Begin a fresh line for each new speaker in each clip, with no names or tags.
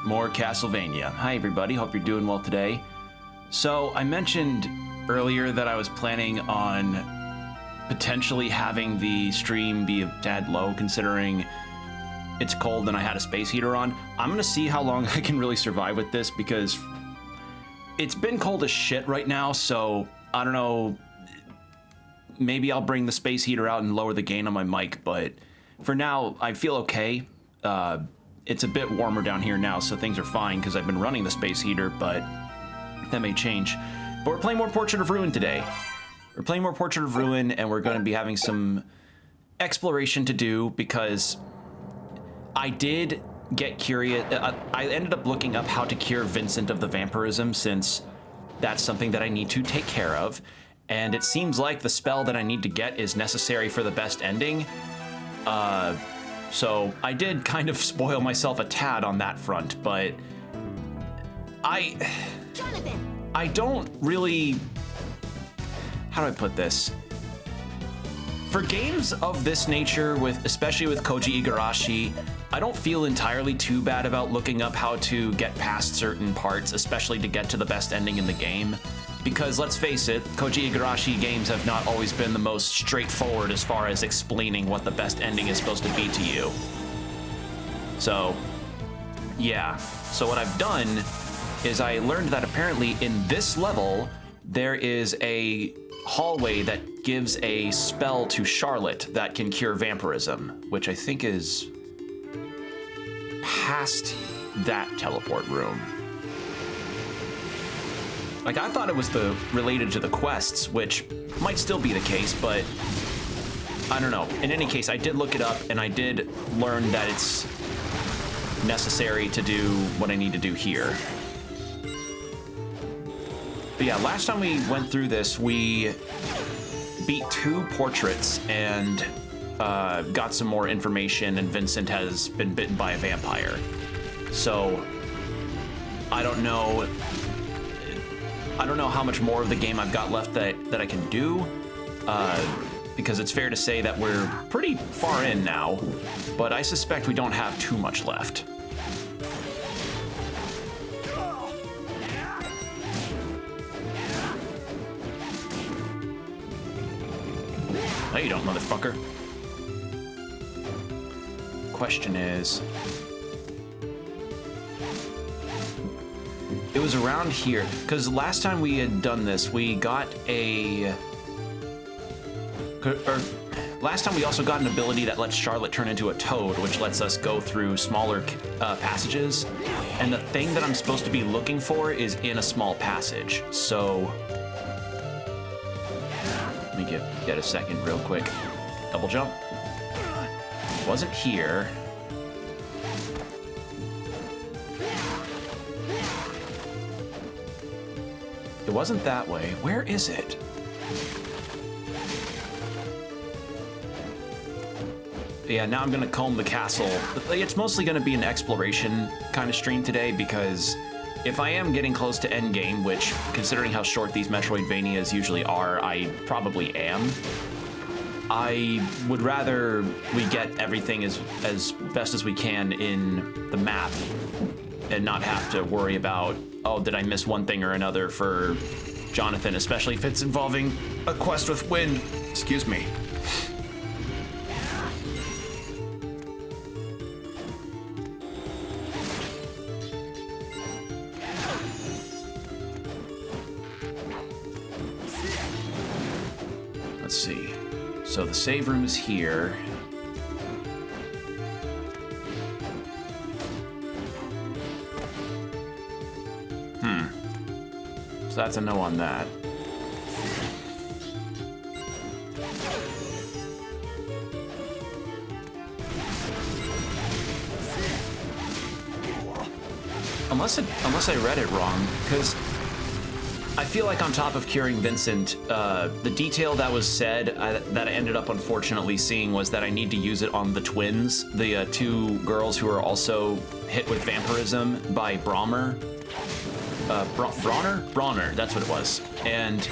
More Castlevania. Hi everybody, hope you're doing well today. So I mentioned earlier that I was planning on potentially having the stream be a tad low considering it's cold and I had a space heater on. I'm gonna see how long I can really survive with this because it's been cold as shit right now, so I don't know, maybe I'll bring the space heater out and lower the gain on my mic, but for now I feel okay. It's a bit warmer down here now, so things are fine because I've been running the space heater, but that may change. But we're playing more Portrait of Ruin today. We're playing more Portrait of Ruin, and we're going to be having some exploration to do because I did get curious. I ended up looking up how to cure Vincent of the vampirism, since that's something that I need to take care of. And it seems like the spell that I need to get is necessary for the best ending. So I did kind of spoil myself a tad on that front, but I don't really, how do I put this? For games of this nature, especially with Koji Igarashi, I don't feel entirely too bad about looking up how to get past certain parts, especially to get to the best ending in the game. Because let's face it, Koji Igarashi games have not always been the most straightforward as far as explaining what the best ending is supposed to be to you. So, yeah. So what I've done is I learned that apparently in this level, there is a hallway that gives a spell to Charlotte that can cure vampirism, which I think is past that teleport room. Like, I thought it was related to the quests, which might still be the case, but I don't know. In any case, I did look it up, and I did learn that it's necessary to do what I need to do here. But yeah, last time we went through this, we beat 2 portraits and got some more information, and Vincent has been bitten by a vampire. So, I don't know how much more of the game I've got left that I can do, because it's fair to say that we're pretty far in now, but I suspect we don't have too much left. No, you don't, motherfucker. Question is, it was around here, because last time we had done this, we got last time we also got an ability that lets Charlotte turn into a toad, which lets us go through smaller passages, and the thing that I'm supposed to be looking for is in a small passage, so let me get a second real quick. Double jump. Wasn't here. It wasn't that way. Where is it? Yeah, now I'm gonna comb the castle. It's mostly gonna be an exploration kind of stream today, because if I am getting close to endgame, which, considering how short these Metroidvanias usually are, I probably am, I would rather we get everything as best as we can in the map and not have to worry about, oh, did I miss one thing or another for Jonathan, especially if it's involving a quest with wind. Excuse me. Let's see. So the save room is here. So that's a no on that. Unless I read it wrong, because I feel like on top of curing Vincent, the detail that was said that I ended up unfortunately seeing was that I need to use it on the twins, the 2 girls who are also hit with vampirism by Brahmer. Bronner, that's what it was. And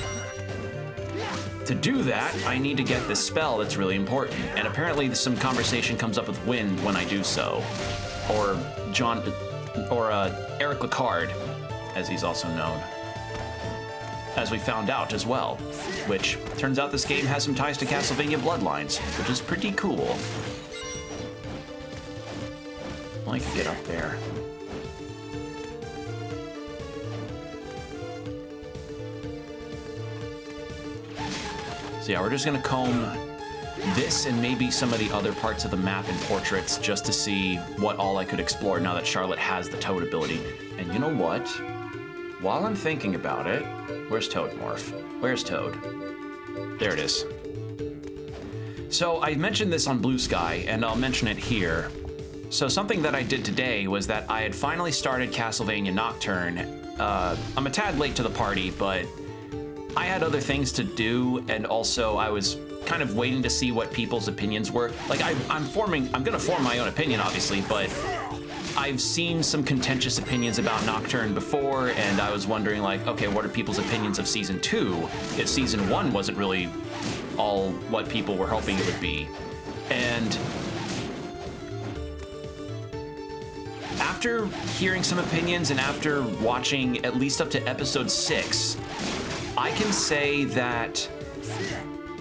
to do that, I need to get this spell that's really important. And apparently some conversation comes up with Wind when I do so. Or Eric Licard, as he's also known. As we found out as well. Which, turns out this game has some ties to Castlevania Bloodlines, which is pretty cool. Well, I can get up there. So yeah, we're just gonna comb this and maybe some of the other parts of the map and portraits just to see what all I could explore now that Charlotte has the Toad ability. And you know what? While I'm thinking about it, where's Toad Morph? Where's Toad? There it is. So I mentioned this on Blue Sky, and I'll mention it here. So something that I did today was that I had finally started Castlevania Nocturne. I'm a tad late to the party, but I had other things to do, and also I was kind of waiting to see what people's opinions were. Like, I'm gonna form my own opinion, obviously, but I've seen some contentious opinions about Nocturne before, and I was wondering, like, okay, what are people's opinions of Season 2 if Season 1 wasn't really all what people were hoping it would be? And after hearing some opinions and after watching at least up to episode 6, I can say that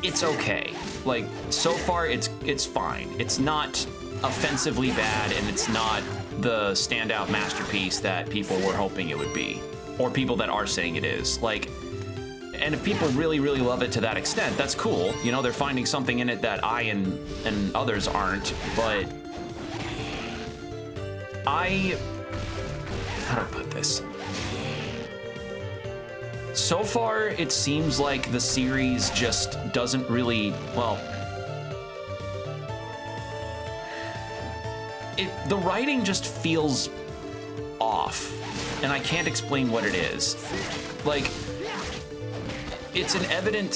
it's okay. Like, so far it's fine. It's not offensively bad, and it's not the standout masterpiece that people were hoping it would be, or people that are saying it is. Like, and if people really, really love it to that extent, that's cool. You know, they're finding something in it that I and others aren't, but how do I put this? So far, it seems like the series just doesn't really, well, the writing just feels off, and I can't explain what it is. Like, it's an evident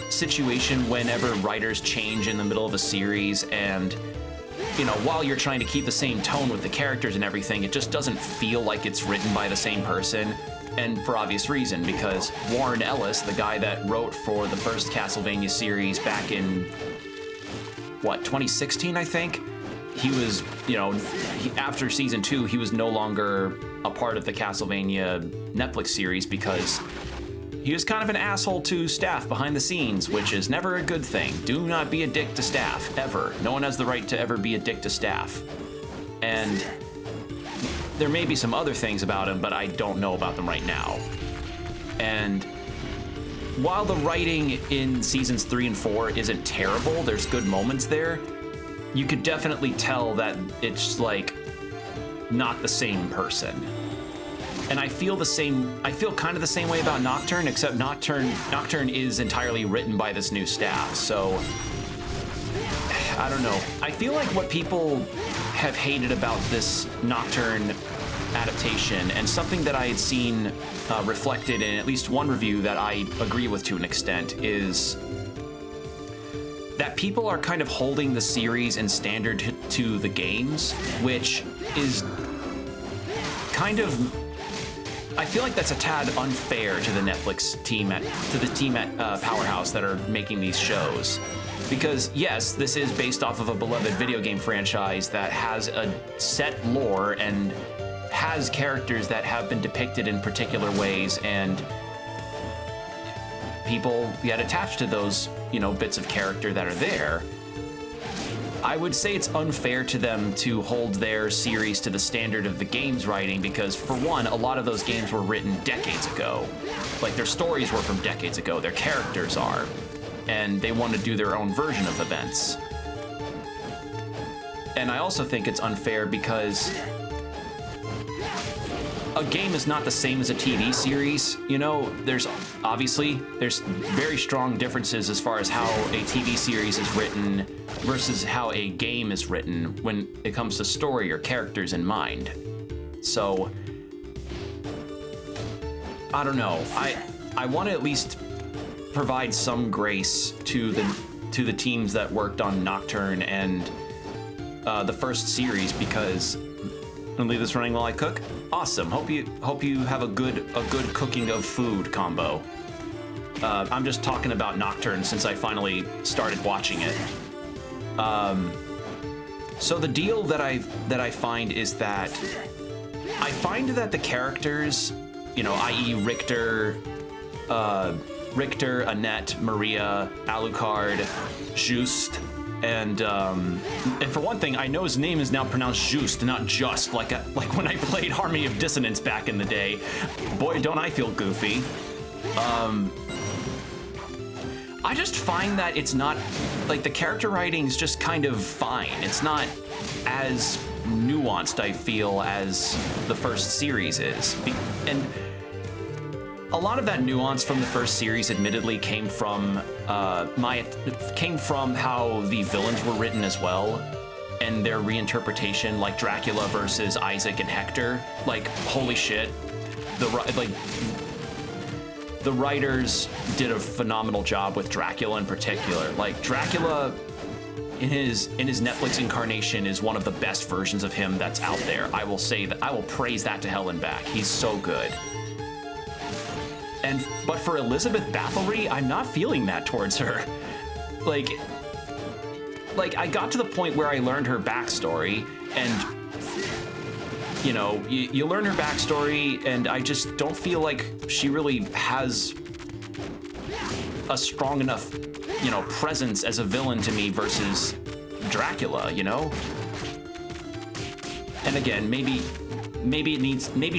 situation whenever writers change in the middle of a series, and, you know, while you're trying to keep the same tone with the characters and everything, it just doesn't feel like it's written by the same person. And for obvious reason, because Warren Ellis, the guy that wrote for the first Castlevania series back in, what, 2016, I think? He was, you know, after Season 2, he was no longer a part of the Castlevania Netflix series because he was kind of an asshole to staff behind the scenes, which is never a good thing. Do not be a dick to staff, ever. No one has the right to ever be a dick to staff. And there may be some other things about him, but I don't know about them right now. And while the writing in seasons 3 and 4 isn't terrible, there's good moments there, you could definitely tell that it's, like, not the same person. And I feel kind of the same way about Nocturne, except Nocturne is entirely written by this new staff, so I don't know. I feel like what people have hated about this Nocturne adaptation, and something that I had seen reflected in at least one review that I agree with to an extent, is that people are kind of holding the series in standard to the games, which is kind of, I feel like that's a tad unfair to the Netflix team at Powerhouse that are making these shows. Because yes, this is based off of a beloved video game franchise that has a set lore and has characters that have been depicted in particular ways, and people get attached to those, you know, bits of character that are there. I would say it's unfair to them to hold their series to the standard of the game's writing, because for one, a lot of those games were written decades ago. Like, their stories were from decades ago, their characters are, and they want to do their own version of events. And I also think it's unfair because a game is not the same as a TV series. You know, there's very strong differences as far as how a TV series is written versus how a game is written when it comes to story or characters in mind. So, I don't know. I want to at least provide some grace to the teams that worked on Nocturne and the first series, because I'm gonna leave this running while I cook. Awesome. Hope you have a good cooking of food combo. I'm just talking about Nocturne since I finally started watching it. So the deal that I find is that I find that the characters, you know, i.e. Richter, Annette, Maria, Alucard, Juste, and for one thing, I know his name is now pronounced Juste, not Just, like when I played Harmony of Dissonance back in the day. Boy, don't I feel goofy. I just find that it's not, like, the character writing's just kind of fine. It's not as nuanced, I feel, as the first series is. And a lot of that nuance from the first series, admittedly, came from how the villains were written as well, and their reinterpretation, like Dracula versus Isaac and Hector. Like, holy shit, the writers did a phenomenal job with Dracula in particular. Like, Dracula in his Netflix incarnation is one of the best versions of him that's out there. I will say that, I will praise that to hell and back. He's so good. But for Elizabeth Bathory, I'm not feeling that towards her. Like I got to the point where I learned her backstory, and you know, you learn her backstory, and I just don't feel like she really has a strong enough, you know, presence as a villain to me versus Dracula, you know? And again, maybe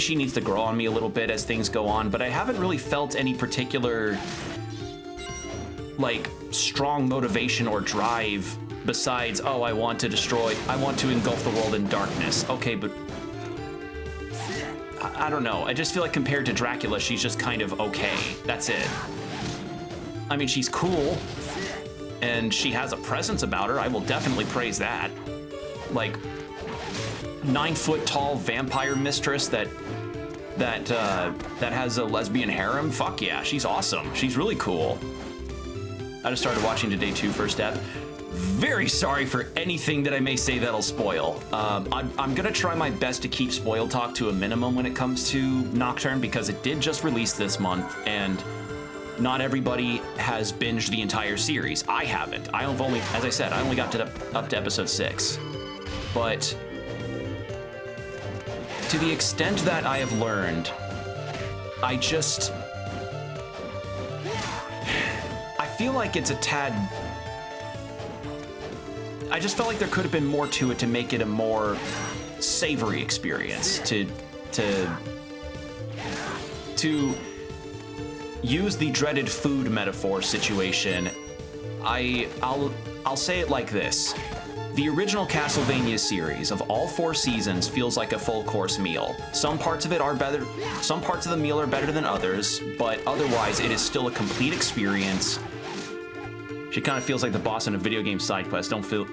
she needs to grow on me a little bit as things go on, but I haven't really felt any particular, like, strong motivation or drive besides, oh, I want to engulf the world in darkness. Okay, but I don't know. I just feel like compared to Dracula, she's just kind of okay. That's it. I mean, she's cool, and she has a presence about her. I will definitely praise that. Like, 9-foot-tall vampire mistress that has a lesbian harem. Fuck yeah, she's awesome. She's really cool. I just started watching today too, first ep. Very sorry for anything that I may say that'll spoil. I'm gonna try my best to keep spoil talk to a minimum when it comes to Nocturne, because it did just release this month, and not everybody has binged the entire series. I haven't. I've only, as I said, I only got up to episode 6. But to the extent that I have learned, I feel like it's a tad... I just felt like there could have been more to it to make it a more savory experience. To use the dreaded food metaphor situation, I'll say it like this. The original Castlevania series of all 4 seasons feels like a full course meal. Some parts of it are better, some parts of the meal are better than others, but otherwise it is still a complete experience. She kind of feels like the boss in a video game side quest. Don't feel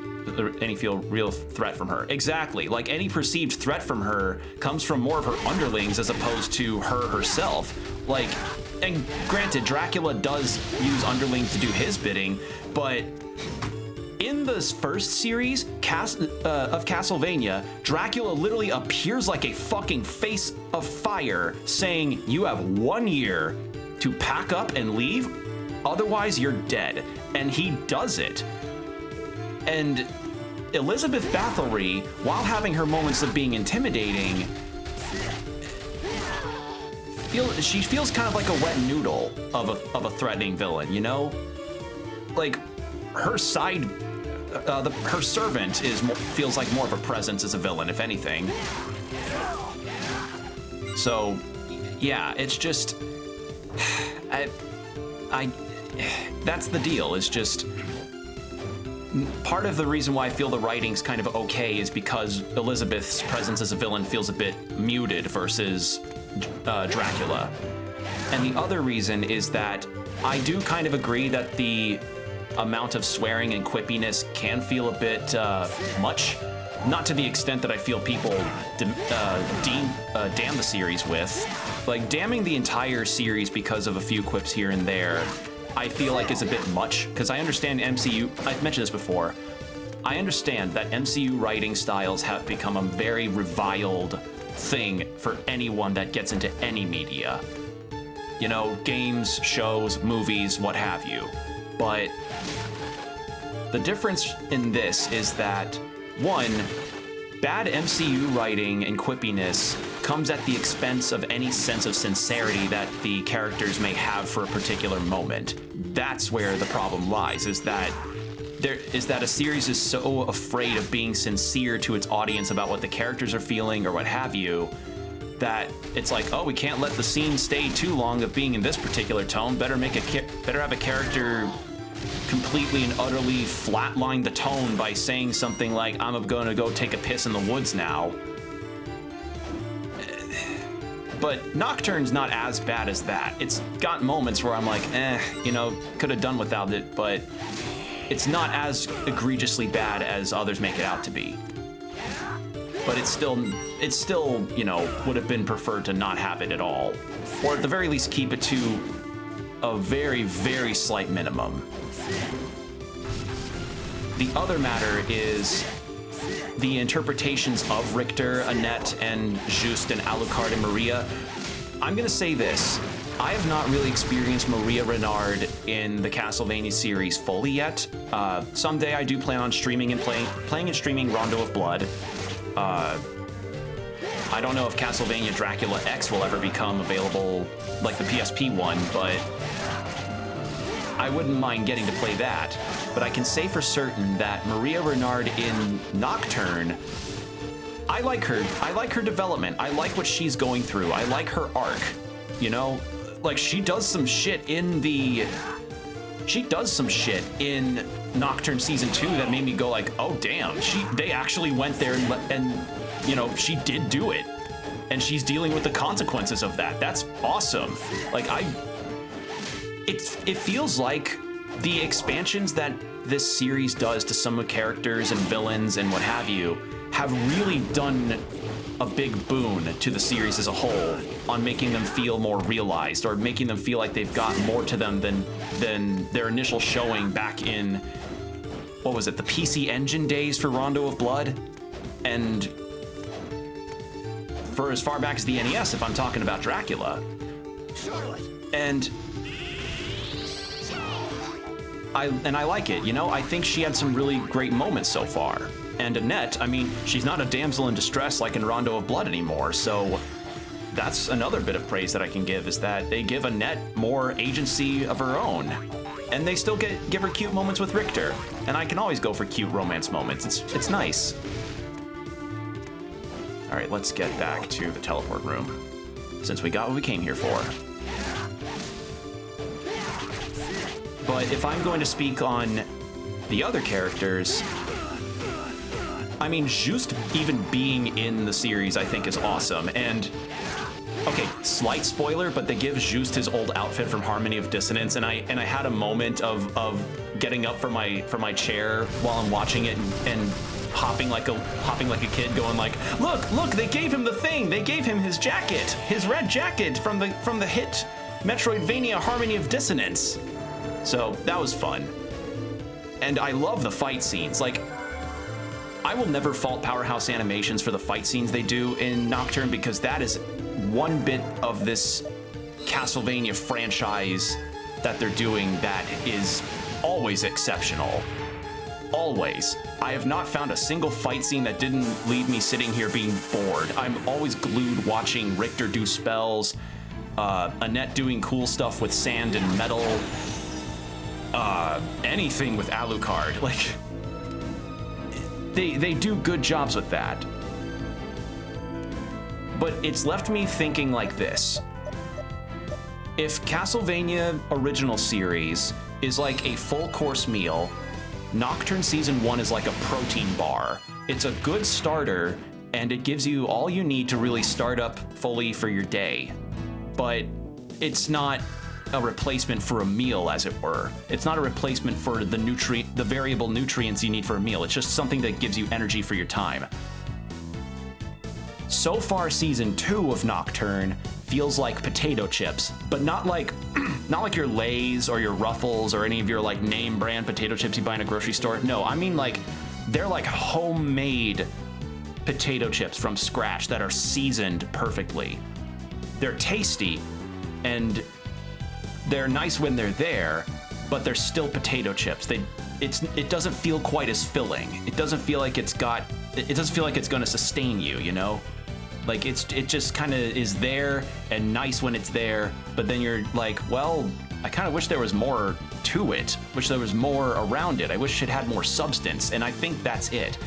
any real threat from her. Exactly, like any perceived threat from her comes from more of her underlings as opposed to her herself. Like, and granted, Dracula does use underlings to do his bidding, but in this first series of Castlevania, Dracula literally appears like a fucking face of fire saying, you have 1 year to pack up and leave, otherwise you're dead. And he does it. And Elizabeth Bathory, while having her moments of being intimidating, she feels kind of like a wet noodle of a threatening villain, you know? Like, her side, her servant feels like more of a presence as a villain, if anything. So, yeah, it's just, that's the deal. It's just, part of the reason why I feel the writing's kind of okay is because Elizabeth's presence as a villain feels a bit muted versus Dracula. And the other reason is that I do kind of agree that the amount of swearing and quippiness can feel a bit much. Not to the extent that I feel people damn the series with. Like, damning the entire series because of a few quips here and there, I feel like is a bit much, because I understand MCU, I've mentioned this before, I understand that MCU writing styles have become a very reviled thing for anyone that gets into any media. you know, games, shows, movies, what have you. But the difference in this is that, one, bad MCU writing and quippiness comes at the expense of any sense of sincerity that the characters may have for a particular moment. That's where the problem lies, is that a series is so afraid of being sincere to its audience about what the characters are feeling or what have you, that it's like, oh, we can't let the scene stay too long of being in this particular tone. Better have a character completely and utterly flatline the tone by saying something like, I'm gonna go take a piss in the woods now. But Nocturne's not as bad as that. It's got moments where I'm like, you know, could have done without it, but it's not as egregiously bad as others make it out to be. But it's still, you know, would have been preferred to not have it at all. Or at the very least keep it to a very, very slight minimum. The other matter is the interpretations of Richter, Annette, and Just, and Alucard, and Maria. I'm gonna say this. I have not really experienced Maria Renard in the Castlevania series fully yet. Someday I do plan on streaming and playing and streaming Rondo of Blood. I don't know if Castlevania Dracula X will ever become available, like the PSP one, but I wouldn't mind getting to play that. But I can say for certain that Maria Renard in Nocturne, I like her. I like her development. I like what she's going through. I like her arc. You know, like she does some shit in Nocturne Season 2 that made me go like, oh damn, they actually went there and you know, she did do it. And she's dealing with the consequences of that. That's awesome. Like it feels like the expansions that this series does to some of the characters and villains and what have you have really done a big boon to the series as a whole on making them feel more realized, or making them feel like they've got more to them than their initial showing back in, what was it, the PC Engine days for Rondo of Blood, and for as far back as the NES, if I'm talking about Dracula. And I like it, you know? I think she had some really great moments so far. And Annette, I mean, she's not a damsel in distress like in Rondo of Blood anymore, so that's another bit of praise that I can give, is that they give Annette more agency of her own. And they still give her cute moments with Richter. And I can always go for cute romance moments. It's nice. All right, let's get back to the teleport room, since we got what we came here for. But if I'm going to speak on the other characters, I mean, Just even being in the series, I think, is awesome. And, okay, slight spoiler, but they give Just his old outfit from Harmony of Dissonance, and I had a moment of getting up from my chair while I'm watching it and hopping like a kid, going like, look, they gave him the thing. They gave him his jacket, his red jacket from the hit Metroidvania Harmony of Dissonance. So that was fun. And I love the fight scenes. Like, I will never fault Powerhouse Animations for the fight scenes they do in Nocturne, because that is one bit of this Castlevania franchise that they're doing that is always exceptional. Always. I have not found a single fight scene that didn't leave me sitting here being bored. I'm always glued watching Richter do spells, Annette doing cool stuff with sand and metal, anything with Alucard. Like, they do good jobs with that. But it's left me thinking like this. If Castlevania Original Series is like a full course meal, Nocturne Season 1 is like a protein bar. It's a good starter, and it gives you all you need to really start up fully for your day. But it's not a replacement for a meal, as it were. It's not a replacement for the variable nutrients you need for a meal. It's just something that gives you energy for your time. So far, Season 2 of Nocturne feels like potato chips, but not like your Lay's or your Ruffles or any of your like name brand potato chips you buy in a grocery store. No, I mean like they're like homemade potato chips from scratch that are seasoned perfectly. They're tasty, and they're nice when they're there, but they're still potato chips. It doesn't feel quite as filling. It doesn't feel like it doesn't feel like it's going to sustain you, you know? Like it just kind of is there and nice when it's there, but then you're like, well, I kind of wish there was more to it. Wish there was more around it. I wish it had more substance, and I think that's it.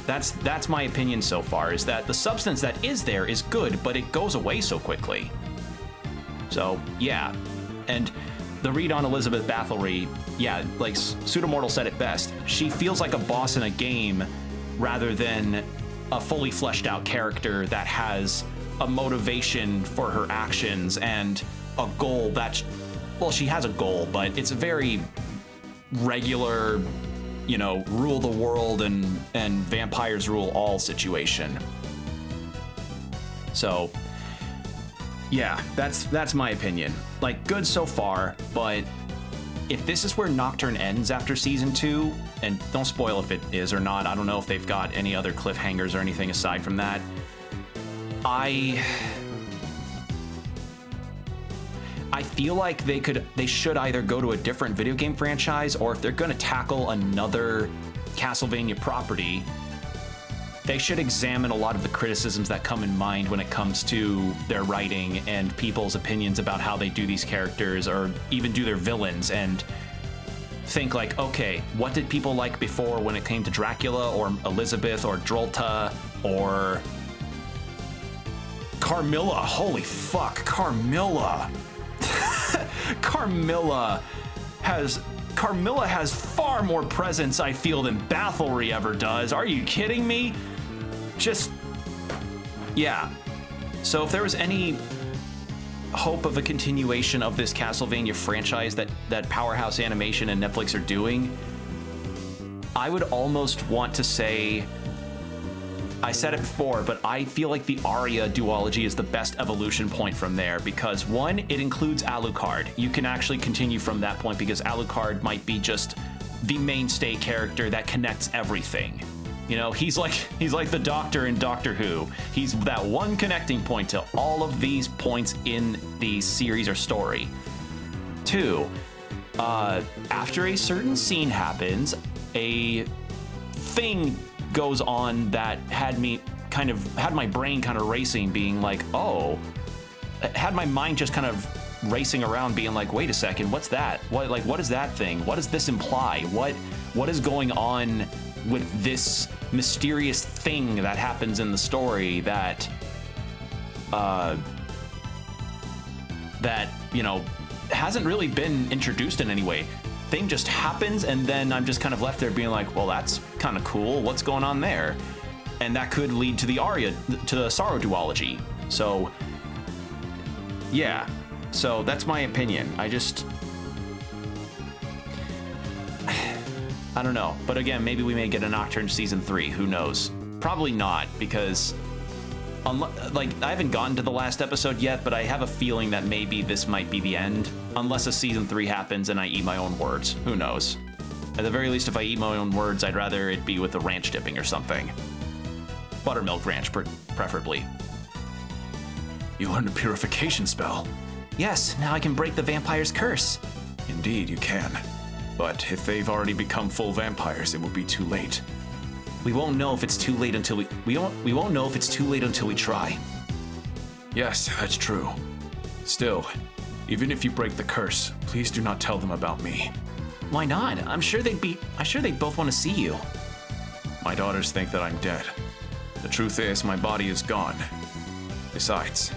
That's my opinion so far, is that the substance that is there is good, but it goes away so quickly. So, yeah. And the read on Elizabeth Bathory, yeah, like Pseudomortal said it best. She feels like a boss in a game rather than a fully fleshed out character that has a motivation for her actions and a goal that's, well, she has a goal, but it's a very regular, you know, rule the world and vampires rule all situation. So, yeah, that's my opinion. Like, good so far, but if this is where Nocturne ends after season 2, and don't spoil if it is or not, I don't know if they've got any other cliffhangers or anything aside from that, I feel like they should either go to a different video game franchise, or if they're going to tackle another Castlevania property, they should examine a lot of the criticisms that come in mind when it comes to their writing and people's opinions about how they do these characters, or even do their villains, and think like, okay, what did people like before when it came to Dracula or Elizabeth or Drolta or Carmilla? Holy fuck, Carmilla. Carmilla has far more presence, I feel, than Bathory ever does. Are you kidding me? Just, yeah. So if there was any hope of a continuation of this Castlevania franchise that Powerhouse Animation and Netflix are doing, I would almost want to say, I said it before, but I feel like the Arya duology is the best evolution point from there, because one, it includes Alucard. You can actually continue from that point, because Alucard might be just the mainstay character that connects everything. You know, he's like the Doctor in Doctor Who. He's that one connecting point to all of these points in the series or story. Two, after a certain scene happens, a thing goes on that had my brain kind of racing, being like, oh, had my mind just kind of racing around, being like, wait a second, what's that? What is that thing? What does this imply? What is going on with this mysterious thing that happens in the story that you know, hasn't really been introduced in any way? Thing just happens, and then I'm just kind of left there being like, well, that's kind of cool. What's going on there? And that could lead to the Arya, to the Sorrow duology. So, yeah. So that's my opinion. I don't know. But again, maybe we may get a Nocturne season 3. Who knows? Probably not, because like, I haven't gotten to the last episode yet, but I have a feeling that maybe this might be the end, unless a season 3 happens and I eat my own words. Who knows? At the very least, if I eat my own words, I'd rather it be with the ranch dipping or something. Buttermilk ranch, preferably. You learned a purification spell. Yes, now I can break the vampire's curse. Indeed, you can. But if they've already become full vampires, it will be too late. We won't know if it's too late until we won't know if it's too late until we try. Yes, that's true. Still, even if you break the curse, please do not tell them about me. Why not? I'm sure they'd both want to see you. My daughters think that I'm dead. The truth is, my body is gone. Besides,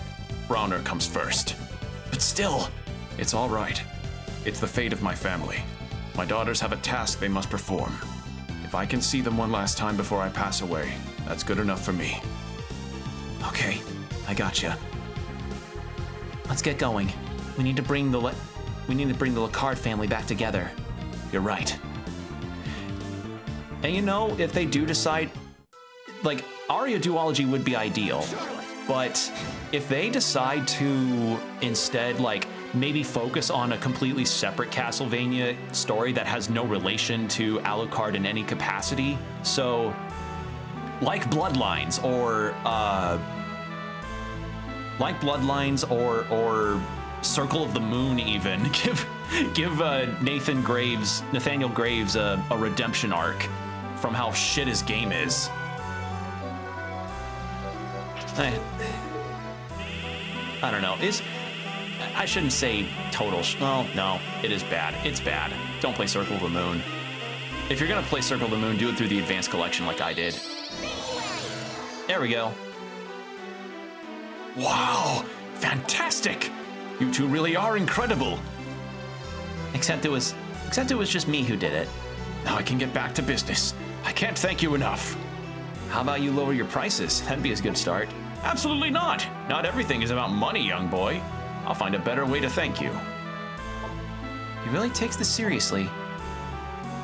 Browner comes first. But still, it's all right. It's the fate of my family. My daughters have a task they must perform. If I can see them one last time before I pass away, that's good enough for me. Okay, I gotcha. Let's get going. We need to bring the Lacard family back together. You're right. And you know, if they do decide, like, Arya duology would be ideal, but if they decide to instead, like, maybe focus on a completely separate Castlevania story that has no relation to Alucard in any capacity, so like Bloodlines or Circle of the Moon even. Give Nathaniel Graves a redemption arc from how shit his game is. I don't know. I shouldn't say total. Oh, no, it is bad. It's bad. Don't play Circle of the Moon. If you're gonna play Circle of the Moon, do it through the Advanced Collection like I did. There we go. Wow, fantastic! You two really are incredible. Except it was just me who did it. Now I can get back to business. I can't thank you enough. How about you lower your prices? That'd be a good start. Absolutely not. Not everything is about money, young boy. I'll find a better way to thank you. He really takes this seriously.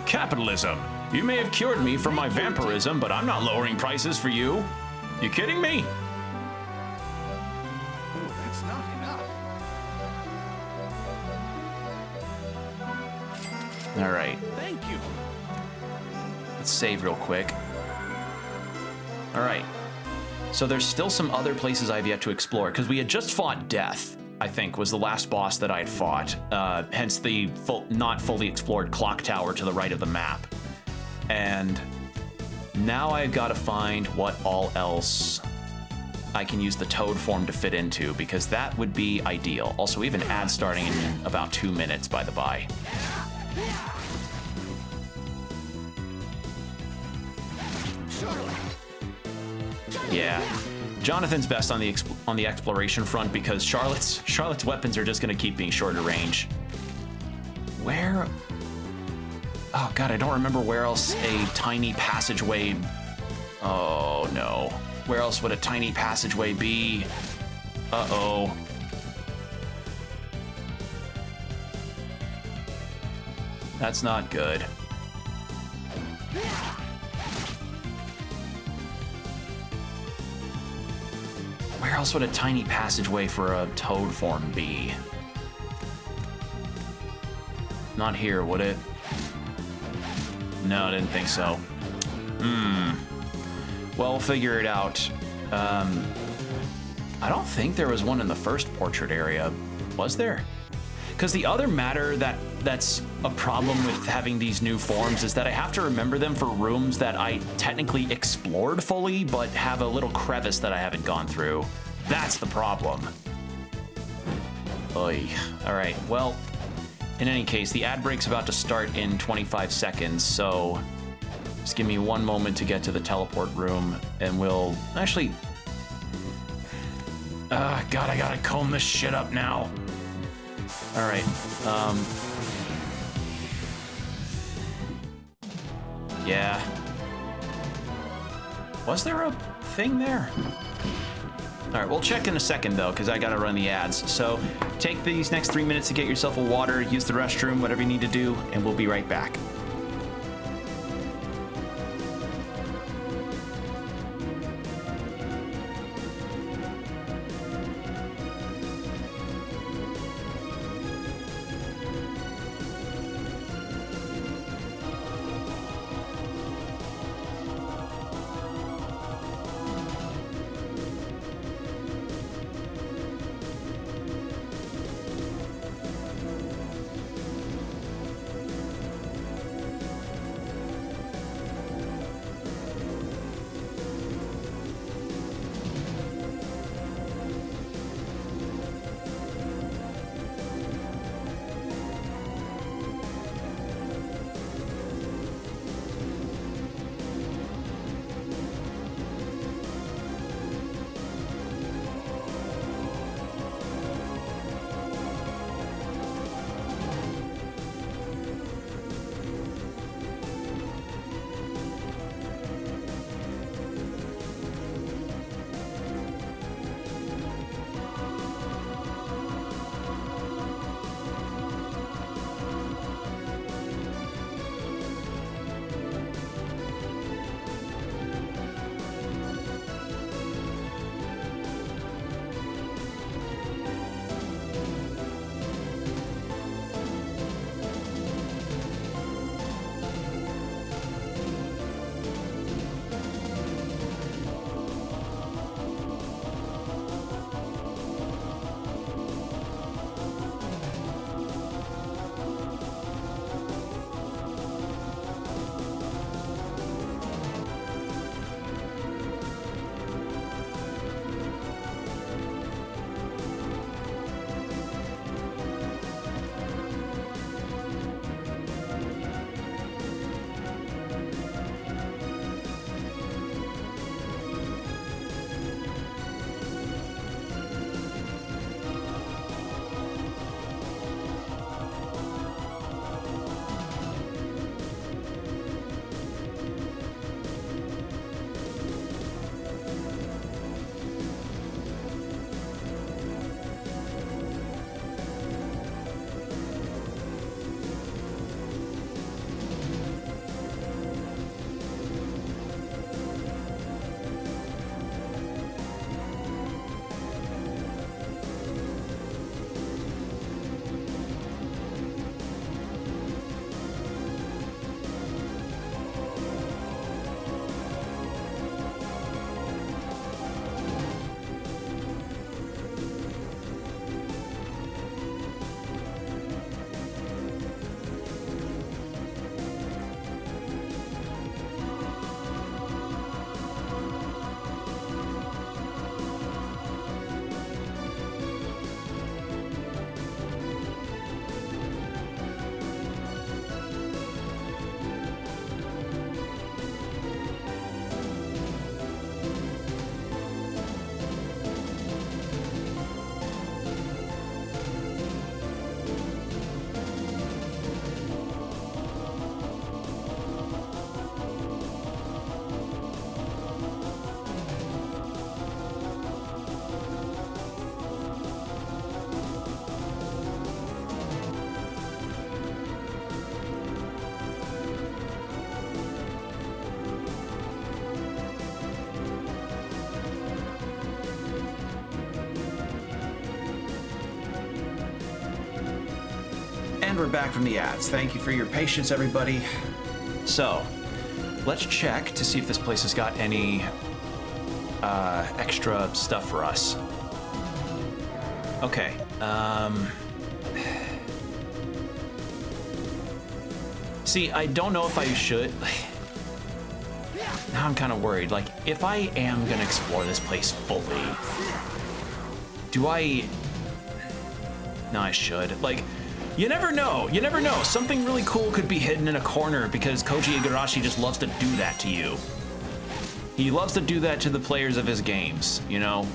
Capitalism. You may have cured me from my vampirism, but I'm not lowering prices for you. You kidding me?
That's not enough.
All right.
Thank you.
Let's save real quick. All right. So there's still some other places I've yet to explore, because we had just fought Death, I think, was the last boss that I had fought. Hence the not fully explored clock tower to the right of the map. And now I've got to find what all else I can use the toad form to fit into, because that would be ideal. Also, we have an ad starting in about 2 minutes, by the by. Yeah, Jonathan's best on the exploration front because Charlotte's weapons are just gonna keep being shorter range. Where? Oh god, I don't remember where else a tiny passageway. Oh no, where else would a tiny passageway be? Uh-oh. That's not good. Where else would a tiny passageway for a toad form be? Not here, would it? No, I didn't think so. Well, we'll figure it out. I don't think there was one in the first portrait area. Was there? Because the other matter that's a problem with having these new forms is that I have to remember them for rooms that I technically explored fully, but have a little crevice that I haven't gone through. That's the problem. Oy. All right, well, in any case, the ad break's about to start in 25 seconds, so just give me one moment to get to the teleport room, and we'll actually... God, I gotta comb this shit up now. All right, yeah. Was there a thing there? All right, we'll check in a second though, because I gotta run the ads. So take these next 3 minutes to get yourself a water, use the restroom, whatever you need to do, and we'll be right back. we're back from the ads. Thank you for your patience, everybody. So, let's check to see if this place has got any extra stuff for us. Okay, see, I don't know if I should. Now I'm kind of worried. Like, if I am gonna explore this place fully, do I? No, I should. Like, you never know. You never know. Something really cool could be hidden in a corner because Koji Igarashi just loves to do that to you. He loves to do that to the players of his games, you know?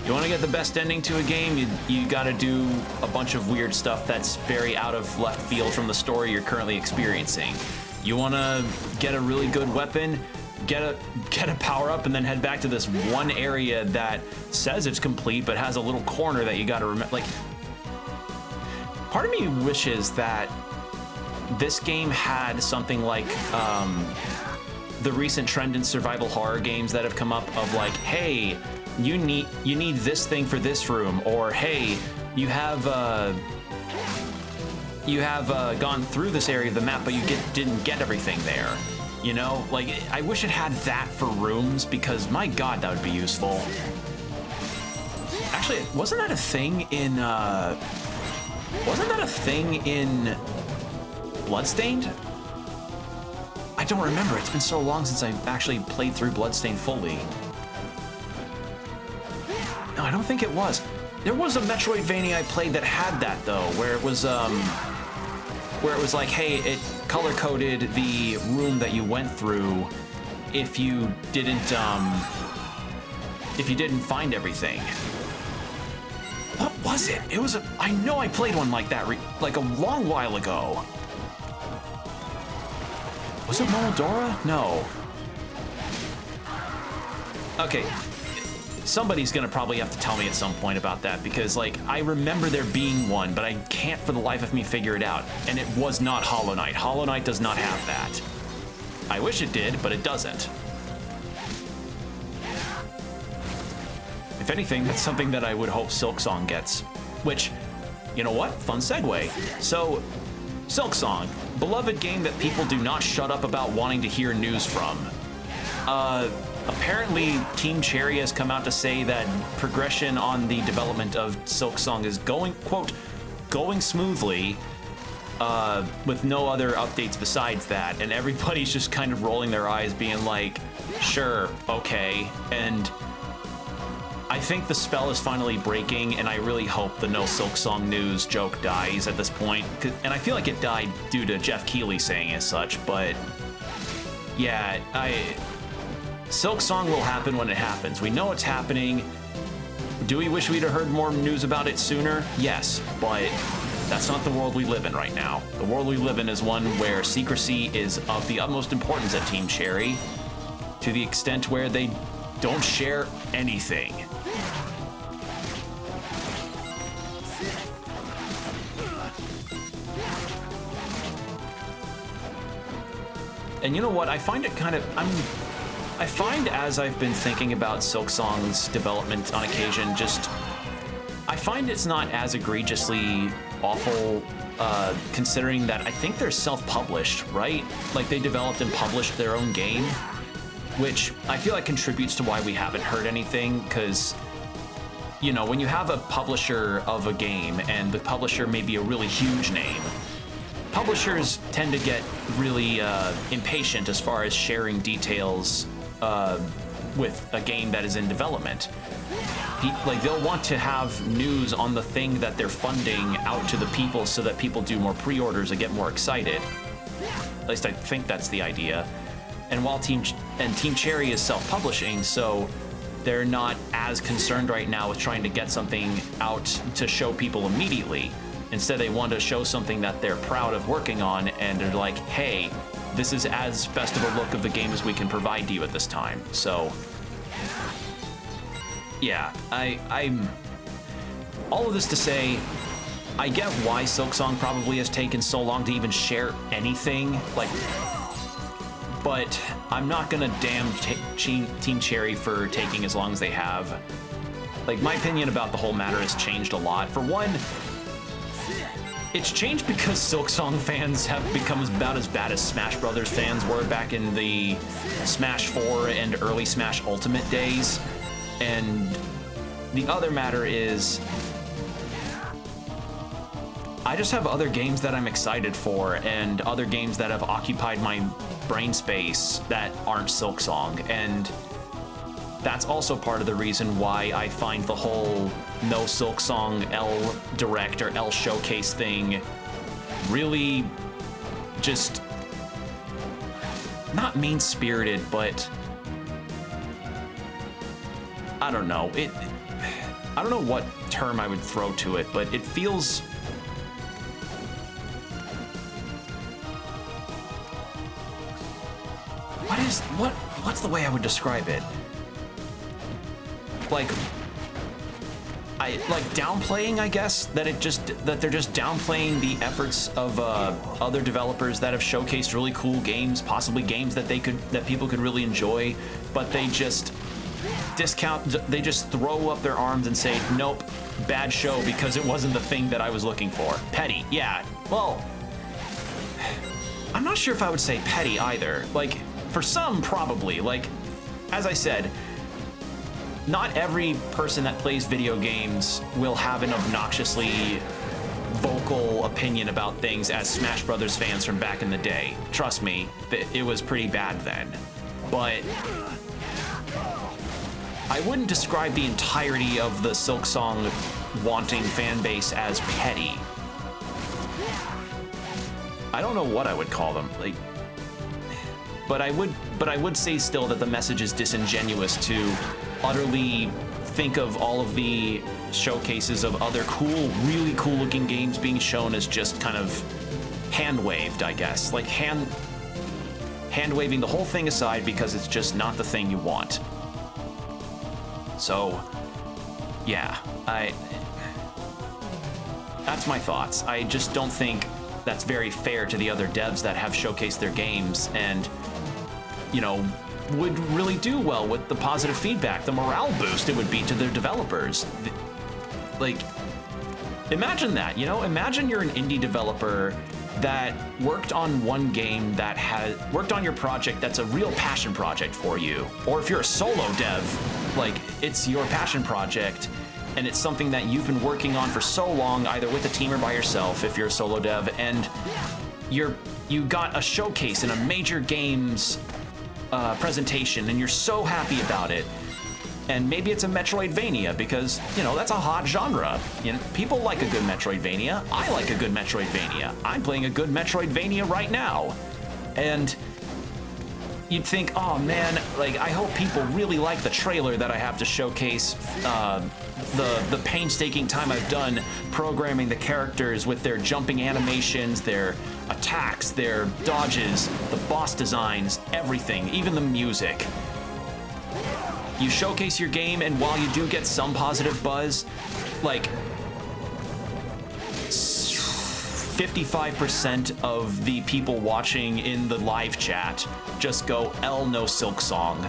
You want to get the best ending to a game, you got to do a bunch of weird stuff that's very out of left field from the story you're currently experiencing. You want to get a really good weapon, get a power up, and then head back to this one area that says it's complete but has a little corner that you got to remember. Like, part of me wishes that this game had something like the recent trend in survival horror games that have come up of like, hey, you need this thing for this room, or hey, you have gone through this area of the map, but you didn't get everything there. You know, like, I wish it had that for rooms, because my God, that would be useful. Actually, wasn't that a thing in Bloodstained? I don't remember. It's been so long since I've actually played through Bloodstained fully. No, I don't think it was. There was a Metroidvania I played that had that though, where it was like, hey, it color-coded the room that you went through if you didn't find everything. What was it? It was I know I played one like that like a long while ago. Was it Momodora? No. Okay. Somebody's gonna probably have to tell me at some point about that, because like I remember there being one, but I can't for the life of me figure it out. And it was not Hollow Knight. Hollow Knight does not have that. I wish it did, but it doesn't. If anything, that's something that I would hope Silksong gets. Which, you know what? Fun segue. So, Silksong, beloved game that people do not shut up about wanting to hear news from. Apparently, Team Cherry has come out to say that progression on the development of Silksong is going, quote, going smoothly, with no other updates besides that, and everybody's just kind of rolling their eyes being like, sure, okay, and I think the spell is finally breaking, and I really hope the no Silksong news joke dies at this point, and I feel like it died due to Jeff Keighley saying as such, but yeah, Silksong will happen when it happens. We know it's happening. Do we wish we'd have heard more news about it sooner? Yes, but that's not the world we live in right now. The world we live in is one where secrecy is of the utmost importance at Team Cherry, to the extent where they don't share anything. And you know what? I find it kind of, I find as I've been thinking about Silksong's development on occasion, I find it's not as egregiously awful, considering that I think they're self-published, right? Like, they developed and published their own game, which I feel like contributes to why we haven't heard anything, because, you know, when you have a publisher of a game, and the publisher may be a really huge name, publishers tend to get really impatient as far as sharing details with a game that is in development. Like, they'll want to have news on the thing that they're funding out to the people so that people do more pre-orders and get more excited. At least I think that's the idea. And while Team Cherry is self-publishing, so they're not as concerned right now with trying to get something out to show people immediately. Instead, they want to show something that they're proud of working on, and they're like, hey, this is as best of a look of the game as we can provide to you at this time. So, yeah, I'm all of this to say, I get why Silksong probably has taken so long to even share anything, like, but I'm not gonna damn Team Cherry for taking as long as they have. Like, my opinion about the whole matter has changed a lot. For one, it's changed because Silksong fans have become about as bad as Smash Brothers fans were back in the Smash 4 and early Smash Ultimate days. And the other matter is, I just have other games that I'm excited for and other games that have occupied my brain space that aren't Silksong. And that's also part of the reason why I find the whole no Silksong L Direct or L Showcase thing really just not mean-spirited, but I don't know. I don't know what term I would throw to it, but it feels what's the way I would describe it? Like downplaying, I guess, that they're just downplaying the efforts of other developers that have showcased really cool games, possibly games that people could really enjoy, but they just they just throw up their arms and say, nope, bad show because it wasn't the thing that I was looking for. Petty, yeah. Well, I'm not sure if I would say petty either. Like, for some, probably. Like, as I said, not every person that plays video games will have an obnoxiously vocal opinion about things as Smash Brothers fans from back in the day. Trust me, it was pretty bad then. But I wouldn't describe the entirety of the Silksong wanting fan base as petty. I don't know what I would call them. Like, but I would say still that the message is disingenuous to utterly think of all of the showcases of other cool, really cool looking games being shown as just kind of hand-waved, I guess. Like hand-waving the whole thing aside because it's just not the thing you want. So, yeah, that's my thoughts. I just don't think that's very fair to the other devs that have showcased their games and, you know, would really do well with the positive feedback, the morale boost it would be to their developers. Like, imagine that, you know? Imagine you're an indie developer that worked on one game that worked on your project that's a real passion project for you. Or if you're a solo dev, like, it's your passion project and it's something that you've been working on for so long, either with a team or by yourself if you're a solo dev, and you got a showcase in a major games presentation and you're so happy about it. And maybe it's a Metroidvania because, you know, that's a hot genre. You know, people like a good Metroidvania. I like a good Metroidvania. I'm playing a good Metroidvania right now. And you'd think, oh man, like, I hope people really like the trailer that I have to showcase the painstaking time I've done programming the characters with their jumping animations, their attacks, their dodges, the boss designs, everything, even the music. You showcase your game, and while you do get some positive buzz, like 55% of the people watching in the live chat just go, L no Silksong.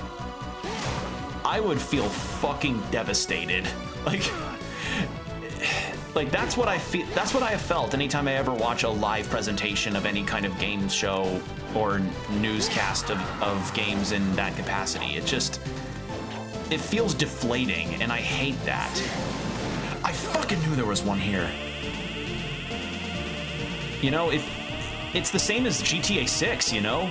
I would feel fucking devastated. Like that's what I feel. That's what I have felt anytime I ever watch a live presentation of any kind of game show or newscast of games in that capacity. It feels deflating, and I hate that. I fucking knew there was one here. You know, if it's the same as GTA 6, you know?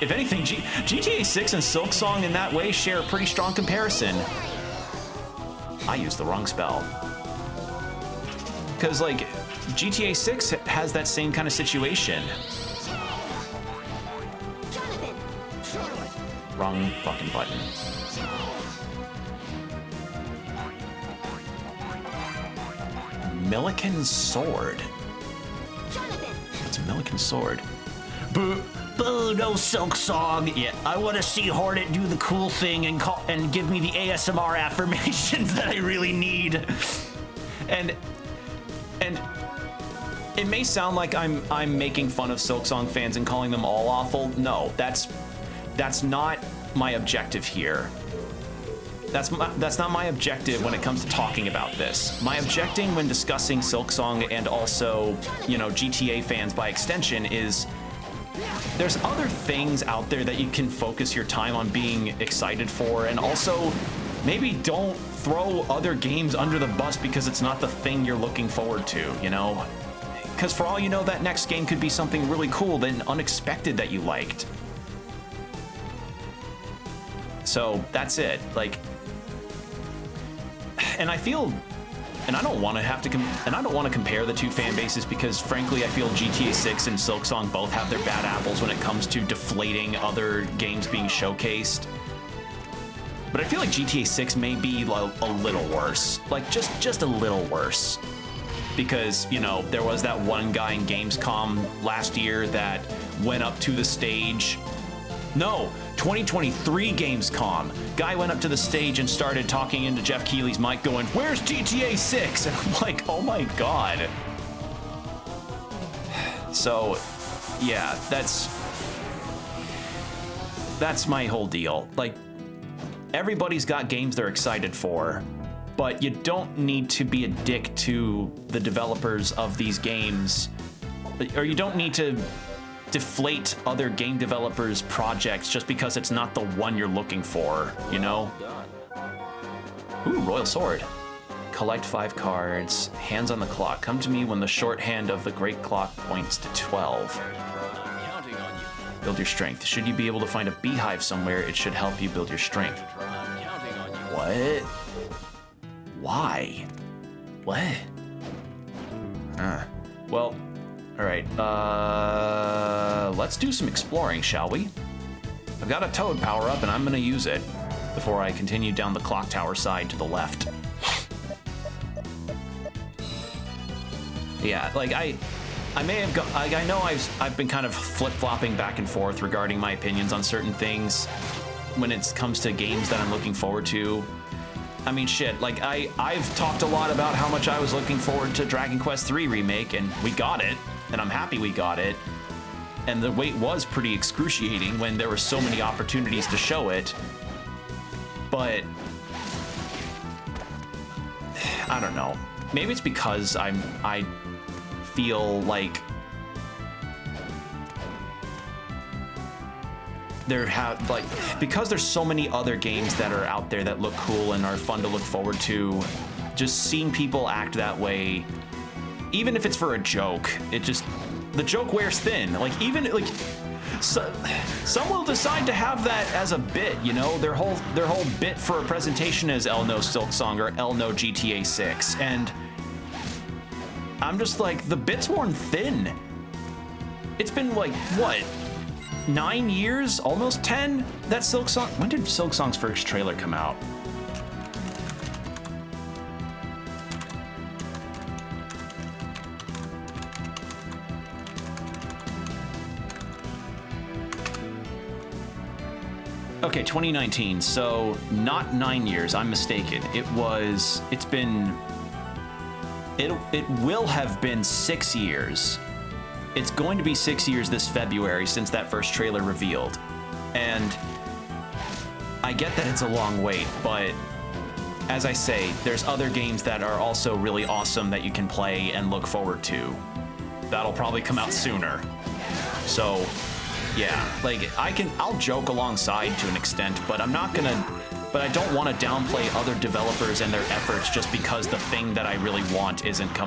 If anything, GTA 6 and Silksong in that way share a pretty strong comparison. I used the wrong spell. Because, like, GTA 6 has that same kind of situation. Wrong fucking button. Milliken's Sword. What's Milliken's Sword? Boo, boo, no Silksong. Yeah, I want to see Hornet do the cool thing and give me the ASMR affirmations that I really need. And it may sound like I'm making fun of Silksong fans and calling them all awful. No, that's not my objective here. That's not my objective when it comes to talking about this. My objective when discussing Silksong and also, you know, GTA fans by extension is there's other things out there that you can focus your time on being excited for, and also maybe don't throw other games under the bus because it's not the thing you're looking forward to, you know? Because for all you know, that next game could be something really cool and unexpected that you liked. So that's it. Like, and I feel, and I don't want to have to, and I don't want to compare the two fan bases because, frankly, I feel GTA 6 and Silksong both have their bad apples when it comes to deflating other games being showcased. But I feel like GTA 6 may be a little worse, like just a little worse, because, you know, there was that one guy in Gamescom last year that went up to the stage. No, 2023 Gamescom. Guy went up to the stage and started talking into Jeff Keighley's mic going, "Where's GTA 6?" And I'm like, oh my God. So, yeah, that's my whole deal. Like, everybody's got games they're excited for, but you don't need to be a dick to the developers of these games, or you don't need to deflate other game developers' projects just because it's not the one you're looking for, you know? Ooh, Royal Sword. Collect 5 cards, hands on the clock. Come to me when the short hand of the great clock points to 12. Build your strength. Should you be able to find a beehive somewhere, it should help you build your strength. What? Why? What? Well, all right, let's do some exploring, shall we? I've got a toad power-up, and I'm gonna use it before I continue down the clock tower side to the left. Yeah, like, I may have got, like, I know I've been kind of flip-flopping back and forth regarding my opinions on certain things when it comes to games that I'm looking forward to. I mean, shit, like, I've talked a lot about how much I was looking forward to Dragon Quest III Remake, and we got it. And I'm happy we got it. And the wait was pretty excruciating when there were so many opportunities to show it. But I don't know. Maybe it's because I feel like because there's so many other games that are out there that look cool and are fun to look forward to, just seeing people act that way, even if it's for a joke, the joke wears thin. Like, even, like, some will decide to have that as a bit, you know? Their whole bit for a presentation is El No Silksong or El No GTA 6. And I'm just like, the bit's worn thin. It's been, like, what? 9 years? Almost 10? That Silksong... When did Silksong's first trailer come out? Okay, 2019, so not 9 years, I'm mistaken. It will have been 6 years. It's going to be 6 years this February since that first trailer revealed. And I get that it's a long wait, but as I say, there's other games that are also really awesome that you can play and look forward to. That'll probably come out sooner. So, yeah, like, I'll joke alongside to an extent, but I don't want to downplay other developers and their efforts just because the thing that I really want isn't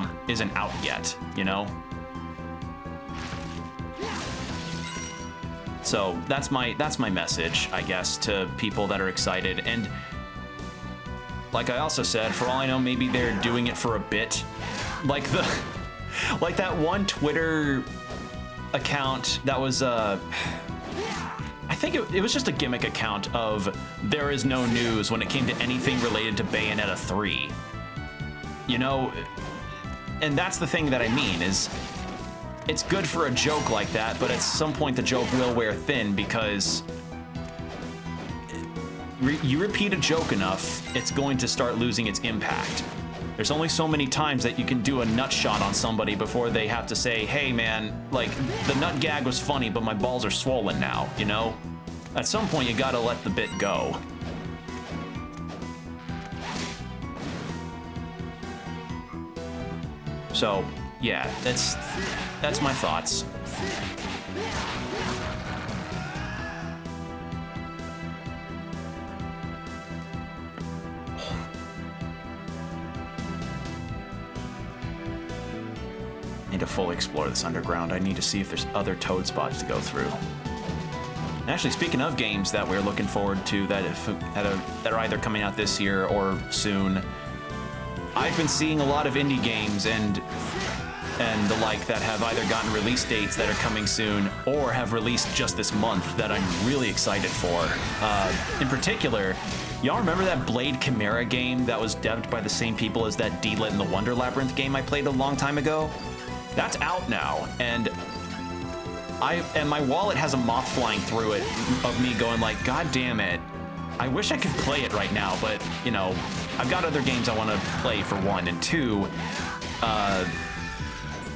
out yet, you know? So that's my message, I guess, to people that are excited. And like I also said, for all I know, maybe they're doing it for a bit. Like that one Twitter account that was I think it was just a gimmick account of there is no news when it came to anything related to Bayonetta 3. You know, and that's the thing that I mean is it's good for a joke like that, but at some point the joke will wear thin because you repeat a joke enough, it's going to start losing its impact. There's only so many times that you can do a nut shot on somebody before they have to say, hey man, like, the nut gag was funny, but my balls are swollen now, you know? At some point, you gotta let the bit go. So yeah, that's my thoughts. Need to fully explore this underground. I need to see if there's other toad spots to go through. And actually, speaking of games that we're looking forward to that are either coming out this year or soon, I've been seeing a lot of indie games and the like that have either gotten release dates that are coming soon or have released just this month that I'm really excited for. In particular, y'all remember that Blade Chimera game that was dubbed by the same people as that D-Lit and the Wonder Labyrinth game I played a long time ago? That's out now, and my wallet has a moth flying through it of me going like, God damn it, I wish I could play it right now, but you know, I've got other games I want to play for one, and two,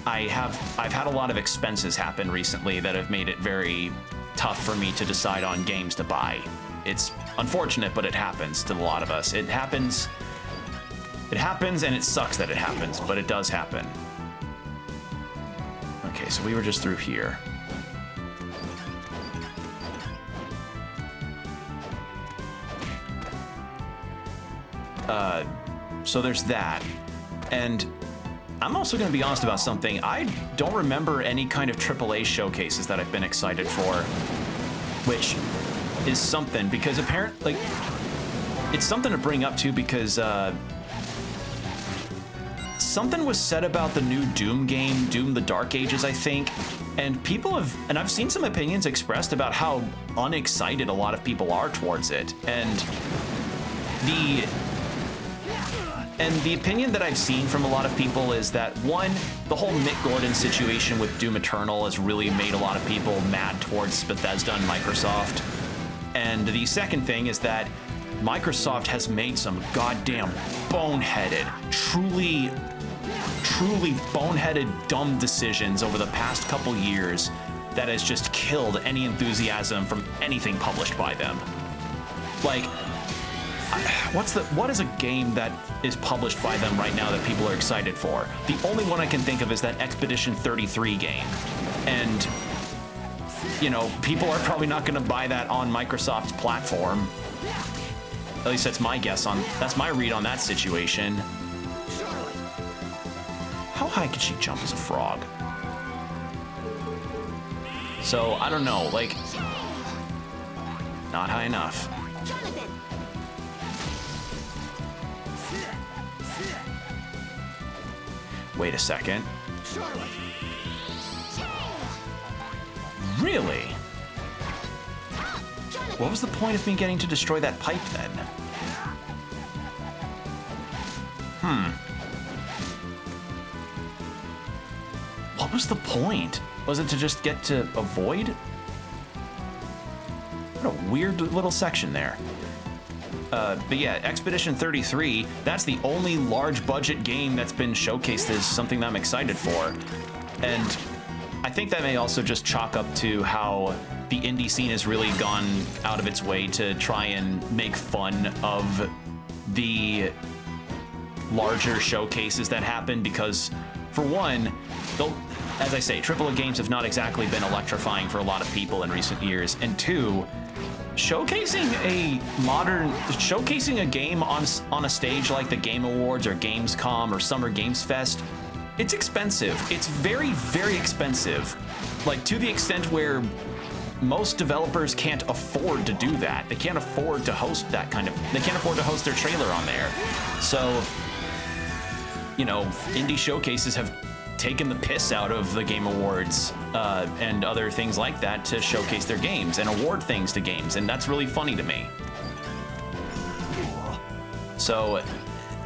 I've had a lot of expenses happen recently that have made it very tough for me to decide on games to buy. It's unfortunate, but it happens to a lot of us. It happens, and it sucks that it happens, but it does happen. Okay, so we were just through here. So there's that. And I'm also going to be honest about something. I don't remember any kind of AAA showcases that I've been excited for, which is something, because apparently, like, it's something to bring up too, because something was said about the new Doom game, Doom the Dark Ages, I think, and people have, and I've seen some opinions expressed about how unexcited a lot of people are towards it, and the opinion that I've seen from a lot of people is that, one, the whole Mick Gordon situation with Doom Eternal has really made a lot of people mad towards Bethesda and Microsoft. And the second thing is that Microsoft has made some goddamn boneheaded, truly boneheaded, dumb decisions over the past couple years that has just killed any enthusiasm from anything published by them. Like, what is a game that is published by them right now that people are excited for? The only one I can think of is that Expedition 33 game. And, you know, people are probably not going to buy that on Microsoft's platform. At least that's my guess that's my read on that situation. How high could she jump as a frog? So, I don't know, like, not high enough. Wait a second. Really? What was the point of me getting to destroy that pipe then? What was the point? Was it to just get to avoid? What a weird little section there. But yeah, Expedition 33, that's the only large budget game that's been showcased as something that I'm excited for. And I think that may also just chalk up to how the indie scene has really gone out of its way to try and make fun of the larger showcases that happen, because for one, as I say, AAA games have not exactly been electrifying for a lot of people in recent years, and two, showcasing a game on a stage like the Game Awards or Gamescom or Summer Games Fest, it's expensive. It's very, very expensive. Like, to the extent where most developers can't afford to do that. They can't afford to host they can't afford to host their trailer on there. So, you know, indie showcases have taken the piss out of the Game Awards and other things like that to showcase their games and award things to games, and that's really funny to me. So,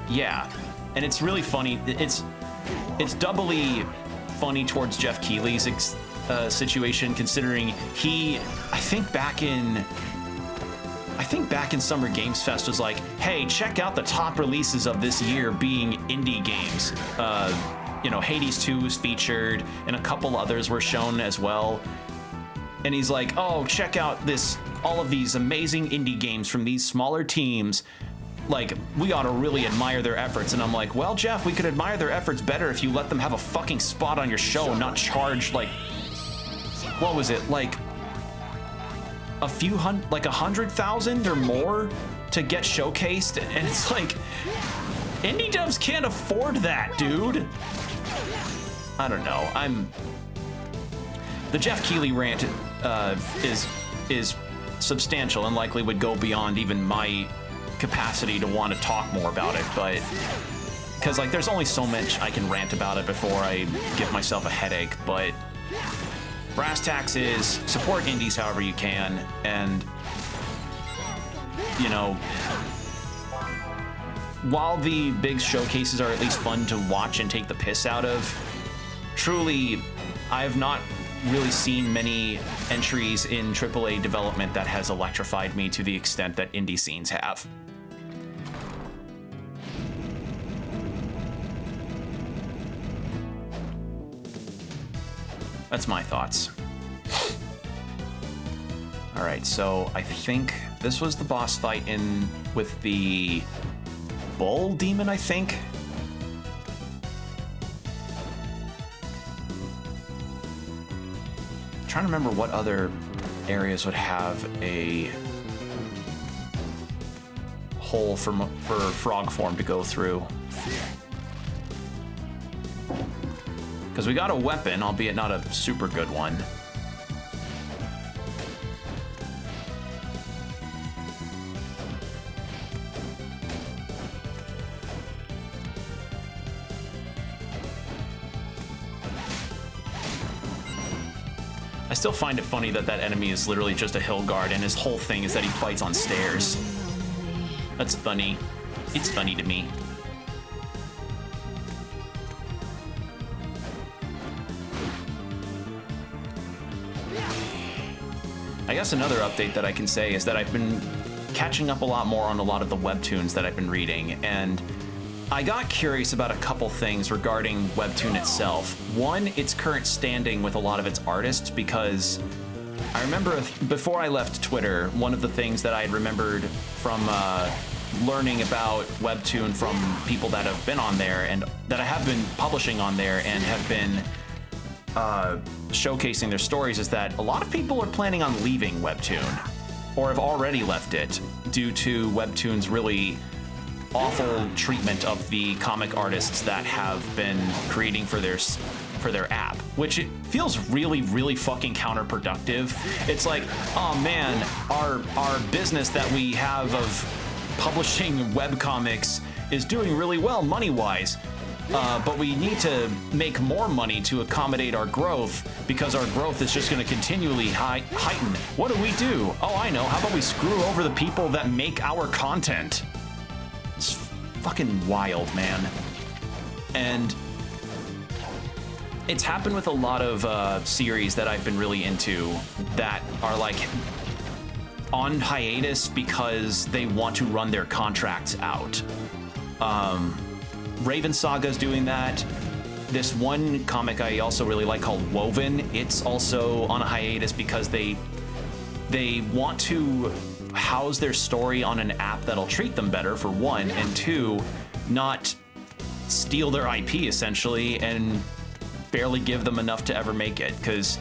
yeah, and it's really funny. It's doubly funny towards Jeff Keighley's situation, considering I think back in Summer Games Fest was like, hey, check out the top releases of this year being indie games. You know, Hades 2 was featured, and a couple others were shown as well. And he's like, oh, check out all of these amazing indie games from these smaller teams. like, we ought to really admire their efforts. And I'm like, well, Jeff, we could admire their efforts better if you let them have a fucking spot on your show and not charge, like, what was it, like a few hundred, like 100,000 or more to get showcased. And it's like, indie devs can't afford that, dude. I don't know. The Jeff Keighley rant is substantial and likely would go beyond even my capacity to want to talk more about it, but because like there's only so much I can rant about it before I give myself a headache. But brass tacks is support indies however you can, and you know, while the big showcases are at least fun to watch and take the piss out of, truly I have not really seen many entries in AAA development that has electrified me to the extent that indie scenes have. That's my thoughts. All right, so I think this was the boss fight with the bull demon, I think. I'm trying to remember what other areas would have a hole for frog form to go through. Because we got a weapon, albeit not a super good one. I still find it funny that that enemy is literally just a hill guard, and his whole thing is that he fights on stairs. That's funny. It's funny to me. I guess another update that I can say is that I've been catching up a lot more on a lot of the webtoons that I've been reading, and I got curious about a couple things regarding webtoon itself. One, its current standing with a lot of its artists, because I remember before I left Twitter, one of the things that I had remembered from learning about webtoon from people that have been on there and that I have been publishing on there and have been showcasing their stories is that a lot of people are planning on leaving webtoon or have already left it due to webtoon's really awful treatment of the comic artists that have been creating for their app, which it feels really, really fucking counterproductive. It's like, oh man, our business that we have of publishing webcomics is doing really well money-wise, but we need to make more money to accommodate our growth because our growth is just going to continually heighten. What do? Oh, I know. How about we screw over the people that make our content? It's fucking wild, man. And it's happened with a lot of series that I've been really into that are like on hiatus because they want to run their contracts out. Raven Saga's doing that. This one comic I also really like called Woven, it's also on a hiatus because they want to house their story on an app that'll treat them better, for one, and two, not steal their IP essentially and barely give them enough to ever make it, because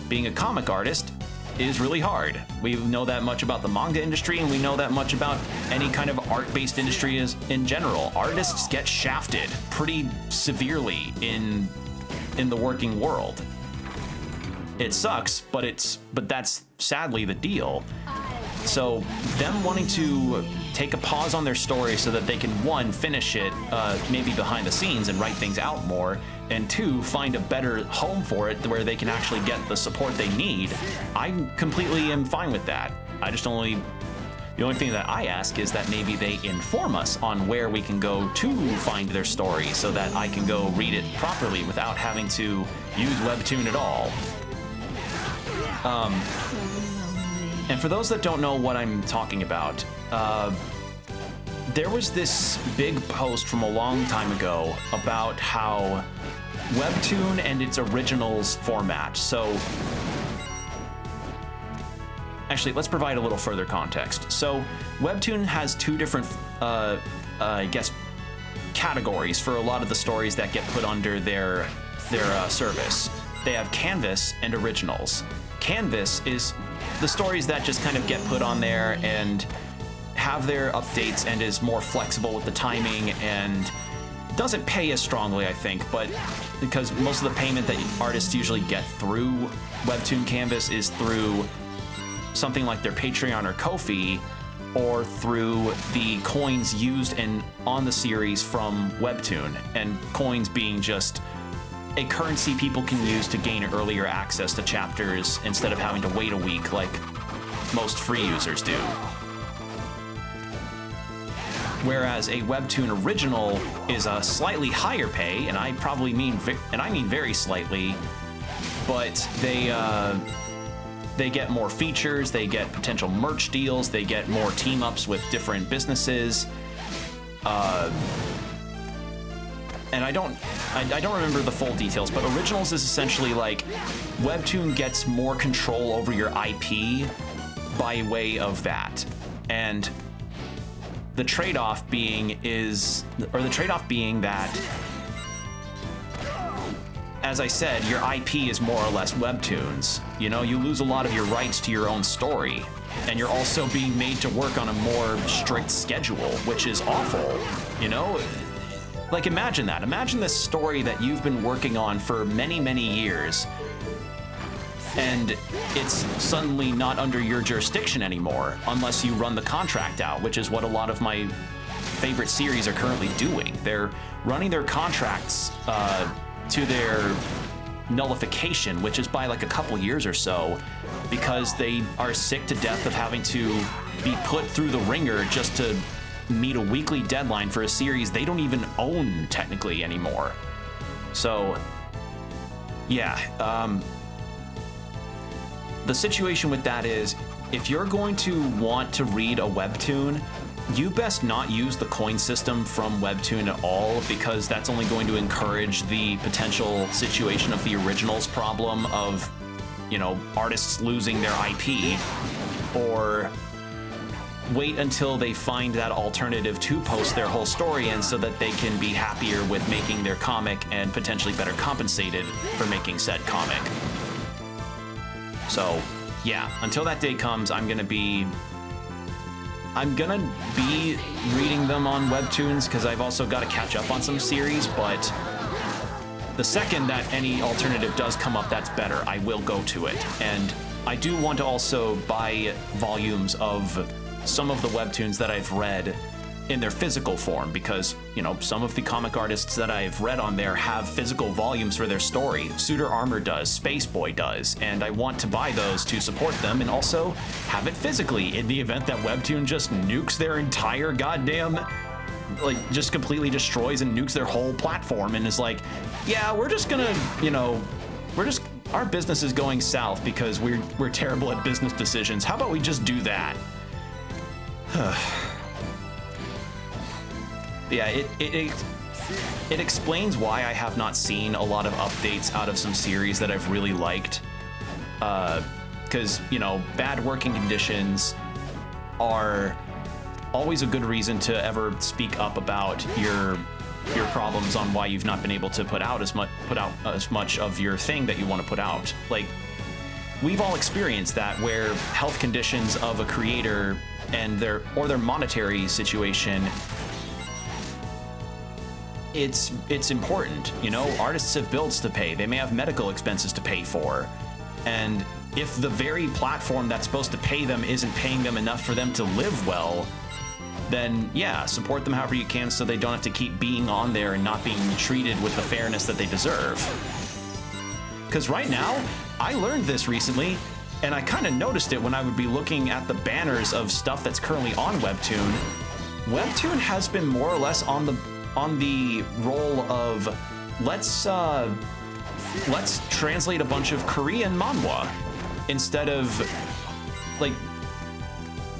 being a comic artist is really hard. We know that much about the manga industry, and we know that much about any kind of art-based industry in general. Artists get shafted pretty severely in the working world. It sucks, but that's sadly the deal. So them wanting to take a pause on their story so that they can, one, finish it maybe behind the scenes and write things out more, and two, find a better home for it where they can actually get the support they need, I completely am fine with that. The only thing that I ask is that maybe they inform us on where we can go to find their story so that I can go read it properly without having to use Webtoon at all. And for those that don't know what I'm talking about, there was this big post from a long time ago about how Webtoon and its originals format. So actually, let's provide a little further context. So Webtoon has two different, I guess, categories for a lot of the stories that get put under their service. They have Canvas and Originals. Canvas is the stories that just kind of get put on there and have their updates and is more flexible with the timing and doesn't pay as strongly, I think, but because most of the payment that artists usually get through Webtoon Canvas is through something like their Patreon or Ko-fi, or through the coins used on the series from Webtoon, and coins being just a currency people can use to gain earlier access to chapters instead of having to wait a week like most free users do. Whereas a Webtoon original is a slightly higher pay, and I mean very slightly, but they get more features, they get potential merch deals, they get more team-ups with different businesses. And I don't remember the full details, but Originals is essentially like Webtoon gets more control over your IP by way of that. And the trade-off being that, as I said, your IP is more or less Webtoons. You know, you lose a lot of your rights to your own story, and you're also being made to work on a more strict schedule, which is awful, you know? Like, imagine that. Imagine this story that you've been working on for many, many years, and it's suddenly not under your jurisdiction anymore unless you run the contract out, which is what a lot of my favorite series are currently doing. They're running their contracts to their nullification, which is by like a couple years or so, because they are sick to death of having to be put through the ringer just to meet a weekly deadline for a series they don't even own technically anymore. So yeah, the situation with that is, if you're going to want to read a Webtoon, you best not use the coin system from Webtoon at all, because that's only going to encourage the potential situation of the Originals problem of, you know, artists losing their IP, or wait until they find that alternative to post their whole story in so that they can be happier with making their comic and potentially better compensated for making said comic. So yeah, until that day comes, I'm gonna be reading them on Webtoons, because I've also got to catch up on some series, but the second that any alternative does come up that's better, I will go to it. And I do want to also buy volumes of some of the Webtoons that I've read in their physical form, because, you know, some of the comic artists that I've read on there have physical volumes for their story. Suitor Armor does, Space Boy does, and I want to buy those to support them and also have it physically in the event that Webtoon just nukes their entire goddamn, like, just completely destroys and nukes their whole platform and is like, yeah, we're just gonna, you know, our business is going south because we're terrible at business decisions. How about we just do that? Yeah, it explains why I have not seen a lot of updates out of some series that I've really liked. Because, you know, bad working conditions are always a good reason to ever speak up about your problems on why you've not been able to put out as much of your thing that you want to put out. Like, we've all experienced that, where health conditions of a creator and their monetary situation, it's important. You know, artists have bills to pay. They may have medical expenses to pay for. And if the very platform that's supposed to pay them isn't paying them enough for them to live well, then yeah, support them however you can so they don't have to keep being on there and not being treated with the fairness that they deserve. Because right now, I learned this recently, and I kind of noticed it when I would be looking at the banners of stuff that's currently on Webtoon. Webtoon has been more or less on the role of let's translate a bunch of Korean manhwa instead of, like,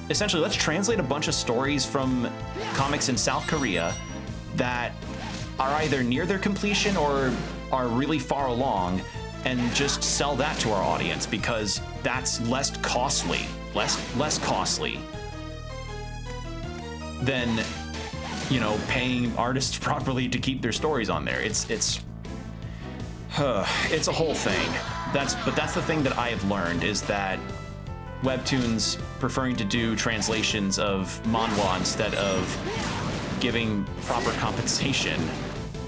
essentially let's translate a bunch of stories from comics in South Korea that are either near their completion or are really far along, and just sell that to our audience, because that's less costly. less costly than, you know, paying artists properly to keep their stories on there. It's a whole thing. But that's the thing that I have learned, is that webtoons preferring to do translations of manhwa instead of giving proper compensation.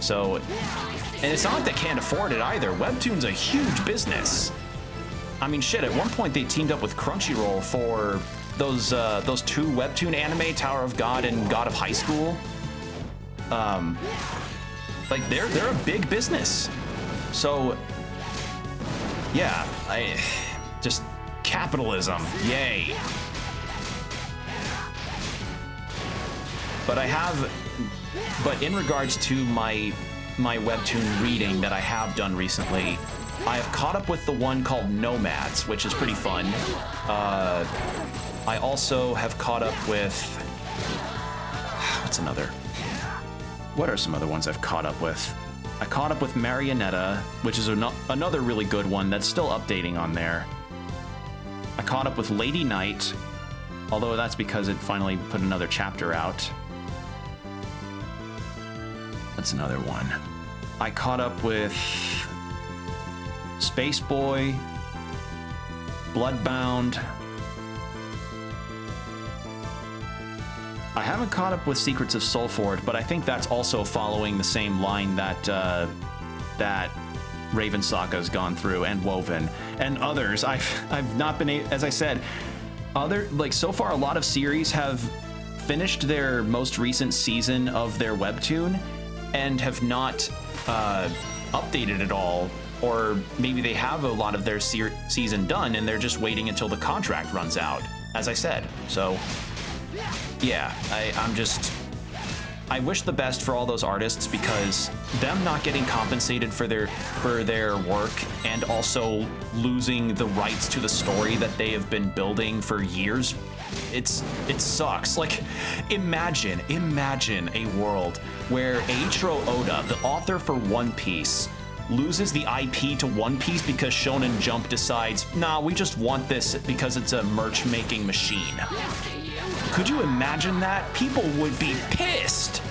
So, and it's not like they can't afford it either. Webtoon's a huge business. I mean, shit, at one point they teamed up with Crunchyroll for those two webtoon anime, Tower of God and God of High School. Like they're a big business. So yeah, just capitalism, yay. But in regards to my webtoon reading that I have done recently, I have caught up with the one called Nomads, which is pretty fun. I also have caught up with, what are some other ones I've caught up with? I caught up with Marionetta, which is another really good one that's still updating on there. I caught up with Lady Night, although that's because it finally put another chapter out. That's another one. I caught up with Space Boy, Bloodbound. I haven't caught up with Secrets of Soulford, but I think that's also following the same line that that Raven Saga's gone through, and Woven and others. I've not been as I said, so far a lot of series have finished their most recent season of their webtoon and have not updated it all, or maybe they have a lot of their season done and they're just waiting until the contract runs out, as I said. So yeah, I wish the best for all those artists, because them not getting compensated for their work and also losing the rights to the story that they have been building for years, it sucks. Like, imagine a world where Eiichiro Oda, the author for One Piece, loses the IP to One Piece because Shonen Jump decides, nah, we just want this because it's a merch-making machine. Could you imagine that? People would be pissed.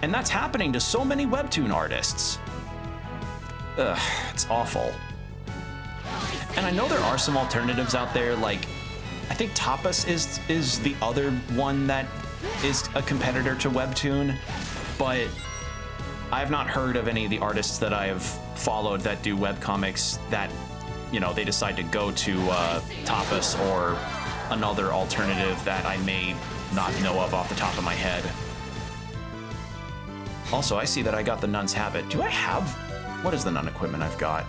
And that's happening to so many webtoon artists. Ugh, it's awful. And I know there are some alternatives out there, like, I think Tapas is the other one that is a competitor to webtoon, but I have not heard of any of the artists that I have followed that do webcomics that, you know, they decide to go to Tapas or another alternative that I may not know of off the top of my head. Also, I see that I got the Nun's Habit. Do I have... What is the nun equipment I've got?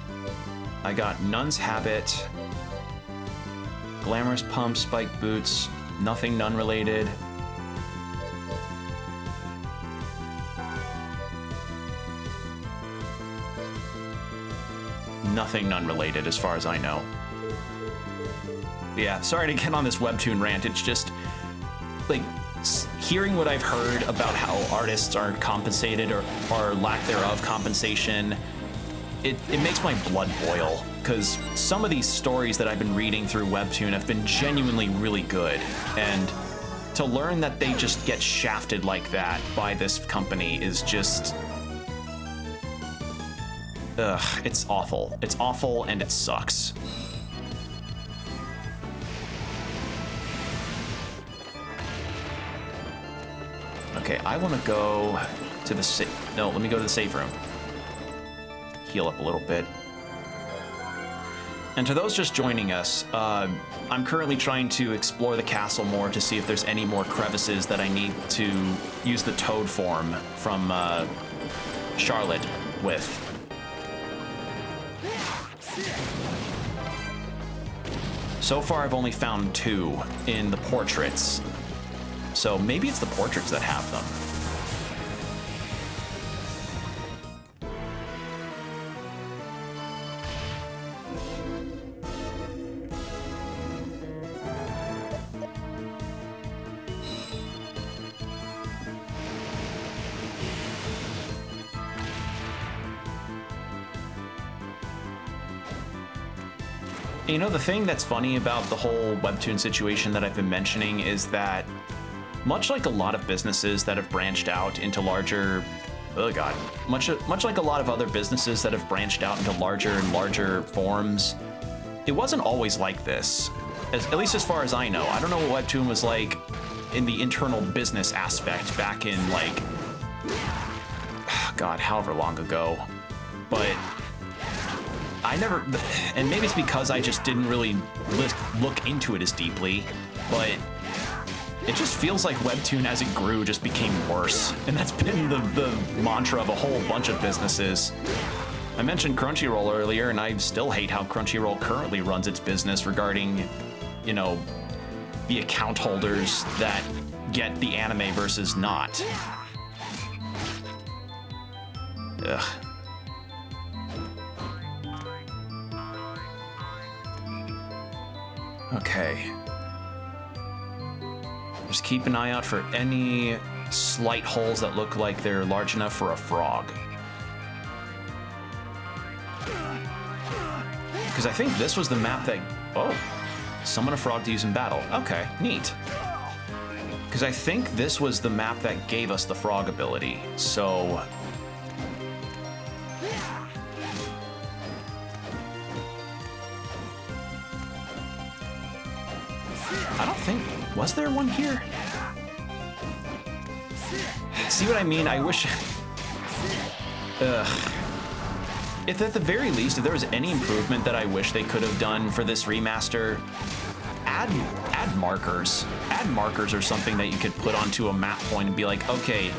I got Nun's Habit, Glamorous Pump, Spike Boots, nothing nun related. Nothing nun related as far as I know. Yeah, sorry to get on this webtoon rant. It's just, like, hearing what I've heard about how artists are compensated or lack thereof compensation, it makes my blood boil, because some of these stories that I've been reading through webtoon have been genuinely really good, and to learn that they just get shafted like that by this company is just... Ugh, it's awful. It's awful and it sucks. Okay, I want to go to the no, let me go to the save room. Heal up a little bit. And to those just joining us, I'm currently trying to explore the castle more to see if there's any more crevices that I need to use the toad form from Charlotte with. So far, I've only found 2 in the portraits. So maybe it's the portraits that have them. You know, the thing that's funny about the whole webtoon situation that I've been mentioning is that much like a lot of businesses that have branched out into larger, oh god, much like a lot of other businesses that have branched out into larger and larger forms, it wasn't always like this. At least as far as I know. I don't know what webtoon was like in the internal business aspect back in like, god, however long ago. But I never, and maybe it's because I just didn't really look into it as deeply, but it just feels like webtoon as it grew just became worse. And that's been the mantra of a whole bunch of businesses. I mentioned Crunchyroll earlier, and I still hate how Crunchyroll currently runs its business regarding, you know, the account holders that get the anime versus not. Ugh. Okay. Just keep an eye out for any slight holes that look like they're large enough for a frog. Because I think this was the map that... Oh, summon a frog to use in battle. Okay, neat. Because I think this was the map that gave us the frog ability, so... I don't think... Was there one here? See what I mean? I wish... Ugh. If at the very least, if there was any improvement that I wish they could have done for this remaster, add markers. Add markers or something that you could put onto a map point and be like, okay,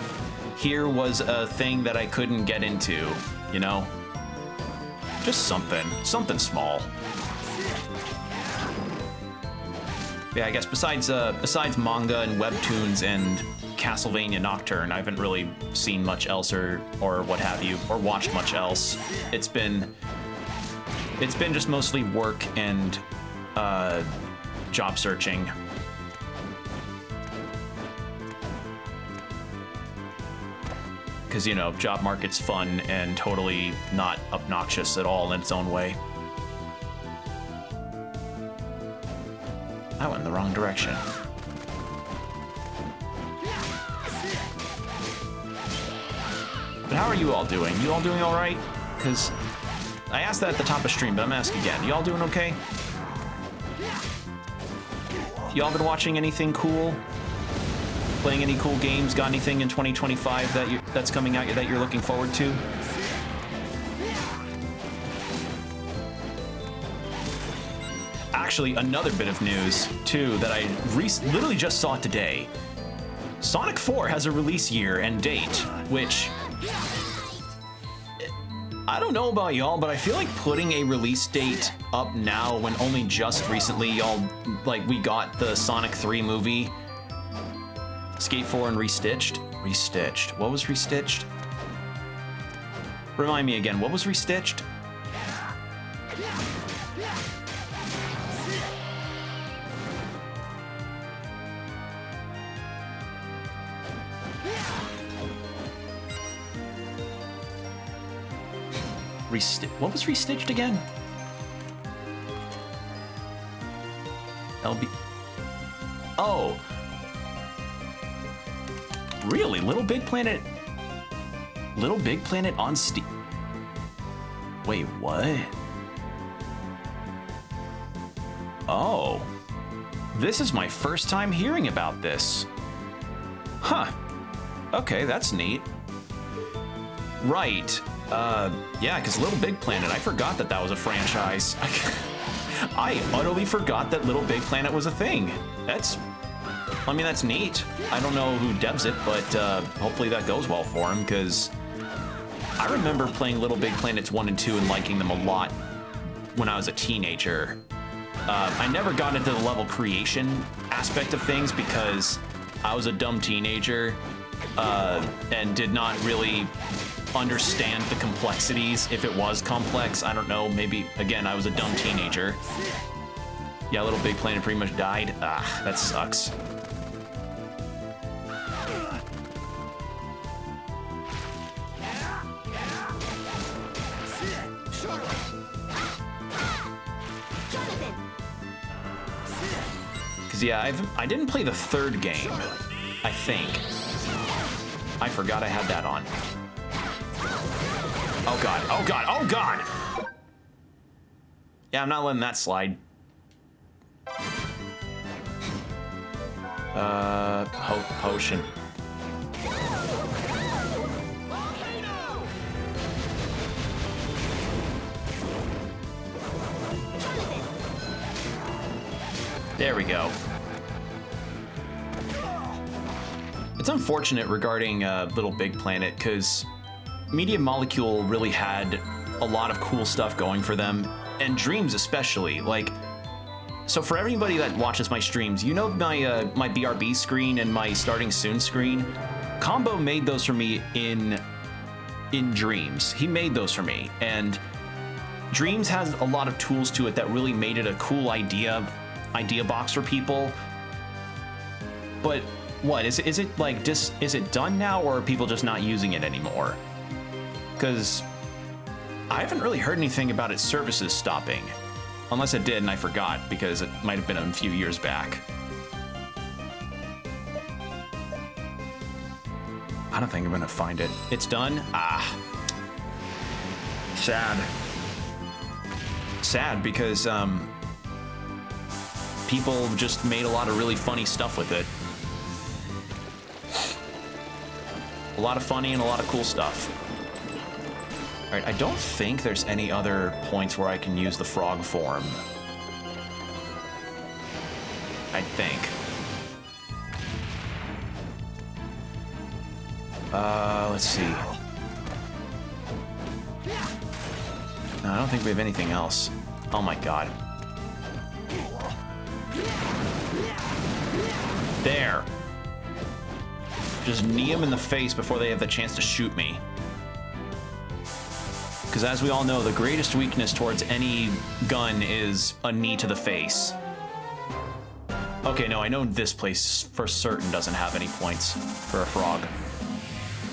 here was a thing that I couldn't get into, you know? Just something small. Yeah, I guess besides manga and webtoons and Castlevania Nocturne, I haven't really seen much else or what have you, or watched much else. It's been just mostly work and job searching. Because, you know, job market's fun and totally not obnoxious at all in its own way. I went in the wrong direction. But how are you all doing? You all doing all right? Because I asked that at the top of stream, but I'm asking again. You all doing okay? Y'all been watching anything cool? Playing any cool games? Got anything in 2025 that's coming out that you're looking forward to? Actually, another bit of news, too, that I literally just saw today. Sonic 4 has a release year and date, which... I don't know about y'all, but I feel like putting a release date up now when only just recently y'all, like, we got the Sonic 3 movie, Skate 4 and Restitched? Restitched. What was Restitched? Remind me again, what was Restitched? What was Restitched again? LB... Oh! Really? Little Big Planet... Little Big Planet on Steam... Wait, what? Oh. This is my first time hearing about this. Huh. Okay, that's neat. Right. Yeah, because Little Big Planet, I forgot that was a franchise. I utterly forgot that Little Big Planet was a thing. That's neat. I don't know who devs it, but hopefully that goes well for him, because I remember playing Little Big Planets 1 and 2 and liking them a lot when I was a teenager. I never got into the level creation aspect of things because I was a dumb teenager and did not really understand the complexities if it was complex. I don't know, maybe, again, I was a dumb teenager. Yeah, Little Big Planet pretty much died. Ah, that sucks. Because, yeah, I didn't play the third game, I think. I forgot I had that on. Oh, God. Oh, God. Oh, God! Yeah, I'm not letting that slide. Potion. There we go. It's unfortunate regarding Little Big Planet, because Media Molecule really had a lot of cool stuff going for them, and Dreams especially. Like, so for everybody that watches my streams, you know my my BRB screen and my starting soon screen? Combo made those for me in Dreams. He made those for me, and Dreams has a lot of tools to it that really made it a cool idea box for people. But what is it like? Just is it done now, or are people just not using it anymore? Because I haven't really heard anything about its services stopping, unless it did and I forgot, because it might have been a few years back. I don't think I'm gonna find it. It's done? Ah, sad because people just made a lot of really funny stuff with it. A lot of funny and a lot of cool stuff. All right, I don't think there's any other points where I can use the frog form. I think. Let's see. No, I don't think we have anything else. Oh my god. There. Just knee them in the face before they have the chance to shoot me. Because as we all know, the greatest weakness towards any gun is a knee to the face. Okay, no, I know this place for certain doesn't have any points for a frog.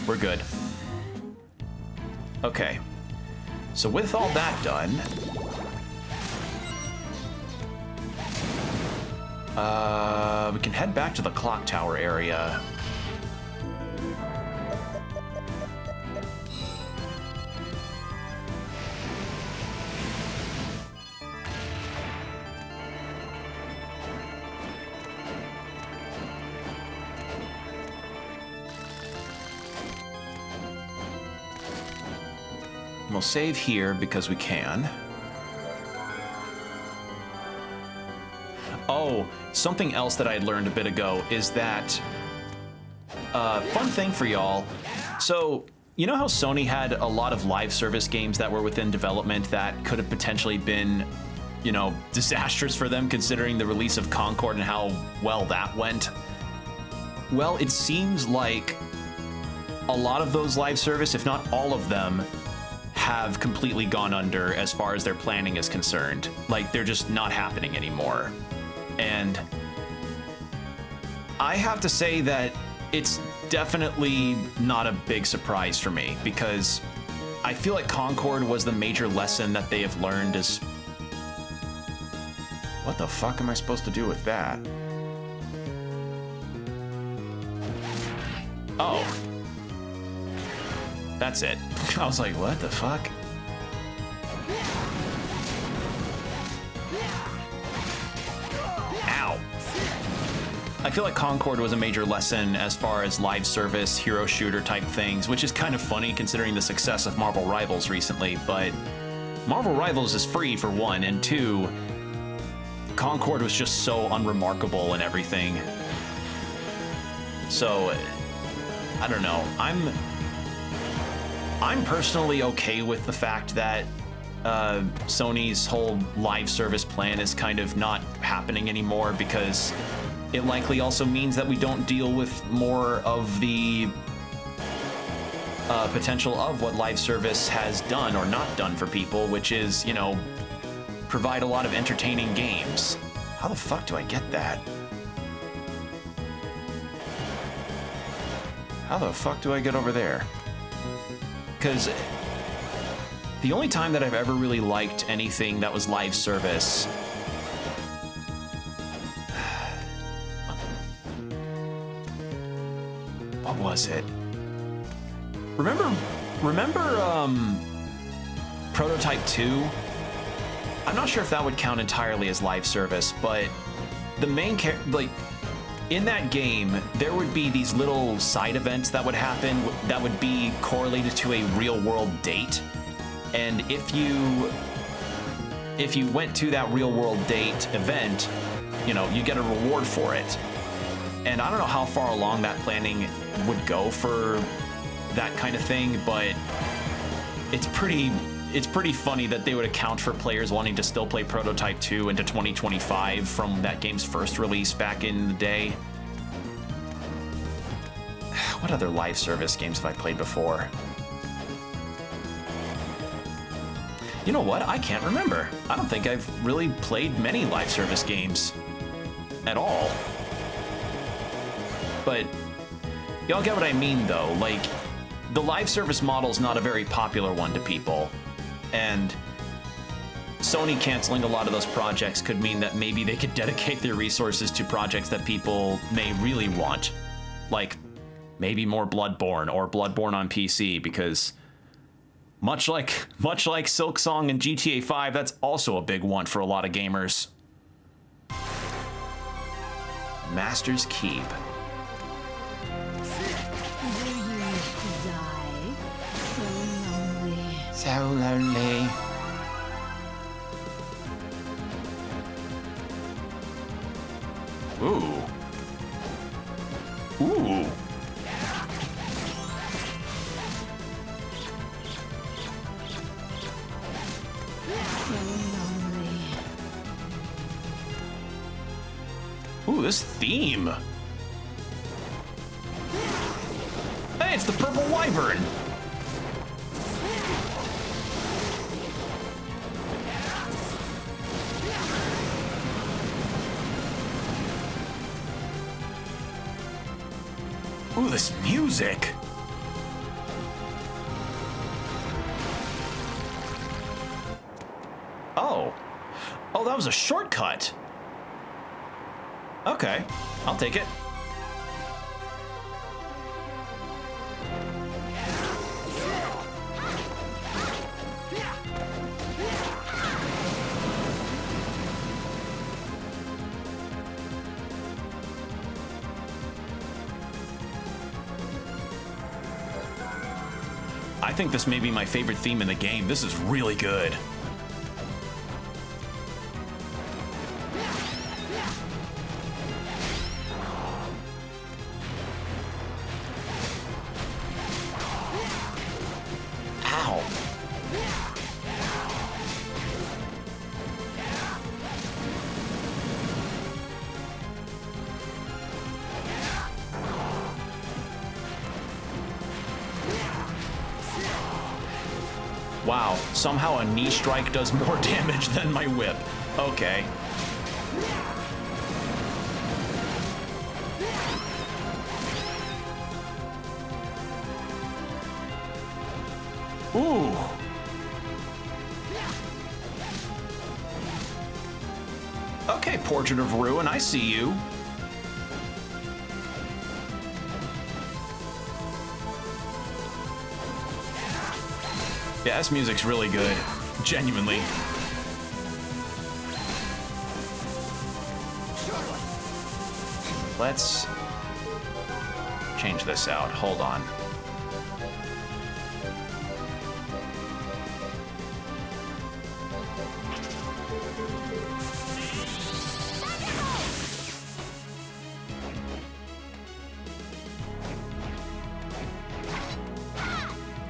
We're good. Okay. So with all that done, we can head back to the clock tower area. We'll save here because we can. Oh, something else that I had learned a bit ago is that, fun thing for y'all. So, you know how Sony had a lot of live service games that were within development that could have potentially been, you know, disastrous for them considering the release of Concord and how well that went? Well, it seems like a lot of those live service, if not all of them, have completely gone under as far as their planning is concerned. Like, they're just not happening anymore. And I have to say that it's definitely not a big surprise for me, because I feel like Concord was the major lesson that they have learned is... What the fuck am I supposed to do with that? Oh. That's it. I was like, what the fuck? Ow. I feel like Concord was a major lesson as far as live service, hero shooter type things, which is kind of funny considering the success of Marvel Rivals recently, but Marvel Rivals is free for one, and two, Concord was just so unremarkable and everything. So, I don't know. I'm personally okay with the fact that Sony's whole live service plan is kind of not happening anymore, because it likely also means that we don't deal with more of the potential of what live service has done or not done for people, which is, you know, provide a lot of entertaining games. How the fuck do I get that? How the fuck do I get over there? Because the only time that I've ever really liked anything that was live service what was it? Remember Prototype 2? I'm not sure if that would count entirely as live service, but the main like in that game, there would be these little side events that would happen that would be correlated to a real world date. And if you went to that real world date event, you know, you get a reward for it. And I don't know how far along that planning would go for that kind of thing, but it's pretty funny that they would account for players wanting to still play Prototype 2 into 2025 from that game's first release back in the day. What other live service games have I played before? You know what? I can't remember. I don't think I've really played many live service games at all. But y'all get what I mean, though. Like, the live service model is not a very popular one to people. And Sony canceling a lot of those projects could mean that maybe they could dedicate their resources to projects that people may really want. Like, maybe more Bloodborne or Bloodborne on PC, because much like Silksong and GTA 5, that's also a big one for a lot of gamers. Master's Keep. So lonely. Ooh. Ooh. Ooh, this theme. Hey, it's the Purple Wyvern. Ooh, this music. Oh. Oh, that was a shortcut. Okay, I'll take it. I think this may be my favorite theme in the game. This is really good. Ow. Wow, somehow a knee strike does more damage than my whip. Okay. Ooh. Okay, Portrait of Ruin, I see you. Yeah, this music's really good. Genuinely. Let's change this out. Hold on.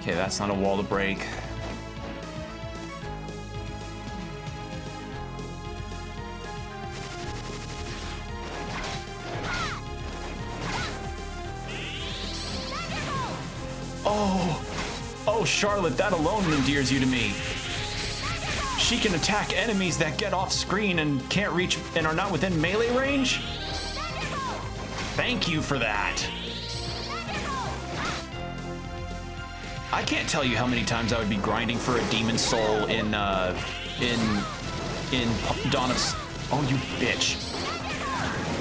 Okay, that's not a wall to break. Oh, Charlotte, that alone endears you to me. She can attack enemies that get off screen and can't reach and are not within melee range? Thank you for that. I can't tell you how many times I would be grinding for a demon soul in Dawn of... Oh, you bitch.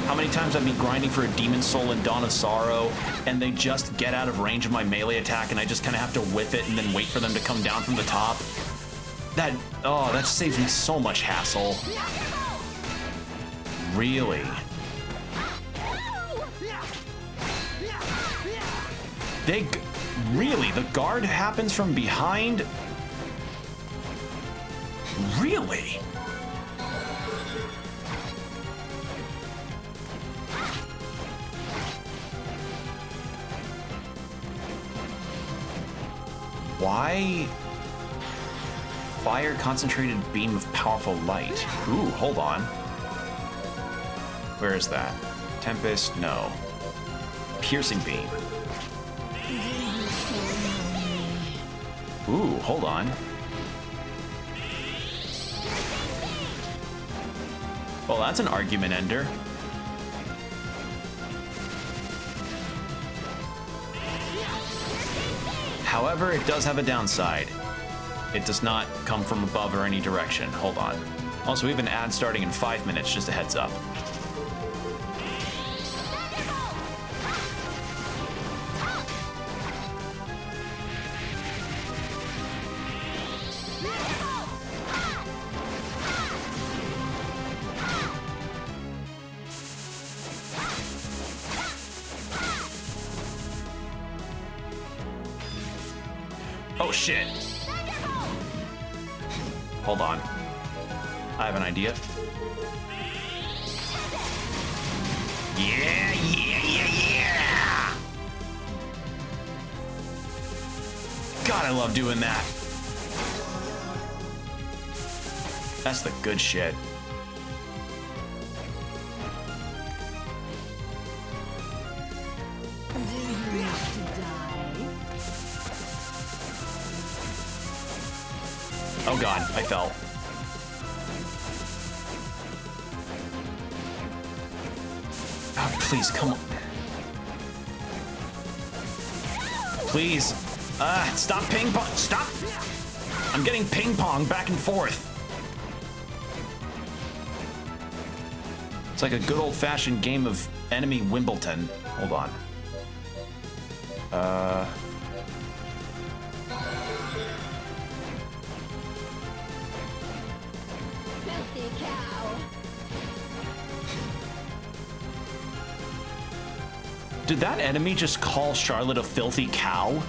How many times I've been grinding for a Demon Soul in Dawn of Sorrow, and they just get out of range of my melee attack, and I just kind of have to whiff it and then wait for them to come down from the top. That saves me so much hassle. Really? Really? The guard happens from behind? Really? Why? Fire concentrated beam of powerful light. Ooh, hold on. Where is that? Tempest? No. Piercing beam. Ooh, hold on. Well, that's an argument ender. However, it does have a downside. It does not come from above or any direction. Hold on. Also, we have an ad starting in 5 minutes, just a heads up. Oh shit! Hold on. I have an idea. Yeah! God, I love doing that. That's the good shit. Oh god, I fell. Oh, please, come on. Please. Stop ping pong. Stop! I'm getting ping pong back and forth. It's like a good old-fashioned game of enemy Wimbledon. Hold on. Did that enemy just call Charlotte a filthy cow?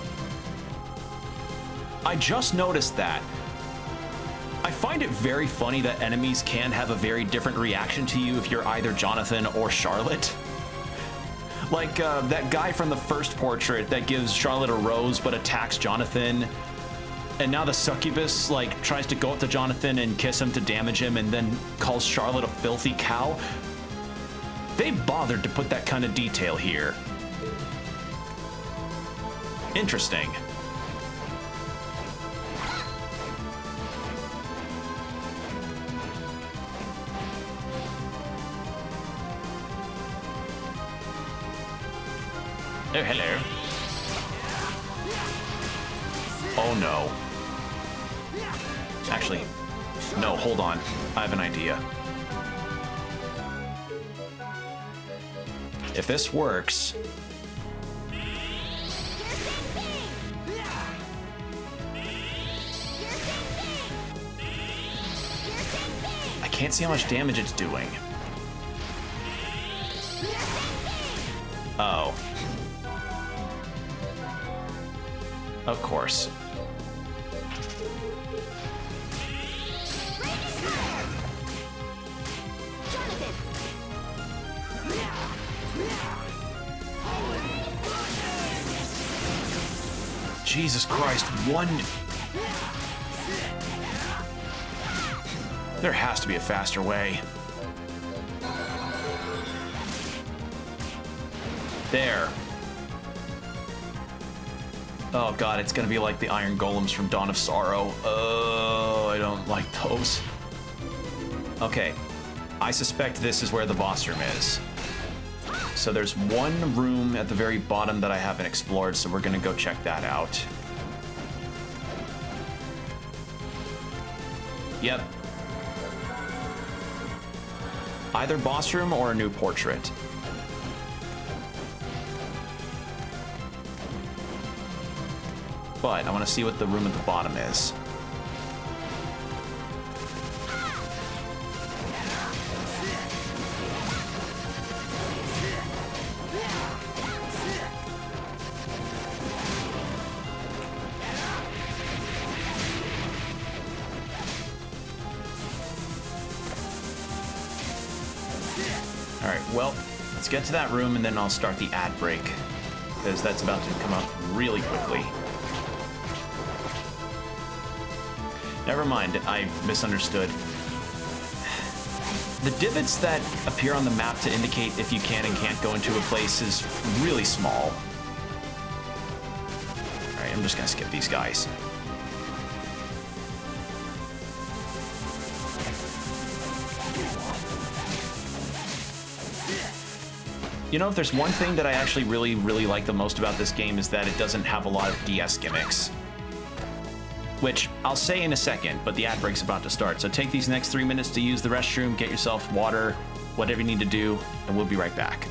I just noticed that. I find it very funny that enemies can have a very different reaction to you if you're either Jonathan or Charlotte. Like that guy from the first portrait that gives Charlotte a rose but attacks Jonathan. And now the succubus like tries to go up to Jonathan and kiss him to damage him and then calls Charlotte a filthy cow. They bothered to put that kind of detail here. Interesting. Oh, hello. Oh no. Actually, no, hold on. I have an idea. If this works... I can't see how much damage it's doing. Oh. Of course. Jesus Christ, one... There has to be a faster way. There. Oh god, it's gonna be like the Iron Golems from Dawn of Sorrow. Oh, I don't like those. Okay, I suspect this is where the boss room is. So there's one room at the very bottom that I haven't explored, so we're gonna go check that out. Yep. Either boss room or a new portrait. But I want to see what the room at the bottom is. Alright, well, let's get to that room and then I'll start the ad break, because that's about to come up really quickly. Never mind, I misunderstood. The divots that appear on the map to indicate if you can and can't go into a place is really small. Alright, I'm just gonna skip these guys. You know, if there's one thing that I actually really like the most about this game is that it doesn't have a lot of DS gimmicks. Which I'll say in a second, but the ad break's about to start. So take these next 3 minutes to use the restroom, get yourself water, whatever you need to do, and we'll be right back.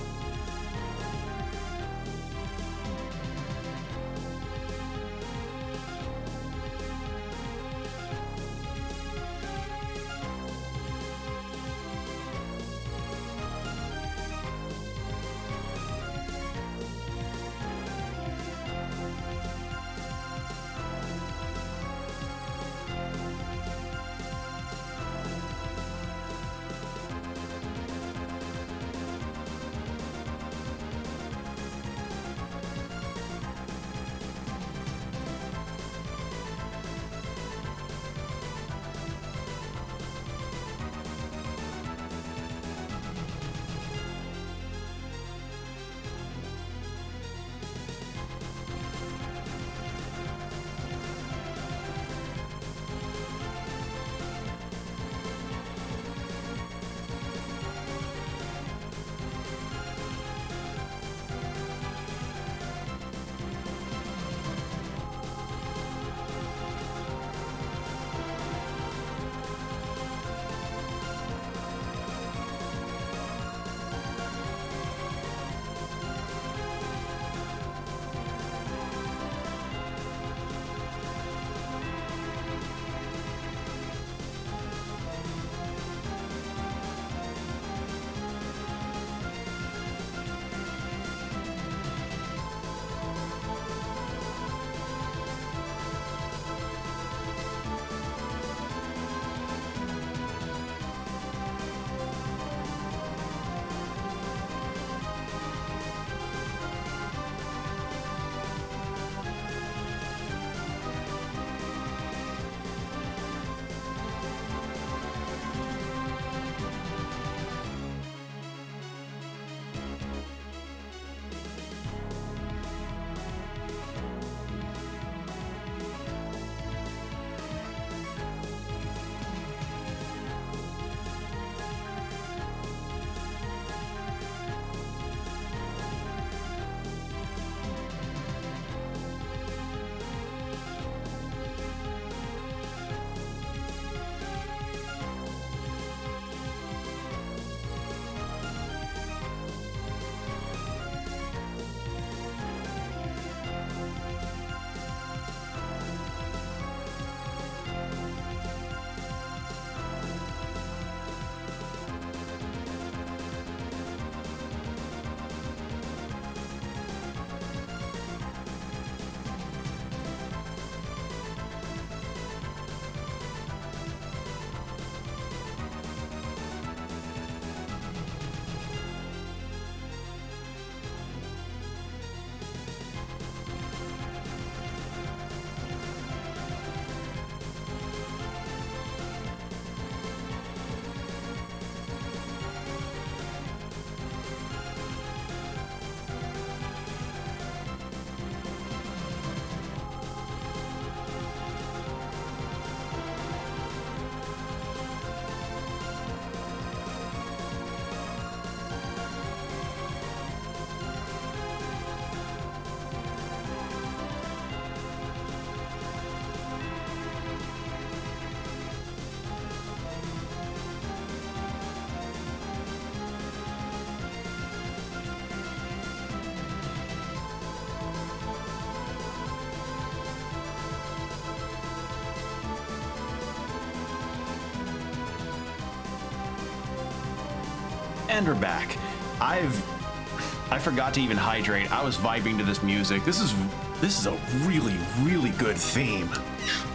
And we're back. I forgot to even hydrate. I was vibing to this music. This is a really, really good theme.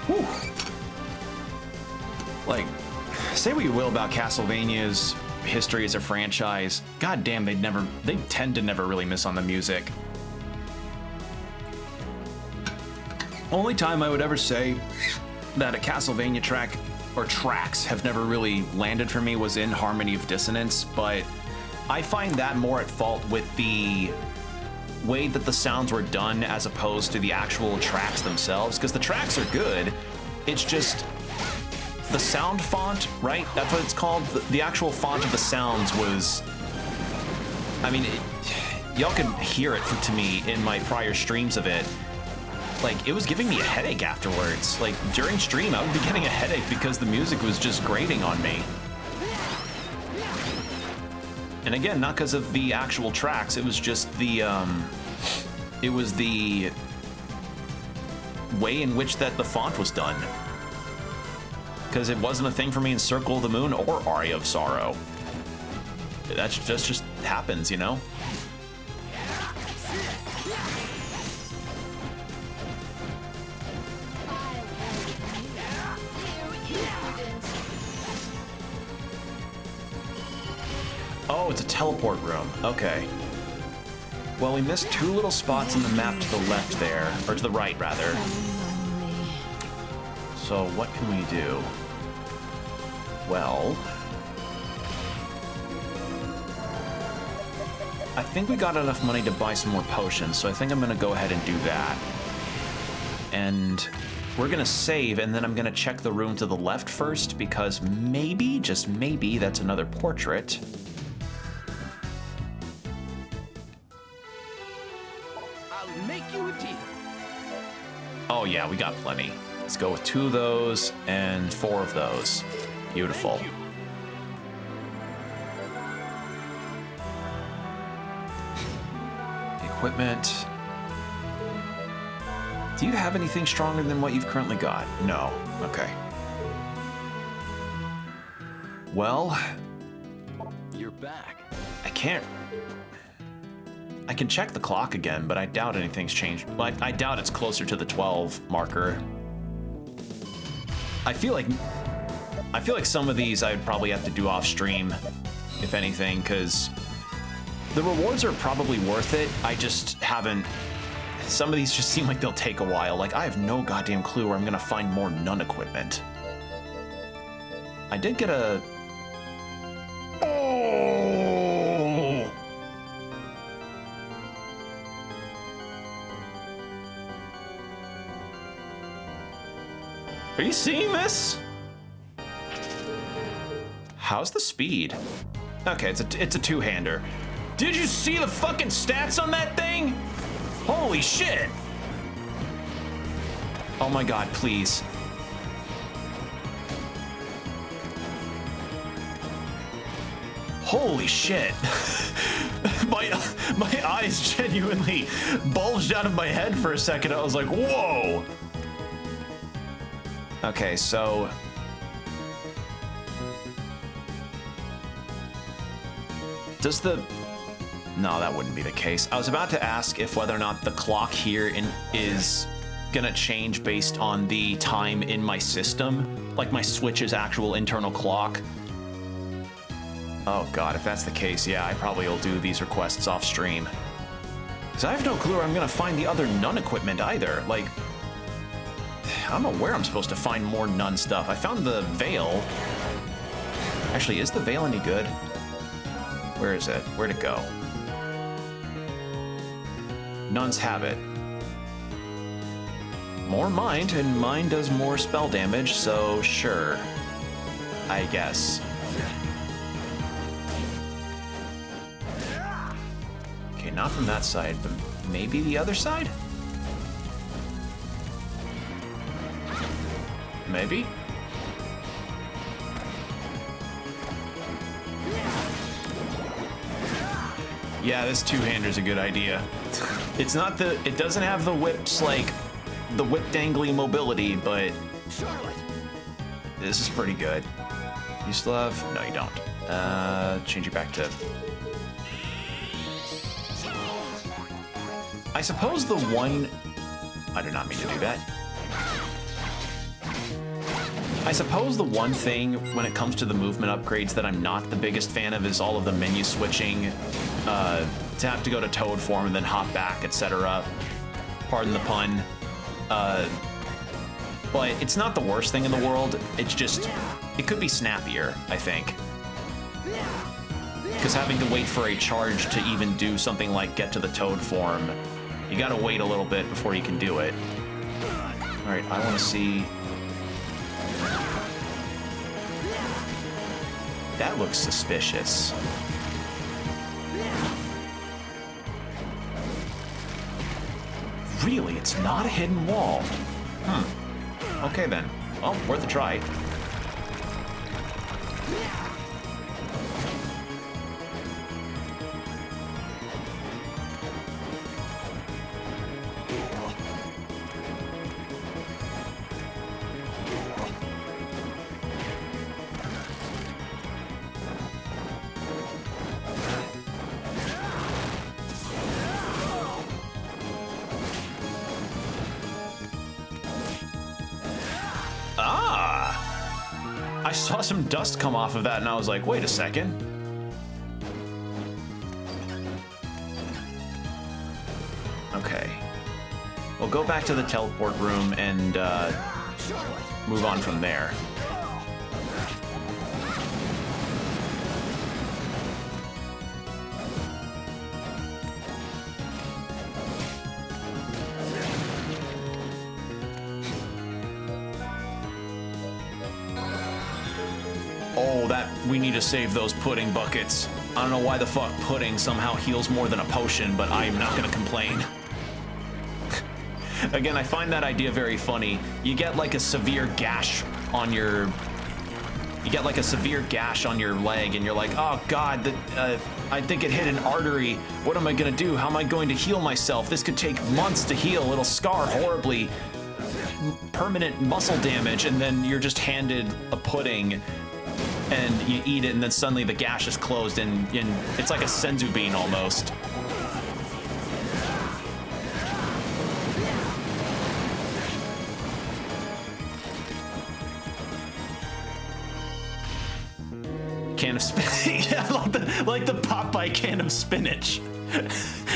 Whew. Like, say what you will about Castlevania's history as a franchise. God damn, they tend to never really miss on the music. Only time I would ever say that a Castlevania track or tracks have never really landed for me was in Harmony of Dissonance, but I find that more at fault with the way that the sounds were done as opposed to the actual tracks themselves, because the tracks are good. It's just the sound font, right? That's what it's called. The actual font of the sounds was, I mean, y'all can hear it to me in my prior streams of it. Like, it was giving me a headache afterwards. Like, during stream, I would be getting a headache because the music was just grating on me. And again, not because of the actual tracks, it was just the, it was the way in which that the font was done. Because it wasn't a thing for me in Circle of the Moon or Aria of Sorrow. That's just happens, you know? Oh, it's a teleport room. Okay. Well, we missed two little spots in the map to the left there, or to the right, rather. So what can we do? Well, I think we got enough money to buy some more potions, so I think I'm gonna go ahead and do that. And we're gonna save, and then I'm gonna check the room to the left first, because maybe, just maybe, that's another portrait. Oh yeah, we got plenty. Let's go with 2 of those and 4 of those. Beautiful. Equipment. Do you have anything stronger than what you've currently got? No. Okay. Well,
you're back.
I can check the clock again, but I doubt anything's changed. Like, I doubt it's closer to the 12 marker. I feel like some of these I'd probably have to do off stream, if anything, because the rewards are probably worth it. I just haven't. Some of these just seem like they'll take a while. Like, I have no goddamn clue where I'm gonna find more nun equipment. I did get a. Oh! Are you seeing this? How's the speed? Okay, it's a two-hander. Did you see the fucking stats on that thing? Holy shit! Oh my god, please. Holy shit. my eyes genuinely bulged out of my head for a second. I was like, whoa! Okay, so does the... No, that wouldn't be the case. I was about to ask if whether or not the clock here is gonna change based on the time in my system, like my Switch's actual internal clock. Oh god, if that's the case, yeah, I probably will do these requests off stream. Because I have no clue where I'm gonna find the other nun equipment either. Like, I don't know where I'm supposed to find more nun stuff. I found the veil. Actually, is the veil any good? Where is it? Where'd it go? Nuns have it. More mind, and mind does more spell damage, so sure. I guess. Okay, not from that side, but maybe the other side? Maybe? Yeah, this two-hander's a good idea. It's not the... It doesn't have the whips, like, the whip-dangly mobility, but... This is pretty good. You still have... No, you don't. Change it back to... I suppose the one... I did not mean to do that. I suppose the one thing when it comes to the movement upgrades that I'm not the biggest fan of is all of the menu switching, to have to go to Toad form and then hop back, etc. Pardon the pun. But it's not the worst thing in the world. It's just, it could be snappier, I think. Because having to wait for a charge to even do something like get to the Toad form, you gotta wait a little bit before you can do it. All right, I want to see... That looks suspicious. Really, it's not a hidden wall. Okay then. Well, worth a try. I saw some dust come off of that and I was like, wait a second. Okay. We'll go back to the teleport room and move on from there. Oh, we need to save those pudding buckets. I don't know why the fuck pudding somehow heals more than a potion, but I'm not gonna complain. Again, I find that idea very funny. You get like a severe gash on your... You get like a severe gash on your leg and you're like, oh God, I think it hit an artery. What am I gonna do? How am I going to heal myself? This could take months to heal. It'll scar horribly. Permanent muscle damage, and then you're just handed a pudding and you eat it, and then suddenly the gash is closed, and it's like a senzu bean almost. Can of spinach. Yeah, like the Popeye can of spinach.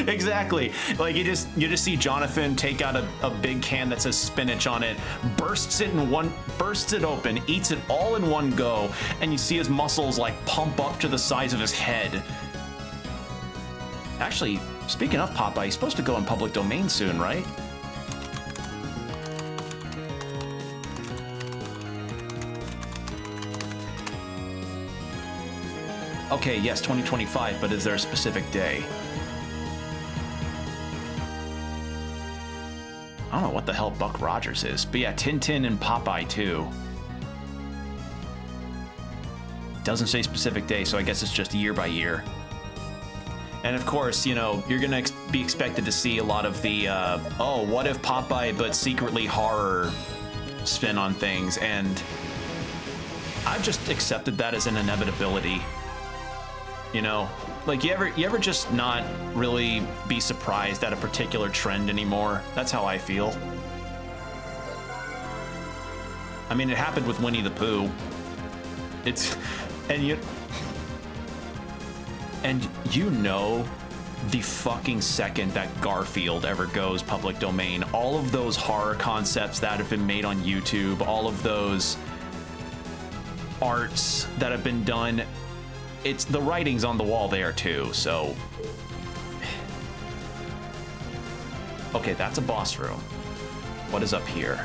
Exactly. Like you just see Jonathan take out a big can that says spinach on it, bursts it open, eats it all in one go, and you see his muscles like pump up to the size of his head. Actually, speaking of Popeye, he's supposed to go in public domain soon, right? Okay, yes, 2025, but is there a specific day? I don't know what the hell Buck Rogers is, but yeah, Tintin and Popeye too. Doesn't say specific day, so I guess it's just year by year. And of course, you know, you're gonna be expected to see a lot of the, oh, what if Popeye but secretly horror spin on things, and I've just accepted that as an inevitability. You know, like you ever just not really be surprised at a particular trend anymore? That's how I feel. I mean, it happened with Winnie the Pooh. And you know, the fucking second that Garfield ever goes public domain, all of those horror concepts that have been made on YouTube, all of those arts that have been done, it's the writing's on the wall there too, so. Okay, that's a boss room. What is up here?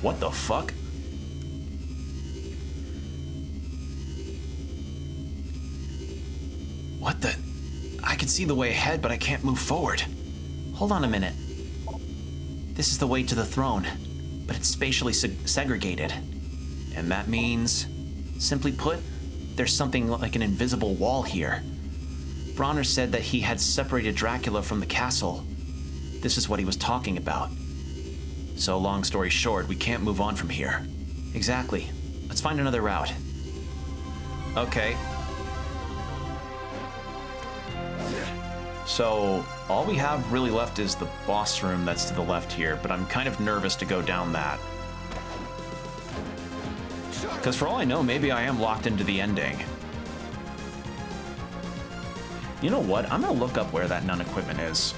What the fuck? What the? I can see the way ahead, but I can't move forward. Hold on a minute. This is the way to the throne, but it's spatially segregated. And that means, simply put, there's something like an invisible wall here. Bronner said that he had separated Dracula from the castle. This is what he was talking about. So long story short, we can't move on from here. Exactly. Let's find another route. Okay. So, all we have really left is the boss room that's to the left here, but I'm kind of nervous to go down that. Because for all I know, maybe I am locked into the ending. You know what? I'm gonna look up where that nun equipment is.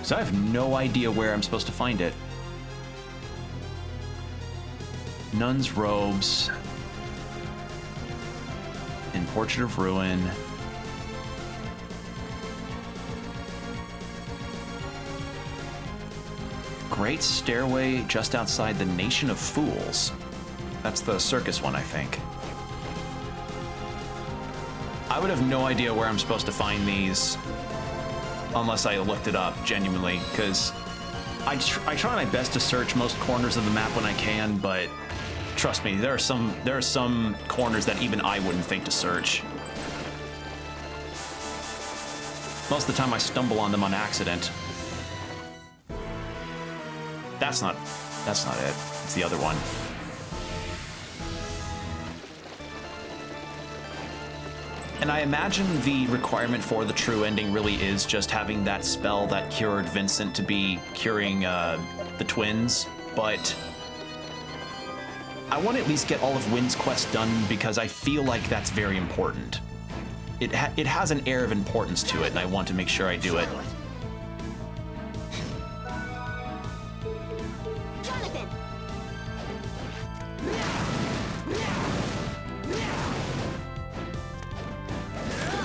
So I have no idea where I'm supposed to find it. Nun's robes. In Portrait of Ruin. Great stairway just outside the Nation of Fools. That's the circus one, I think. I would have no idea where I'm supposed to find these unless I looked it up, genuinely, because I try my best to search most corners of the map when I can, but trust me, there are some corners that even I wouldn't think to search. Most of the time I stumble on them on accident. That's not it. It's the other one. And I imagine the requirement for the true ending really is just having that spell that cured Vincent to be curing the twins, but I want to at least get all of Wynn's quest done because I feel like that's very important. It has an air of importance to it, and I want to make sure I do it.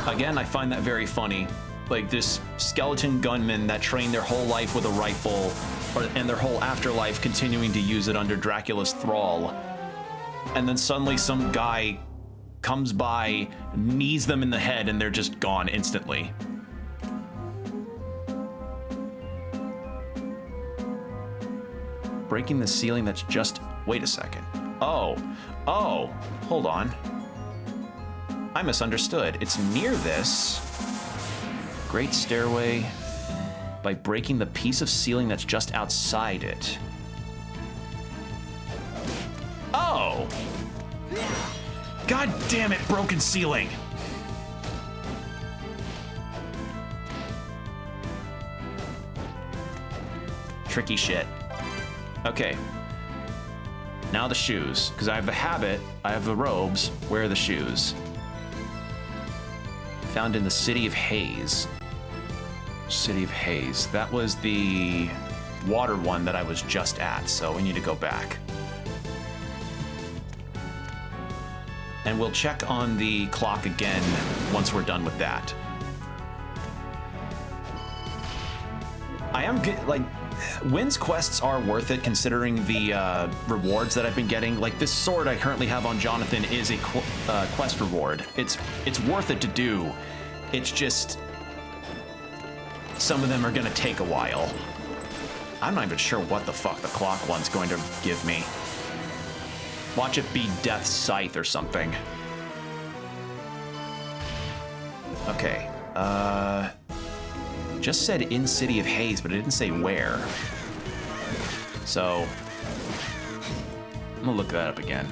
Again, I find that very funny. Like this skeleton gunmen that train their whole life with a rifle, and their whole afterlife continuing to use it under Dracula's thrall. And then suddenly some guy comes by, knees them in the head, and they're just gone instantly. Breaking the ceiling that's just... Wait a second. Oh, hold on. I misunderstood. It's near this. Great stairway by breaking the piece of ceiling that's just outside it. Oh! God damn it, broken ceiling! Tricky shit. Okay. Now the shoes. Because I have the habit, I have the robes. Where are the shoes? Found in the City of Haze. City of Haze. That was the water one that I was just at, so we need to go back. And we'll check on the clock again once we're done with that. I am like, Wynn's quests are worth it considering the rewards that I've been getting. Like this sword I currently have on Jonathan is a quest reward. It's worth it to do. It's just some of them are gonna take a while. I'm not even sure what the fuck the clock one's going to give me. Watch it be Death's Scythe or something. Okay, just said in City of Haze, but it didn't say where. So, I'm gonna look that up again.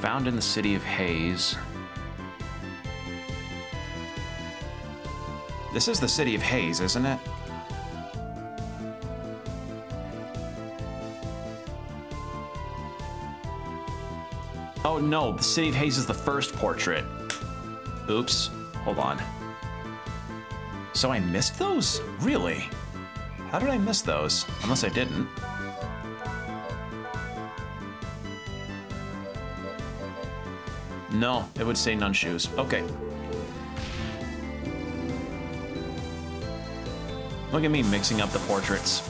Found in the City of Haze. This is the City of Haze, isn't it? Oh no, the City of Haze is the first portrait. Oops, hold on. So I missed those? Really? How did I miss those? Unless I didn't. No, it would say none shoes. Okay. Look at me mixing up the portraits.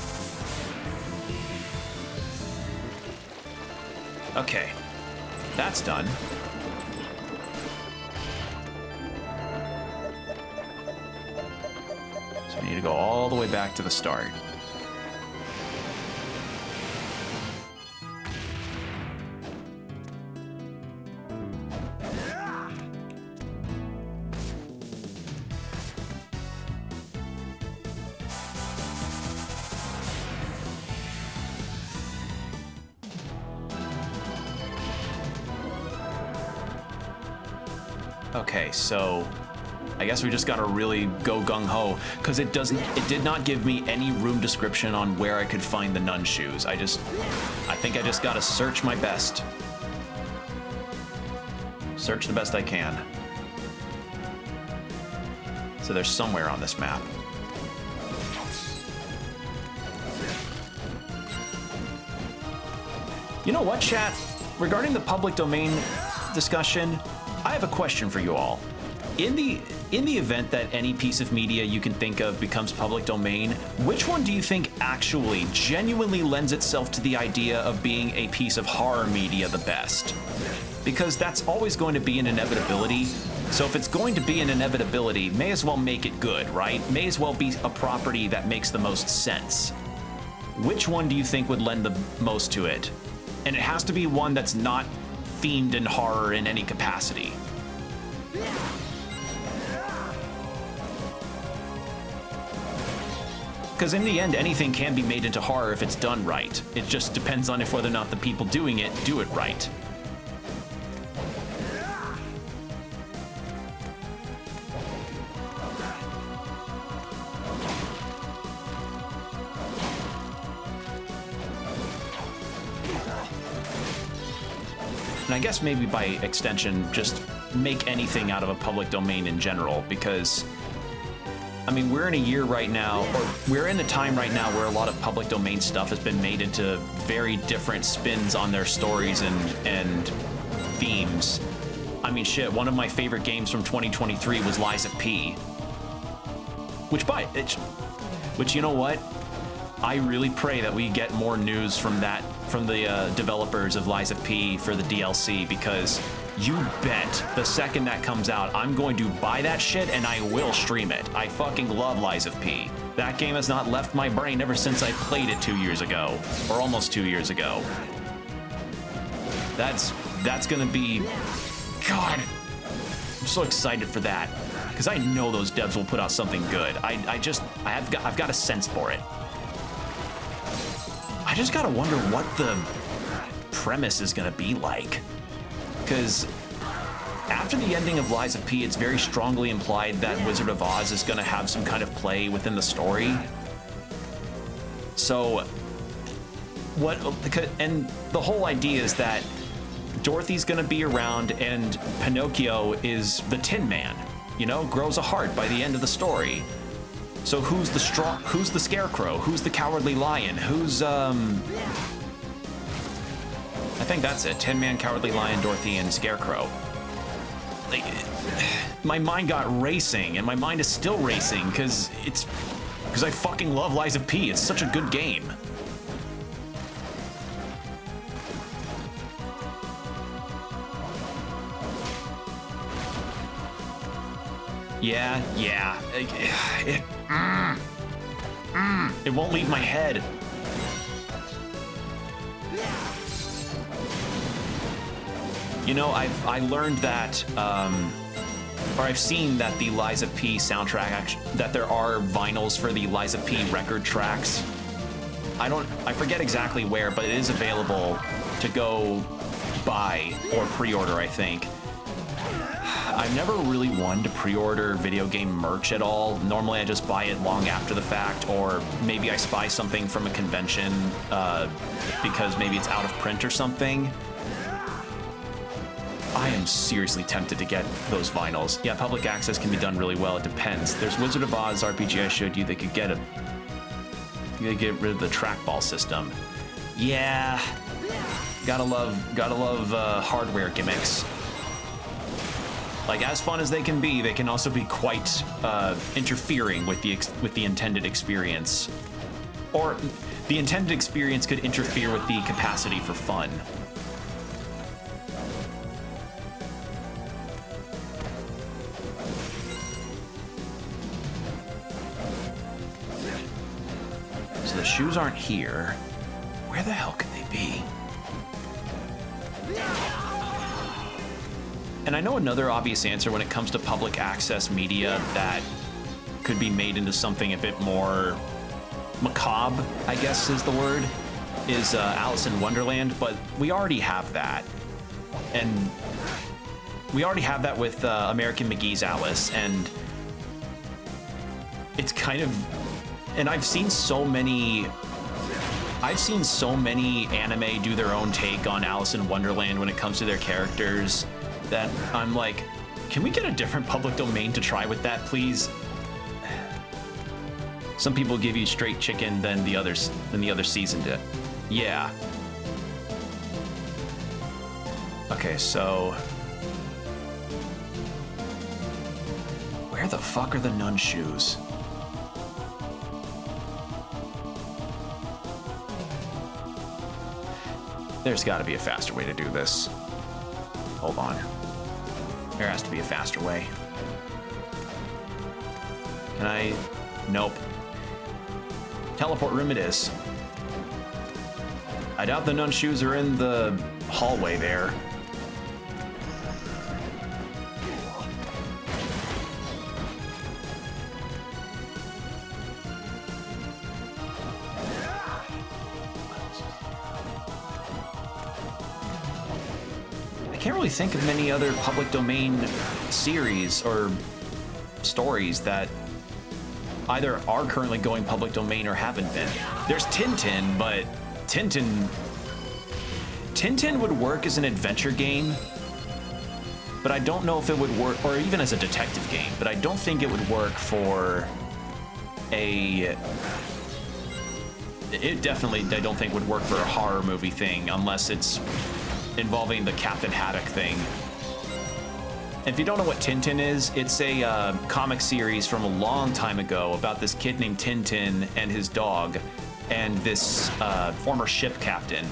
Okay. That's done. So we need to go all the way back to the start. Okay, so I guess we just gotta really go gung-ho, because it did not give me any room description on where I could find the nun shoes. I think I just gotta search my best. Search the best I can. So they're somewhere on this map. You know what, chat? Regarding the public domain discussion, I have a question for you all. In the event that any piece of media you can think of becomes public domain, which one do you think actually genuinely lends itself to the idea of being a piece of horror media the best? Because that's always going to be an inevitability. So if it's going to be an inevitability, may as well make it good, right? May as well be a property that makes the most sense. Which one do you think would lend the most to it? And it has to be one that's not themed in horror in any capacity. Because in the end, anything can be made into horror if it's done right. It just depends on whether or not the people doing it do it right. And I guess maybe by extension, just make anything out of a public domain in general, because I mean, we're in a year right now, or we're in a time right now where a lot of public domain stuff has been made into very different spins on their stories and themes. I mean, shit, one of my favorite games from 2023 was Lies of P. Which, you know what? I really pray that we get more news from the developers of Lies of P for the DLC, because you bet the second that comes out, I'm going to buy that shit and I will stream it. I fucking love Lies of P. That game has not left my brain ever since I played it 2 years ago, or almost 2 years ago. That's gonna be, God, I'm so excited for that, because I know those devs will put out something good. I've got a sense for it. I just gotta wonder what the premise is gonna be like. Because after the ending of Lies of P, it's very strongly implied that Wizard of Oz is gonna have some kind of play within the story. So, and the whole idea is that Dorothy's gonna be around and Pinocchio is the Tin Man, you know, grows a heart by the end of the story. So who's the Scarecrow? Who's the Cowardly Lion? Who's, I think that's it. Tin Man, Cowardly Lion, Dorothy, and Scarecrow. Like, my mind got racing, and my mind is still racing, because I fucking love Lies of P. It's such a good game. Yeah. It won't leave my head. You know, I learned that, or I've seen that the Lies of P soundtrack, that there are vinyls for the Lies of P record tracks. I forget exactly where, but it is available to go buy or pre-order, I think. I've never really wanted to pre-order video game merch at all. Normally I just buy it long after the fact, or maybe I spy something from a convention because maybe it's out of print or something. I am seriously tempted to get those vinyls. Yeah, public access can be done really well. It depends. There's Wizard of Oz RPG I showed you. They could get get rid of the trackball system. Yeah, gotta love hardware gimmicks. Like, as fun as they can be, they can also be quite interfering with the intended experience. Or the intended experience could interfere with the capacity for fun. So the shoes aren't here. Where the hell could they be? And I know another obvious answer when it comes to public access media that could be made into something a bit more macabre, I guess is the word, is Alice in Wonderland, but we already have that. And we already have that with American McGee's Alice, and it's kind of, and I've seen so many anime do their own take on Alice in Wonderland when it comes to their characters that I'm like, can we get a different public domain to try with that, please? Some people give you straight chicken than the other season did. Yeah. Okay, so where the fuck are the nun shoes? There's got to be a faster way to do this. Hold on. There has to be a faster way. Can I? Nope. Teleport room it is. I doubt the nun shoes are in the hallway there. I can't really think of many other public domain series or stories that either are currently going public domain or haven't been. There's Tintin, but Tintin would work as an adventure game, but I don't know if it would work, or even as a detective game, but I don't think it would work for I don't think would work for a horror movie thing unless it's involving the Captain Haddock thing. And if you don't know what Tintin is, it's a comic series from a long time ago about this kid named Tintin and his dog and this former ship captain.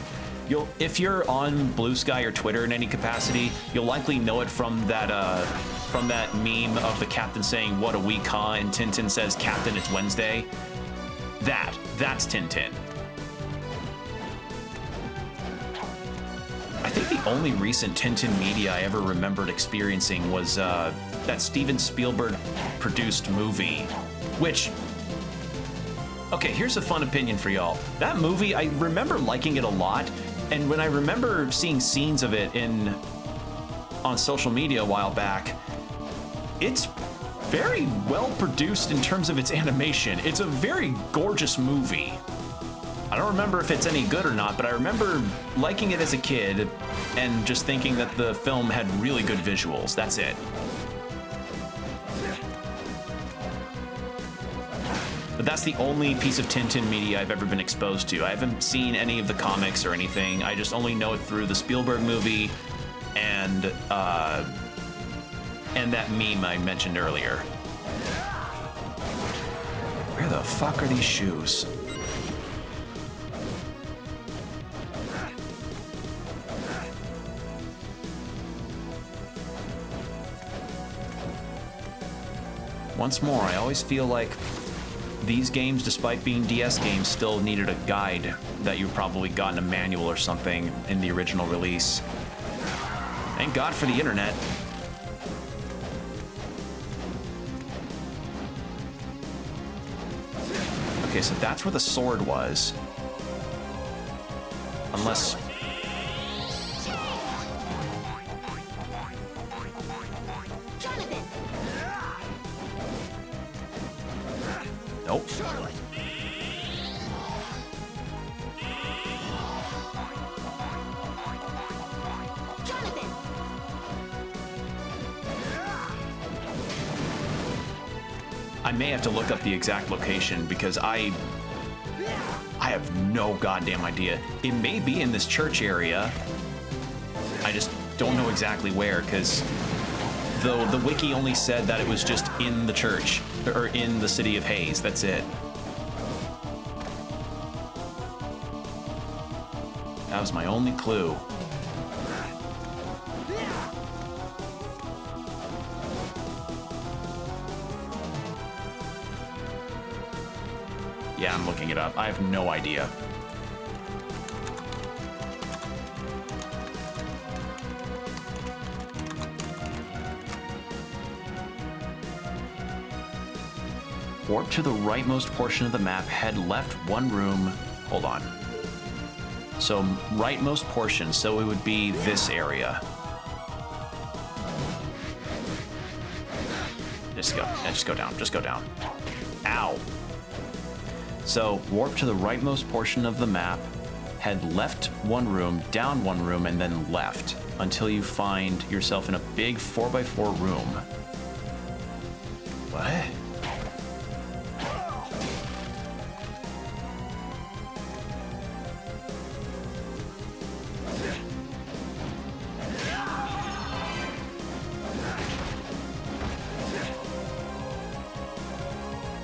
If you're on Blue Sky or Twitter in any capacity, you'll likely know it from that meme of the captain saying, "What a week, huh?" And Tintin says, "Captain, it's Wednesday." That's Tintin. I think the only recent Tintin media I ever remembered experiencing was that Steven Spielberg produced movie, which, okay, here's a fun opinion for y'all. That movie, I remember liking it a lot, and when I remember seeing scenes of it on social media a while back, it's very well produced in terms of its animation. It's a very gorgeous movie. I don't remember if it's any good or not, but I remember liking it as a kid and just thinking that the film had really good visuals. That's it. But that's the only piece of Tintin media I've ever been exposed to. I haven't seen any of the comics or anything. I just only know it through the Spielberg movie and that meme I mentioned earlier. Where the fuck are these shoes? Once more, I always feel like these games, despite being DS games, still needed a guide that you probably got in a manual or something in the original release. Thank God for the internet. Okay, so that's where the sword was. Unless... Nope. I may have to look up the exact location because I have no goddamn idea. It may be in this church area. I just don't know exactly where, because the wiki only said that it was just in the church, or in the city of Hayes. That's it. That was my only clue. Yeah, I'm looking it up. I have no idea. Warp to the rightmost portion of the map, head left one room. Hold on. So rightmost portion, so it would be this area. Just go down. Just go down. Ow. So warp to the rightmost portion of the map, head left one room, down one room, and then left until you find yourself in a big 4x4 room. What?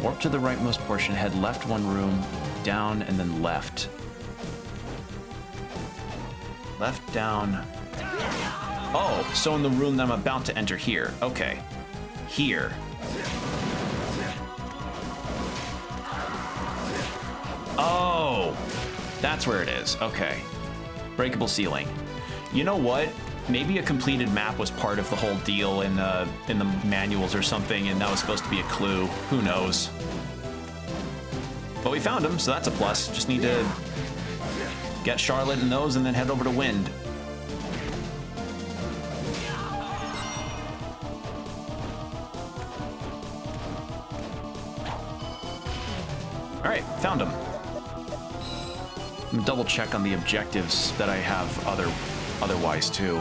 Warp to the rightmost portion, head left one room, down, and then left. Left, down. Oh, so in the room that I'm about to enter here. Okay. Here. Oh, that's where it is. Okay. Breakable ceiling. You know what? Maybe a completed map was part of the whole deal in the manuals or something, and that was supposed to be a clue. Who knows? But we found him, so that's a plus. Just need to get Charlotte and those, and then head over to Wind. All right, found him. I'm gonna double check on the objectives that I have otherwise too.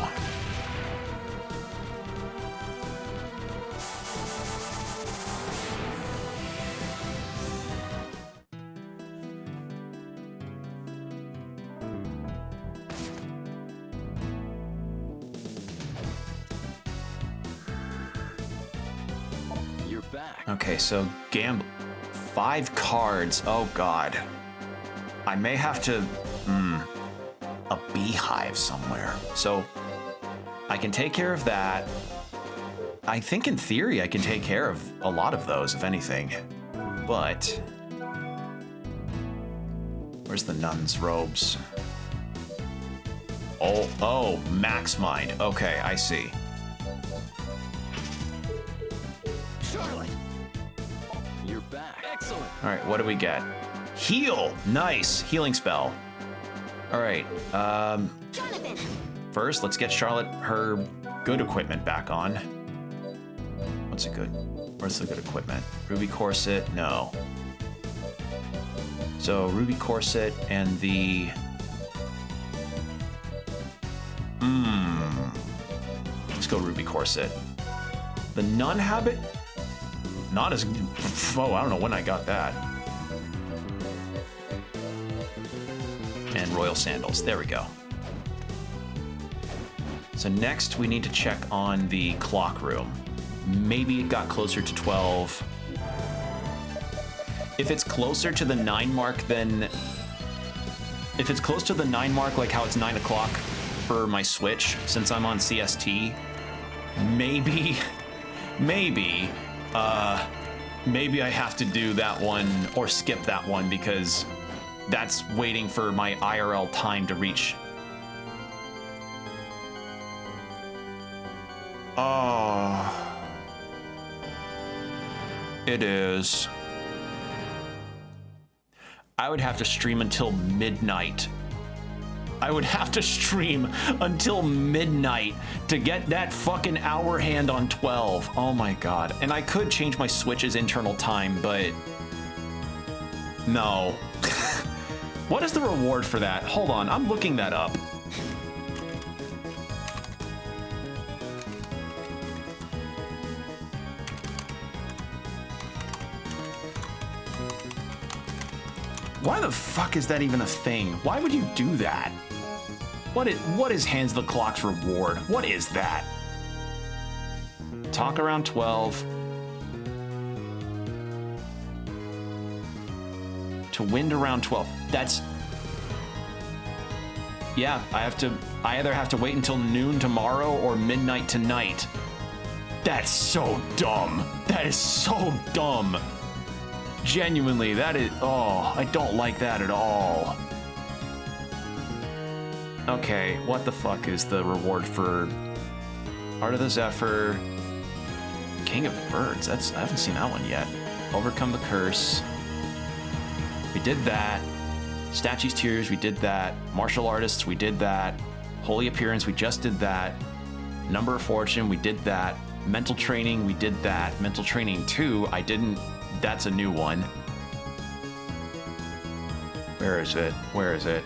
You're back.
Okay, so gamble. 5 cards. Oh God. I may have to. A beehive somewhere. So I can take care of that. I think in theory I can take care of a lot of those, if anything. But where's the nun's robes? Oh, max mind. Okay, I see.
Charlotte! You're back. Excellent.
All right, what do we get? Heal. Nice. Healing spell. All right.
Jonathan.
First, let's get Charlotte her good equipment back on. What's a good? Where's the good equipment? Ruby corset? No. So ruby corset and the. Let's go ruby corset. The nun habit? Not as. Oh, I don't know when I got that. And royal sandals. There we go. So next we need to check on the clock room. Maybe it got closer to 12. If it's closer to the 9 mark, then... If it's close to the 9 mark, like how it's 9 o'clock for my Switch, since I'm on CST, maybe I have to do that one or skip that one because that's waiting for my IRL time to reach. Oh, it is. I would have to stream until midnight. I would have to stream until midnight to get that fucking hour hand on 12. Oh my God. And I could change my Switch's internal time, but no. What is the reward for that? Hold on, I'm looking that up. Why the fuck is that even a thing? Why would you do that? What is Hands the Clock's reward? What is that? Talk around 12. To wind around 12. That's... Yeah, I either have to wait until noon tomorrow or midnight tonight. That's so dumb. That is so dumb. Genuinely, that is... Oh, I don't like that at all. Okay, what the fuck is the reward for Art of the Zephyr? King of Birds, I haven't seen that one yet. Overcome the Curse. We did that. Statue's Tears, we did that. Martial Artists, we did that. Holy Appearance, we just did that. Number of Fortune, we did that. Mental training, we did that. Mental training 2, I didn't. That's a new one. Where is it? Where is it?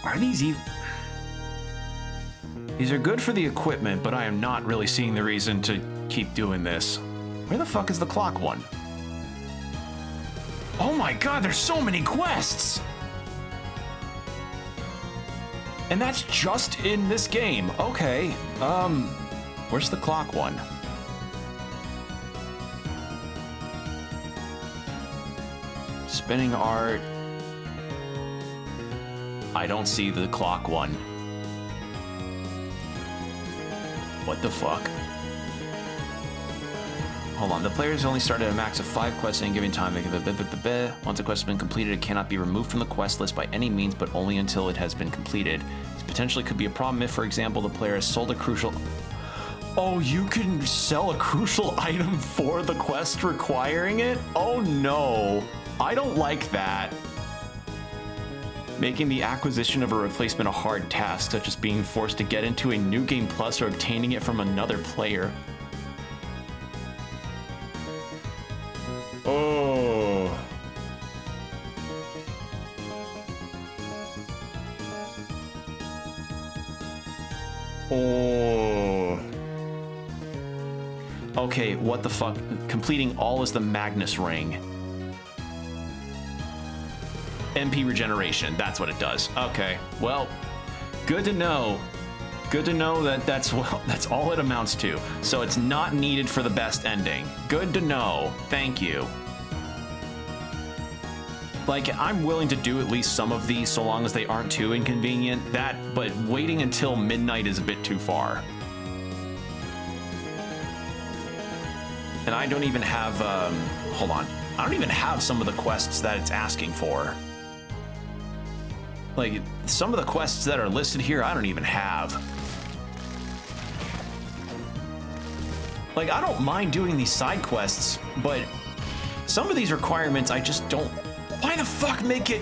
Are these even... These are good for the equipment, but I am not really seeing the reason to keep doing this. Where the fuck is the clock one? Oh my god, there's so many quests! And that's just in this game. Okay, where's the clock one? Spinning art. I don't see the clock one. What the fuck? Hold on, the players only start at a max of 5 quests in a given time. Once a quest has been completed, it cannot be removed from the quest list by any means, but only until it has been completed. This potentially could be a problem if, for example, the player has sold a crucial... Oh, you can sell a crucial item for the quest requiring it? Oh no, I don't like that. Making the acquisition of a replacement a hard task, such as being forced to get into a new game plus or obtaining it from another player. Oh. Oh. Okay, what the fuck? Completing all is the Magnus Ring. MP regeneration, that's what it does. Okay, well, good to know. Good to know that that's all it amounts to. So it's not needed for the best ending. Good to know. Thank you. Like, I'm willing to do at least some of these so long as they aren't too inconvenient. But waiting until midnight is a bit too far. And I don't even have, hold on. I don't even have some of the quests that it's asking for. Like, some of the quests that are listed here, I don't even have. Like, I don't mind doing these side quests, but some of these requirements, I just don't... Why the fuck make it...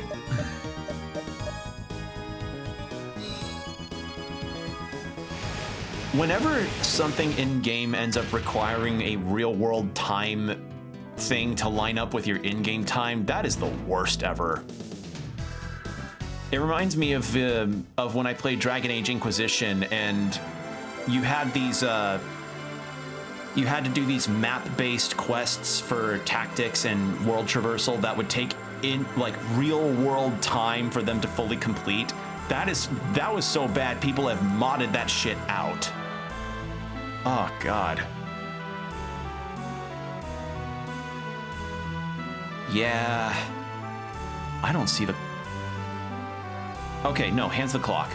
Whenever something in-game ends up requiring a real-world time thing to line up with your in-game time, that is the worst ever. It reminds me of when I played Dragon Age Inquisition, and you had these you had to do these map-based quests for tactics and world traversal that would take in like real-world time for them to fully complete. That was so bad. People have modded that shit out. Oh god. Yeah. I don't see the... Okay, no, hands the clock.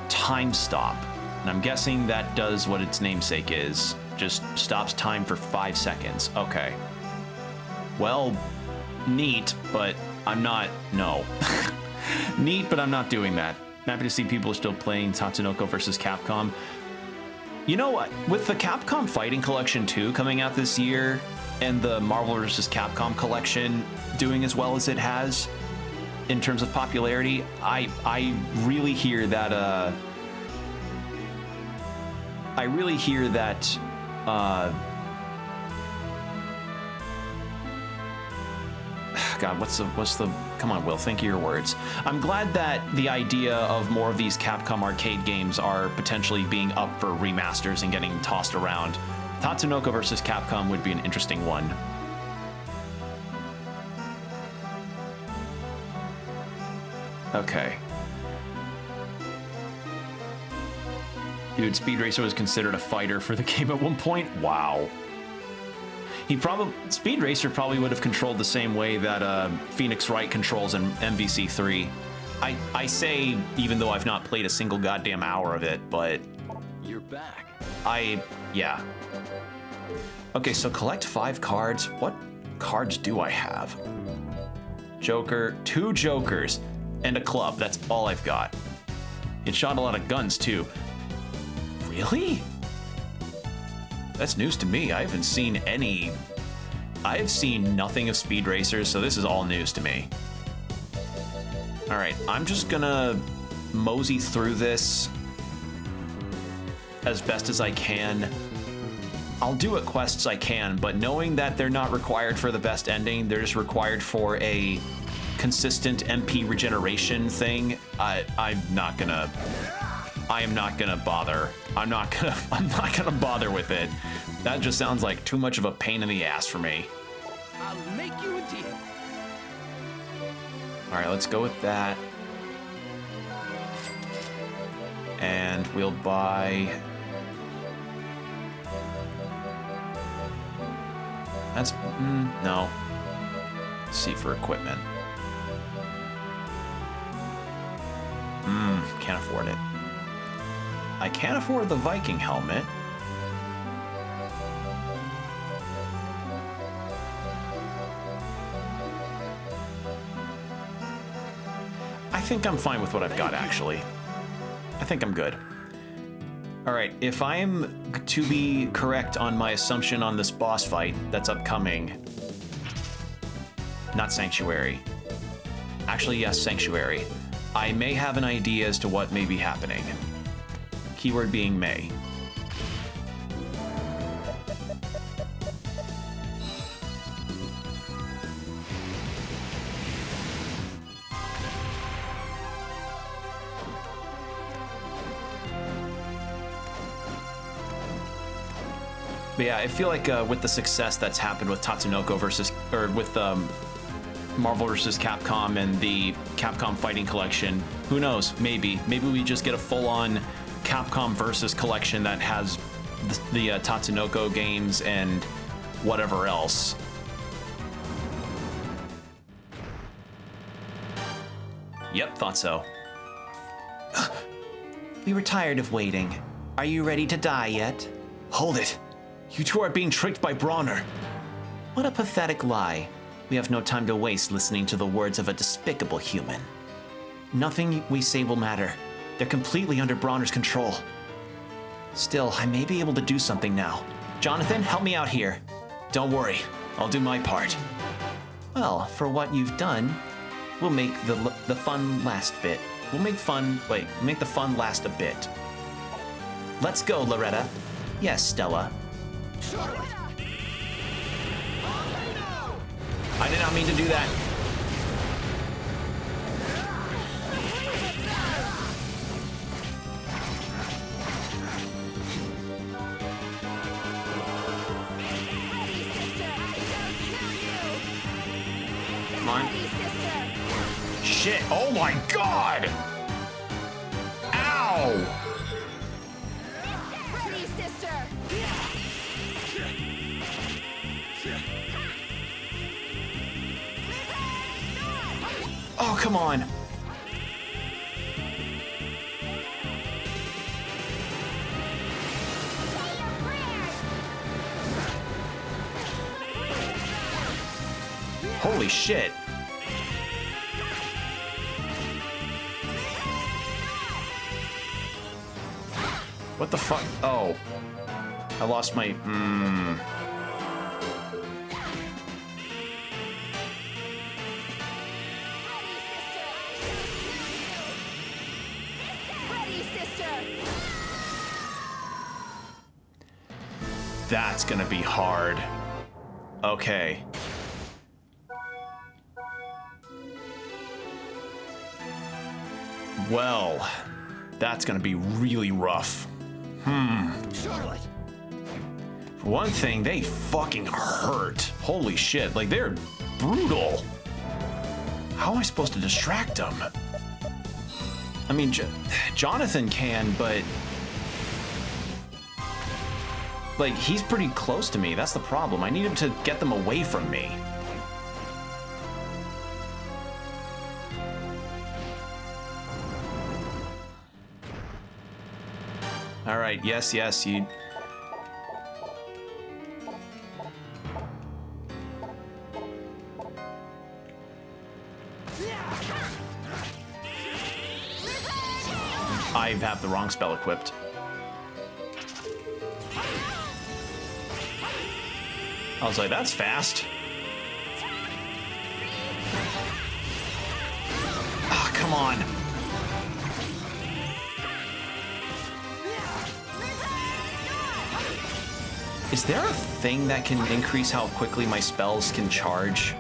Time stop. And I'm guessing that does what its namesake is. Just stops time for 5 seconds. Okay. Well, neat, but I'm not... No. Neat, but I'm not doing that. Happy to see people are still playing Tatsunoko versus Capcom. You know what? With the Capcom Fighting Collection 2 coming out this year, and the Marvel vs. Capcom Collection doing as well as it has, in terms of popularity, I really hear that God, what's the come on, Will, think of your words. I'm glad that the idea of more of these Capcom arcade games are potentially being up for remasters and getting tossed around. Tatsunoko versus Capcom would be an interesting one. Okay. Dude, Speed Racer was considered a fighter for the game at one point? Wow. Speed Racer probably would have controlled the same way that Phoenix Wright controls in MVC3. I say, even though I've not played a single goddamn hour of it, but...
You're back.
Yeah. Okay, so collect 5 cards. What cards do I have? Joker, 2 jokers, and a club. That's all I've got. It shot a lot of guns, too. Really? That's news to me. I haven't seen any... I have seen nothing of Speed Racers, so this is all news to me. Alright, I'm just gonna mosey through this as best as I can. I'll do what quests I can, but knowing that they're not required for the best ending, they're just required for a consistent MP regeneration thing, I am not gonna bother. I'm not gonna bother with it. That just sounds like too much of a pain in the ass for me.
I'll make you a deal.
All right, let's go with that. And we'll buy... That's... no. Let's see for equipment. Can't afford it. I can't afford the Viking helmet. I think I'm fine with what I've got, actually. I think I'm good. All right, if I am to be correct on my assumption on this boss fight that's upcoming, not Sanctuary. Actually, yes, Sanctuary. I may have an idea as to what may be happening. Keyword being may. But yeah, I feel like with the success that's happened with Tatsunoko versus, or with Marvel vs. Capcom and the Capcom Fighting Collection, who knows, maybe we just get a full-on Capcom versus collection that has the Tatsunoko games and whatever else. Yep, thought so. We were tired of waiting. Are you ready to die yet? Hold it. You two are being tricked by Bronner. What a pathetic lie. We have no time to waste listening to the words of a despicable human. Nothing we say will matter. They're completely under Bronner's control. Still, I may be able to do something now. Jonathan, help me out here. Don't worry, I'll do my part. Well, for what you've done, we'll make the fun last bit. Make the fun last a bit. Let's go, Loretta. Yes, Stella.
Charlotte!
I did not mean to do that. Come on. Shit. Oh my god! Ow!
Ready, sister!
Oh, come on. Holy shit. What the fuck? Oh. I lost my... That's gonna be hard. Okay. Well, that's gonna be really rough.
Charlotte!
For one thing, they fucking hurt. Holy shit, like they're brutal. How am I supposed to distract them? I mean, Jonathan can, but... like, he's pretty close to me. That's the problem. I need him to get them away from me. All right, yes, you... I have the wrong spell equipped. I was like, that's fast. Ah, come on. Is there a thing that can increase how quickly my spells can charge?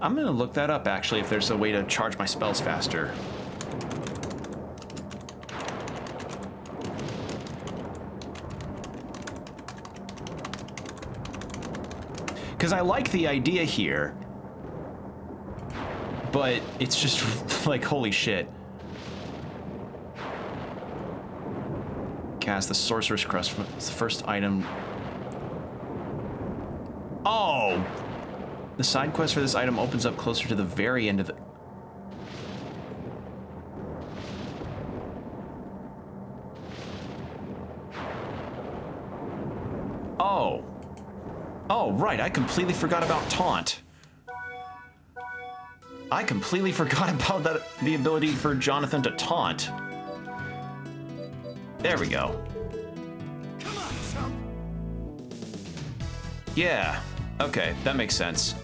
I'm gonna look that up, actually, if there's a way to charge my spells faster. Because I like the idea here, but it's just like, holy shit. Cast the Sorcerer's Crest. It's the first item. Oh! The side quest for this item opens up closer to the very end of the... Oh. Oh, right, I completely forgot about Taunt. I completely forgot about that, the ability for Jonathan to taunt. There we go.
Come on, chump.
Yeah, okay, that makes sense.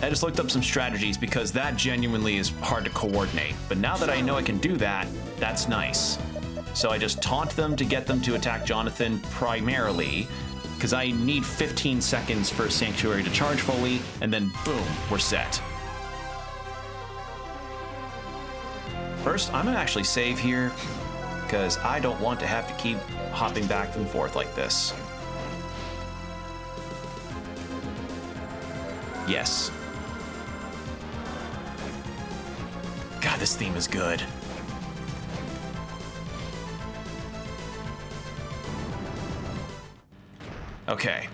I just looked up some strategies because that genuinely is hard to coordinate. But now that I know I can do that, that's nice. So I just taunt them to get them to attack Jonathan primarily, because I need 15 seconds for Sanctuary to charge fully, and then boom, we're set. First, I'm gonna actually save here, because I don't want to have to keep hopping back and forth like this. Yes. God, this theme is good. Okay.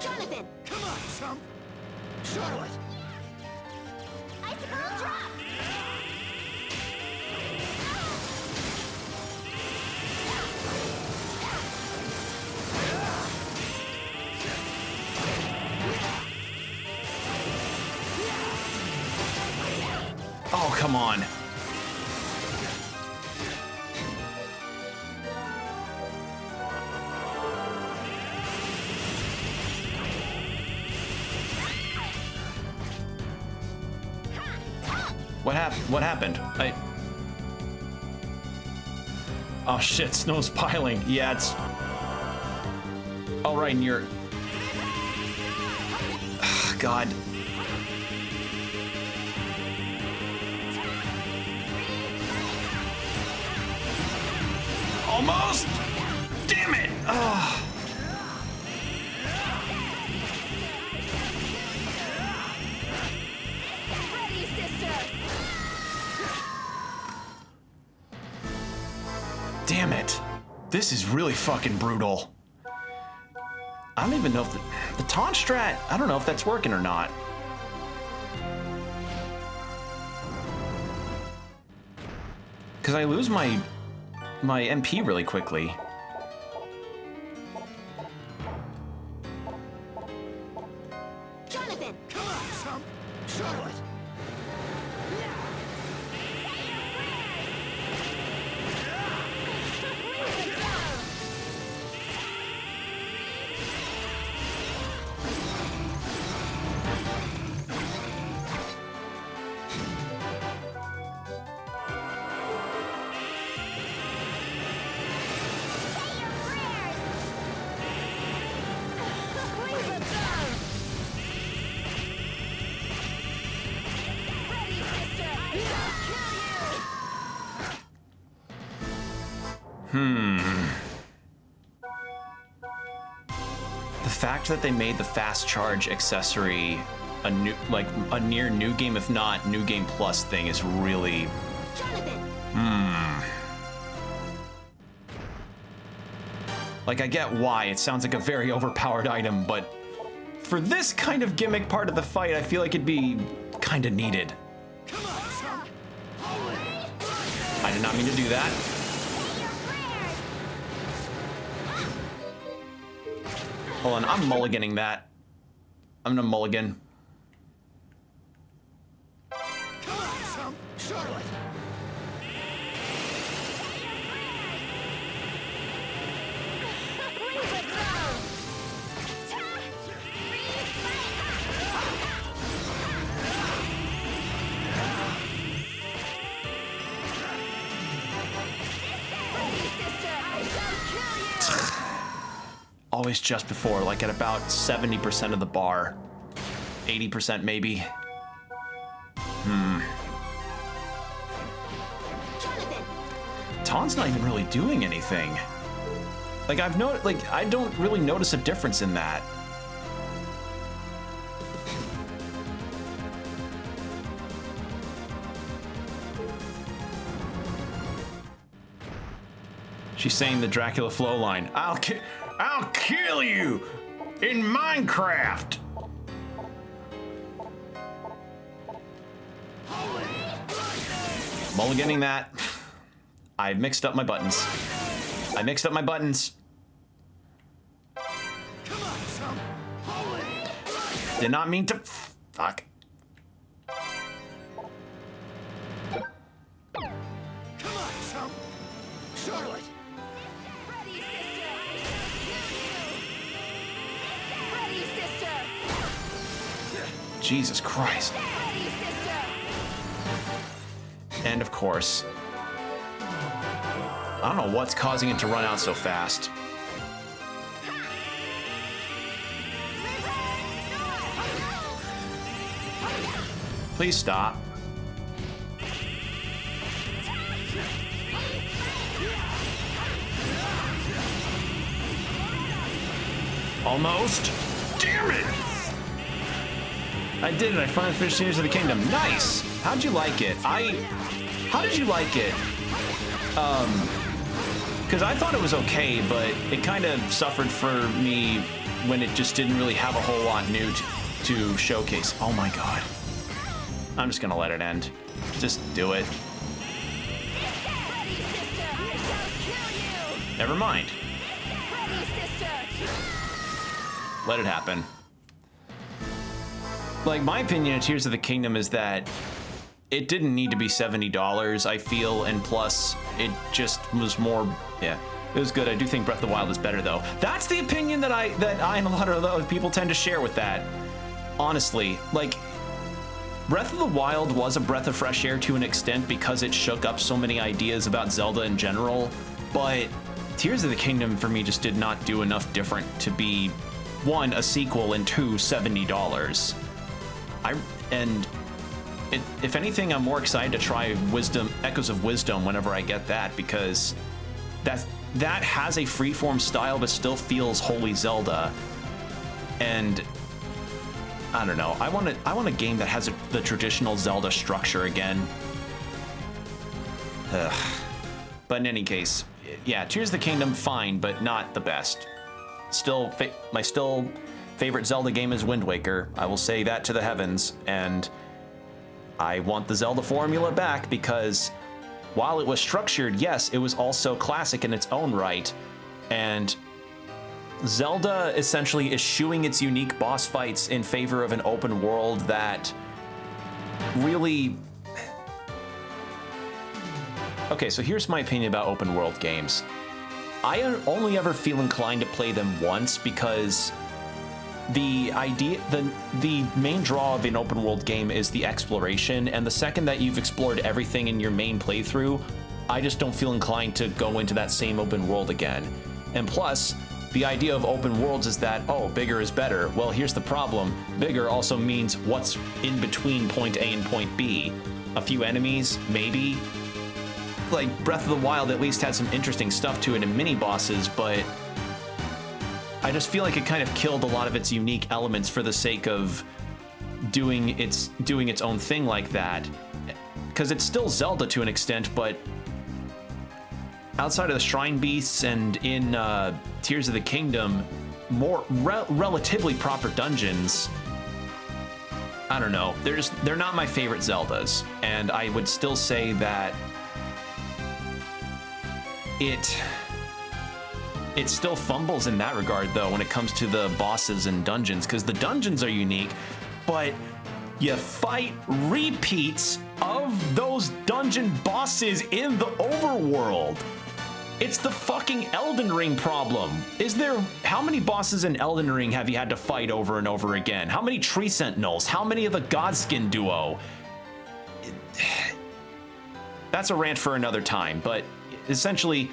Jonathan! Come on, chump! Charlotte! Icicle drop!
Oh, come on. What happened? Oh shit, snow's piling. Yeah, it's... Oh, right, and you're... God. Almost! Damn it! Oh.
Ready, sister!
Damn it. This is really fucking brutal. I don't even know if the taunt strat, I don't know if that's working or not. Because I lose my MP really quickly.
Jonathan! Come on, chump! Charlotte!
The fact that they made the fast charge accessory a near new game, if not new game plus thing is really. Like, I get why it sounds like a very overpowered item, but for this kind of gimmick part of the fight, I feel like it'd be kind of needed. I did not mean to do that. Hold on, I'm mulliganing that. I'm gonna mulligan.
Charlotte!
Always just before, like at about 70% of the bar. 80% maybe. Taun's not even really doing anything. Like I don't really notice a difference in that. She's saying the Dracula flow line. I'll kill you in Minecraft. Mulliganing that. I mixed up my buttons. Did not mean to. Fuck.
Charlotte!
Jesus Christ. And of course, I don't know what's causing it to run out so fast. Please stop. Almost. Damn it! I did it. I finally finished Tears of the Kingdom. Nice. How'd you like it? How did you like it? Because I thought it was okay, but it kind of suffered for me when it just didn't really have a whole lot new to showcase. Oh my god. I'm just gonna let it end. Just do it. Never mind. Let it happen. Like, my opinion of Tears of the Kingdom is that it didn't need to be $70, I feel, and plus, it just was more, yeah, it was good. I do think Breath of the Wild is better, though. That's the opinion that I and a lot of other people tend to share with that. Honestly, like, Breath of the Wild was a breath of fresh air to an extent because it shook up so many ideas about Zelda in general, but Tears of the Kingdom, for me, just did not do enough different to be, one, a sequel, and two, $70. If anything, I'm more excited to try Echoes of Wisdom whenever I get that, because that has a freeform style but still feels wholly Zelda. And I don't know. I want a game that has the traditional Zelda structure again. Ugh. But in any case, yeah, Tears of the Kingdom, fine, but not the best. Still, my favorite Zelda game is Wind Waker. I will say that to the heavens, and I want the Zelda formula back because while it was structured, yes, it was also classic in its own right, and Zelda essentially eschewing its unique boss fights in favor of an open world that really... Okay, so here's my opinion about open world games. I only ever feel inclined to play them once because the main draw of an open world game is the exploration, and the second that you've explored everything in your main playthrough, I just don't feel inclined to go into that same open world again. And plus, the idea of open worlds is that, oh, bigger is better. Well, here's the problem. Bigger also means what's in between point A and point B. A few enemies, maybe. Like, Breath of the Wild at least had some interesting stuff to it and mini-bosses, but I just feel like it kind of killed a lot of its unique elements for the sake of doing its own thing like that, because it's still Zelda to an extent, but outside of the Shrine Beasts and in Tears of the Kingdom, more relatively proper dungeons, I don't know, they're not my favorite Zeldas, and I would still say that it still fumbles in that regard, though, when it comes to the bosses and dungeons, because the dungeons are unique, but you fight repeats of those dungeon bosses in the overworld. It's the fucking Elden Ring problem. How many bosses in Elden Ring have you had to fight over and over again? How many Tree Sentinels? How many of the Godskin duo? That's a rant for another time, but essentially,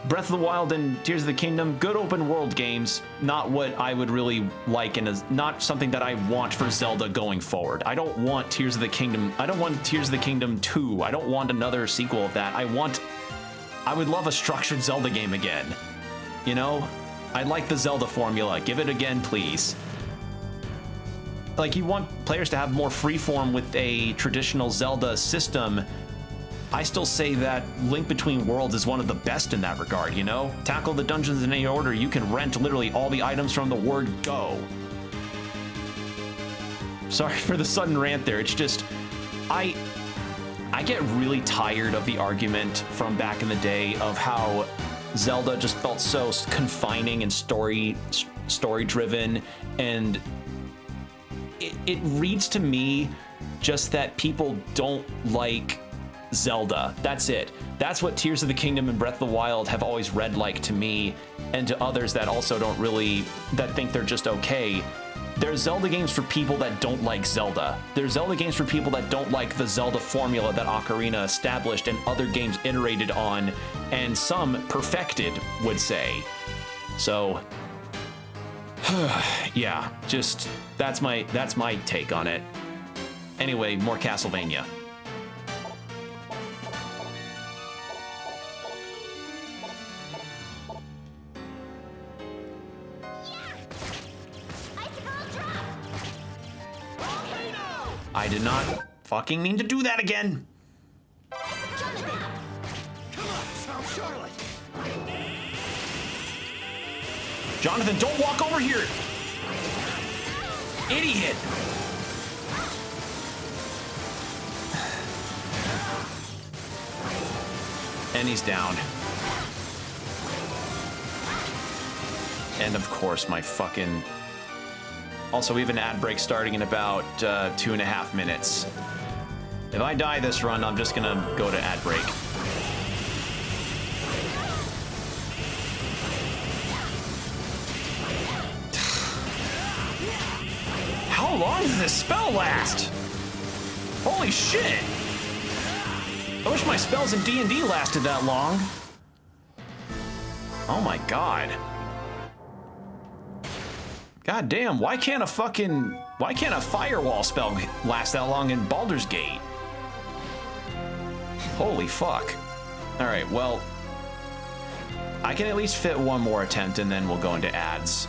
Breath of the Wild and Tears of the Kingdom, good open world games, not what I would really like, and not something that I want for Zelda going forward. I don't want Tears of the Kingdom 2. I don't want another sequel of that. I would love a structured Zelda game again. You know? I like the Zelda formula. Give it again, please. Like, you want players to have more freeform with a traditional Zelda system. I still say that Link Between Worlds is one of the best in that regard, you know? Tackle the dungeons in any order, you can rent literally all the items from the word go. Sorry for the sudden rant there, it's just, I get really tired of the argument from back in the day of how Zelda just felt so confining and story-driven, and it reads to me just that people don't like Zelda. That's it. That's what Tears of the Kingdom and Breath of the Wild have always read like to me, and to others that also that think they're just okay. There's Zelda games for people that don't like Zelda. There's Zelda games for people that don't like the Zelda formula that Ocarina established and other games iterated on, and some perfected, would say. So, yeah, just that's my take on it. Anyway, more Castlevania. I did not fucking mean to do that again. Jonathan, don't walk over here. Idiot. And he's down. And of course, my fucking... Also, we have an ad break starting in about 2.5 minutes. If I die this run, I'm just gonna go to ad break. How long does this spell last? Holy shit! I wish my spells in D&D lasted that long. Oh my god. God damn, why can't a firewall spell last that long in Baldur's Gate? Holy fuck. Alright, well, I can at least fit one more attempt and then we'll go into ads.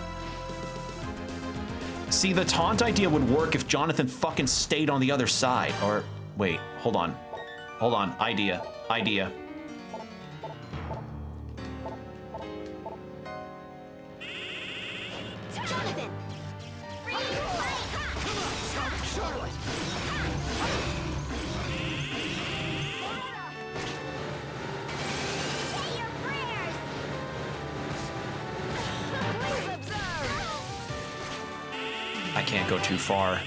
See, the taunt idea would work if Jonathan fucking stayed on the other side. Or, wait, hold on. Hold on, idea. I can't go too far.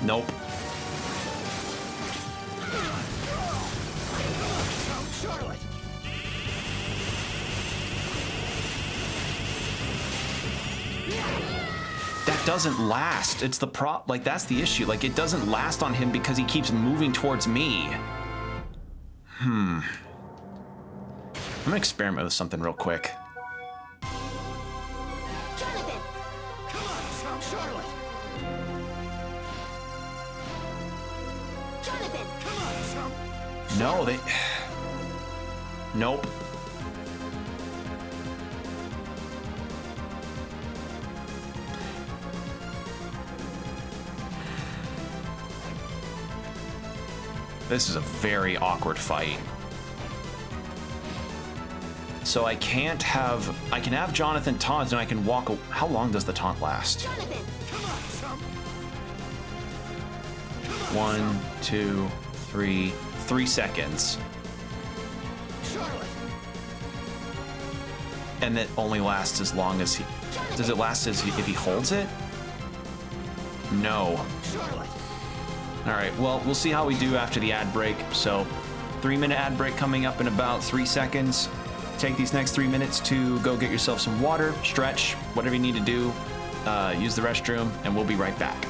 Nope. That doesn't last. It's the like, that's the issue. Like, it doesn't last on him because he keeps moving towards me. I'm gonna experiment with something real quick.
Jonathan! Come on, Charlotte! Jonathan! Come on,
No, they... Nope. This is a very awkward fight. So I can have Jonathan taunt and I can walk. How long does the taunt last?
Jonathan, come on, chump.
1, 2, 3, 3 seconds.
Charlotte.
And it only lasts as long as he... Does it last if he holds it? No.
Charlotte.
All right, well, we'll see how we do after the ad break. So 3-minute ad break coming up in about 3 seconds. Take these next 3 minutes to go get yourself some water, stretch, whatever you need to do, use the restroom, and we'll be right back.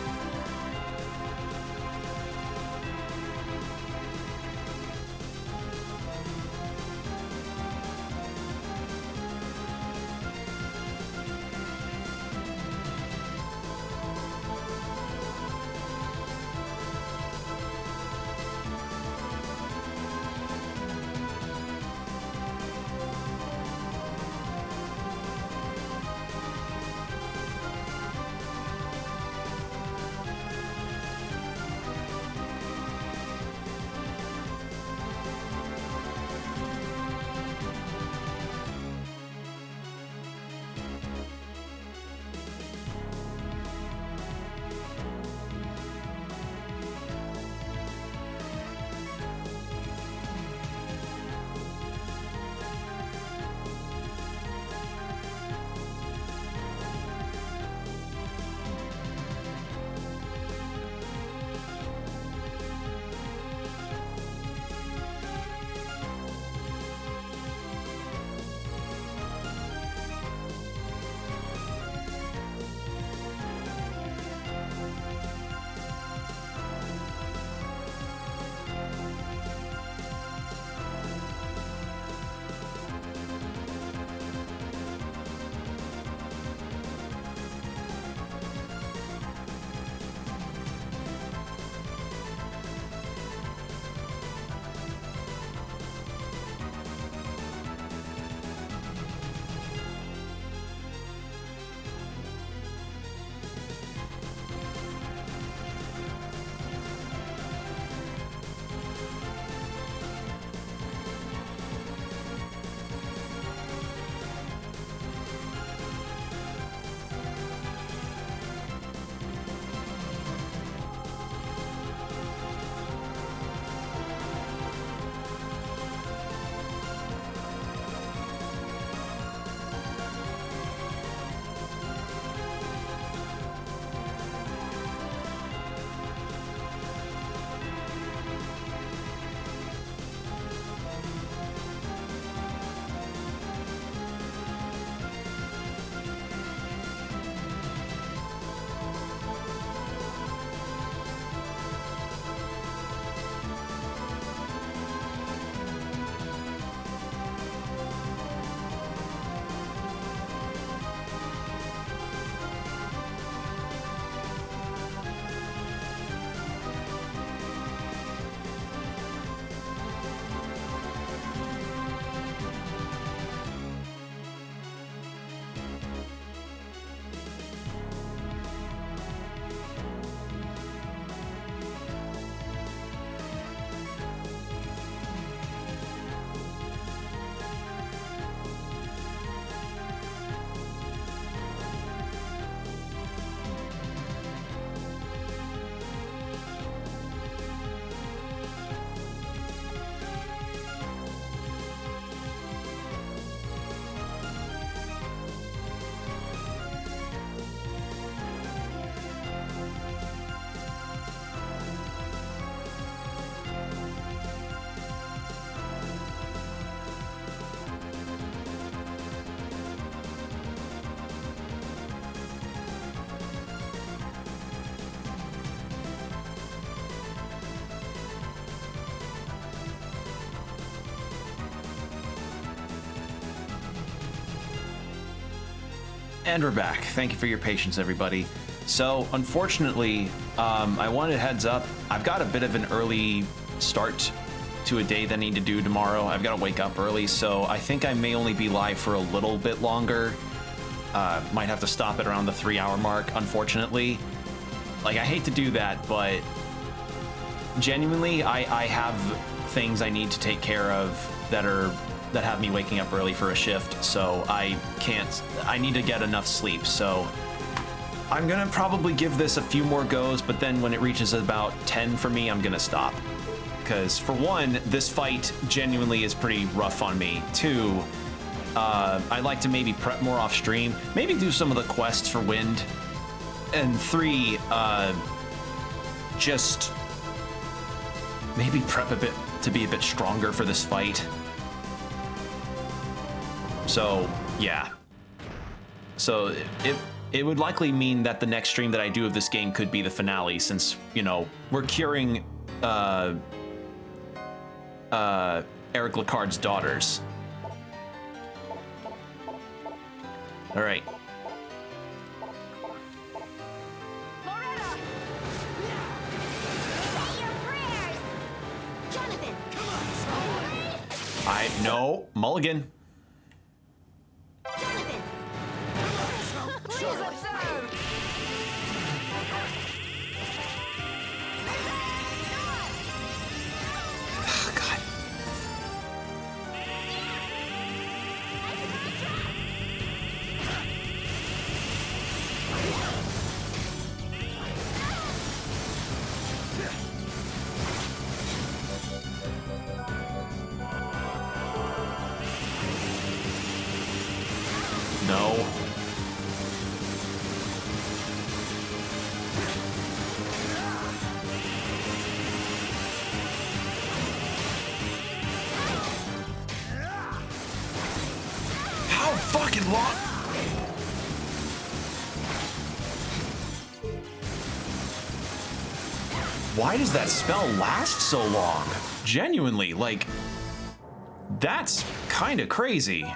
And we're back. Thank you for your patience, everybody. So, unfortunately, I wanted a heads up. I've got a bit of an early start to a day that I need to do tomorrow. I've got to wake up early, so I think I may only be live for a little bit longer. Might have to stop at around the 3-hour mark, unfortunately. Like, I hate to do that, but genuinely, I have things I need to take care of that have me waking up early for a shift, so I need to get enough sleep, so I'm gonna probably give this a few more goes, but then when it reaches about 10 for me, I'm gonna stop. Because for one, this fight genuinely is pretty rough on me. Two, I'd like to maybe prep more off stream, maybe do some of the quests for Wind. And three, just maybe prep a bit to be a bit stronger for this fight. So, yeah. So it would likely mean that the next stream that I do of this game could be the finale, since, you know, we're curing Eric Lecard's daughters. All right.
Loretta! Say your prayers! Jonathan! Come on!
No, Mulligan.
Jonathan! Please observe!
Oh, God. No. How fucking long? Why does that spell last so long? Genuinely, like, that's kind of crazy.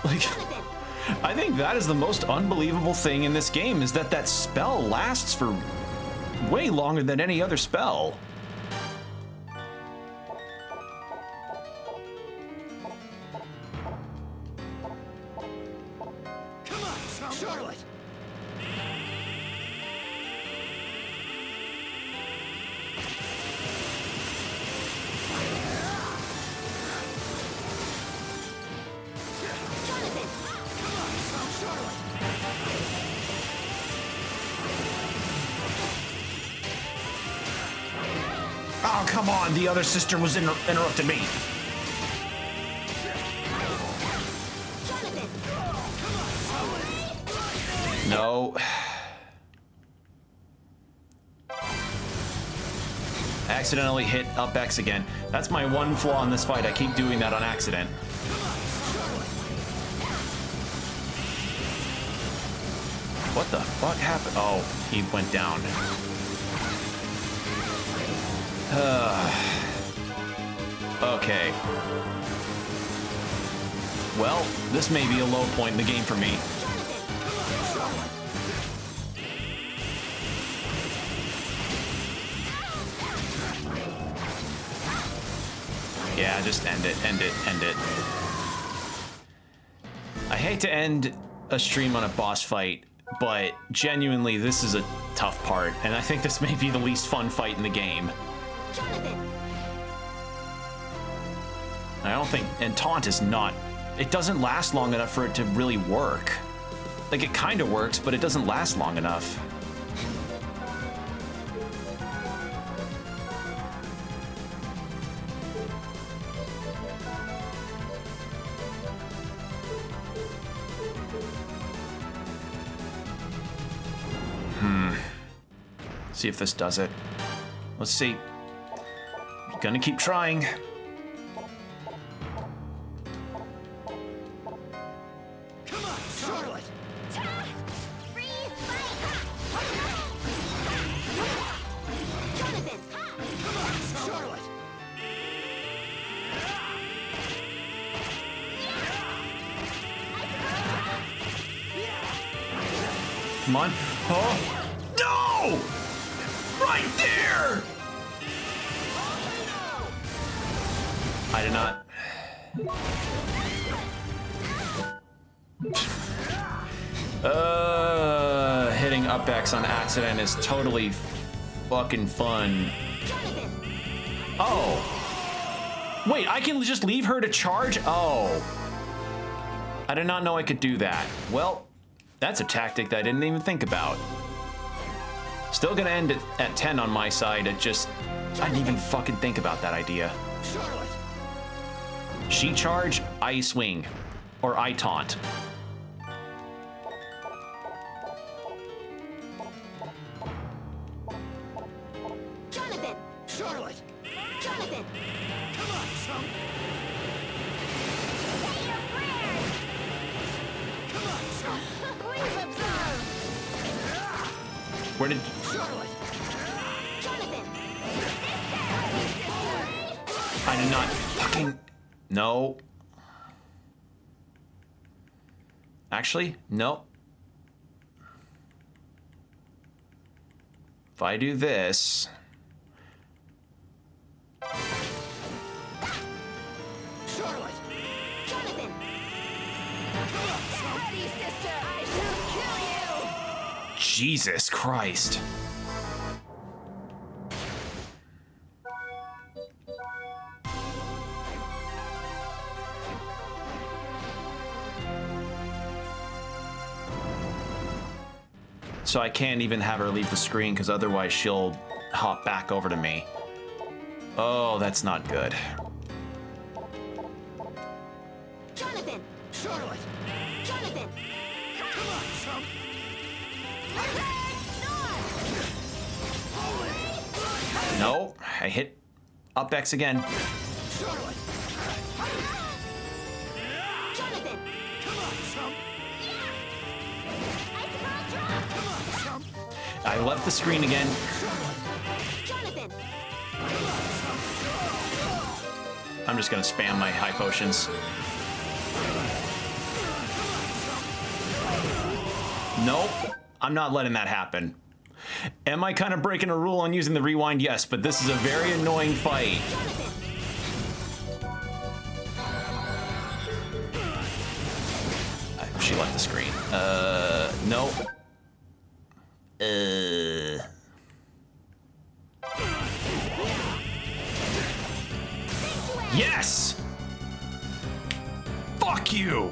Like, I think that is the most unbelievable thing in this game, is that that spell lasts for way longer than any other spell.
Come on, Charlotte!
Jonathan!
Come on, Charlotte!
Oh, come on, the other sister was interrupting me.
Jonathan!
No. I accidentally hit up X again. That's my one flaw in this fight. I keep doing that on accident. What the fuck happened? Oh, he went down. Okay. Well, this may be a low point in the game for me. Yeah, just end it, end it, end it. I hate to end a stream on a boss fight, but genuinely, this is a tough part, and I think this may be the least fun fight in the game.
Jonathan!
I don't think, and Taunt is not, it doesn't last long enough for it to really work. Like, it kind of works, but it doesn't last long enough. See if this does it. Let's see. Gonna keep trying.
Come on, Charlotte!
Free fight! Jonathan!
Come on, Charlotte!
Come on. Oh. No! Right there! I did not. Hit hitting up X on accident is totally fucking fun.
Jonathan.
Oh. Wait, I can just leave her to charge? Oh. I did not know I could do that. Well, that's a tactic that I didn't even think about. Still gonna end at 10 on my side. I didn't even fucking think about that idea.
Charlotte!
She charge, I swing. Or I taunt.
Jonathan.
Charlotte!
Jonathan.
Come on, chump!
Say your prayers.
Come on, chump!
Please observe.
Where did...
Charlotte!
Jonathan.
I did not fucking... No. Actually, no. If I do this...
Charlotte!
Jonathan.
Come on, chump!
Ready, sister. I shall kill you.
Jesus Christ. So I can't even have her leave the screen because otherwise she'll hop back over to me. Oh, that's not good.
Jonathan.
Charlotte!
Jonathan.
Come on, chump!
No, I hit up X again.
Charlotte!
Jonathan.
Come on, chump!
Ice ball drop.
Come on, chump!
I left the screen again.
Jonathan.
I'm just gonna spam my high potions. Nope, I'm not letting that happen. Am I kind of breaking a rule on using the rewind? Yes, but this is a very annoying fight. She left the screen. No. Yes! Fuck you!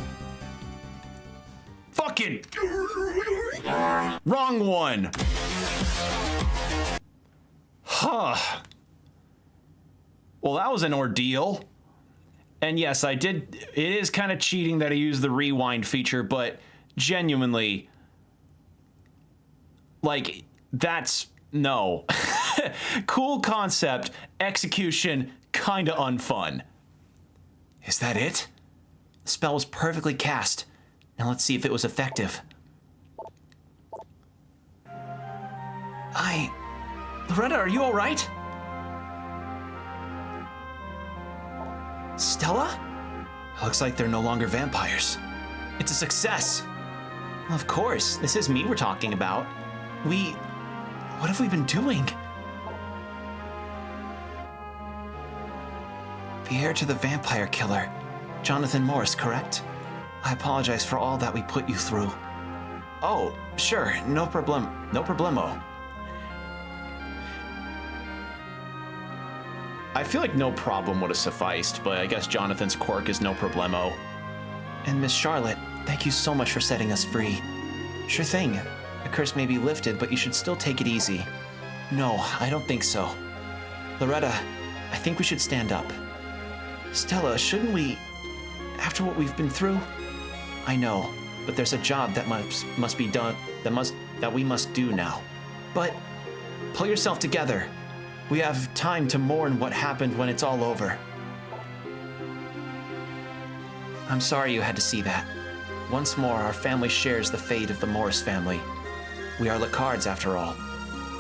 Fucking wrong one. Huh. Well, that was an ordeal. And yes, I did. It is kind of cheating that I used the rewind feature, but genuinely, like, that's no. Cool concept, execution, kind of unfun. Is that it? The spell was perfectly cast. Now let's see if it was effective. Loretta, are you all right? Stella? Looks like they're no longer vampires. It's a success. Of course, this is me we're talking about. What have we been doing? The heir to the vampire killer, Jonathan Morris, correct? I apologize for all that we put you through. Oh, sure, no problemo. I feel like no problem would have sufficed, but I guess Jonathan's quirk is no problemo. And Miss Charlotte, thank you so much for setting us free. Sure thing. The curse may be lifted, but you should still take it easy. No, I don't think so. Loretta, I think we should stand up. Stella, shouldn't we... After what we've been through? I know, but there's a job that must be done, that we must do now. But pull yourself together. We have time to mourn what happened when it's all over. I'm sorry you had to see that. Once more, our family shares the fate of the Morris family. We are Lacards, after all.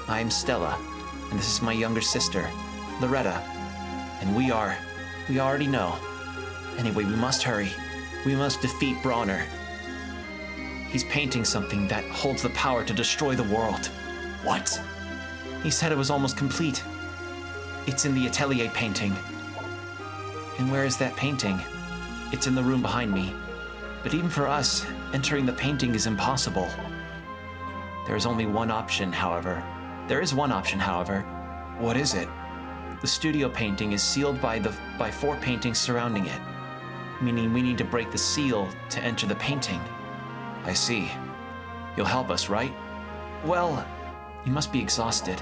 I am Stella, and this is my younger sister, Loretta. And we already know. Anyway, we must hurry. We must defeat Bronner. He's painting something that holds the power to destroy the world. What? He said it was almost complete. It's in the atelier painting. And where is that painting? It's in the room behind me. But even for us, entering the painting is impossible. There is only one option, however. There is one option, however. What is it? The studio painting is sealed by 4 paintings surrounding it, meaning we need to break the seal to enter the painting. I see. You'll help us, right? Well, you must be exhausted.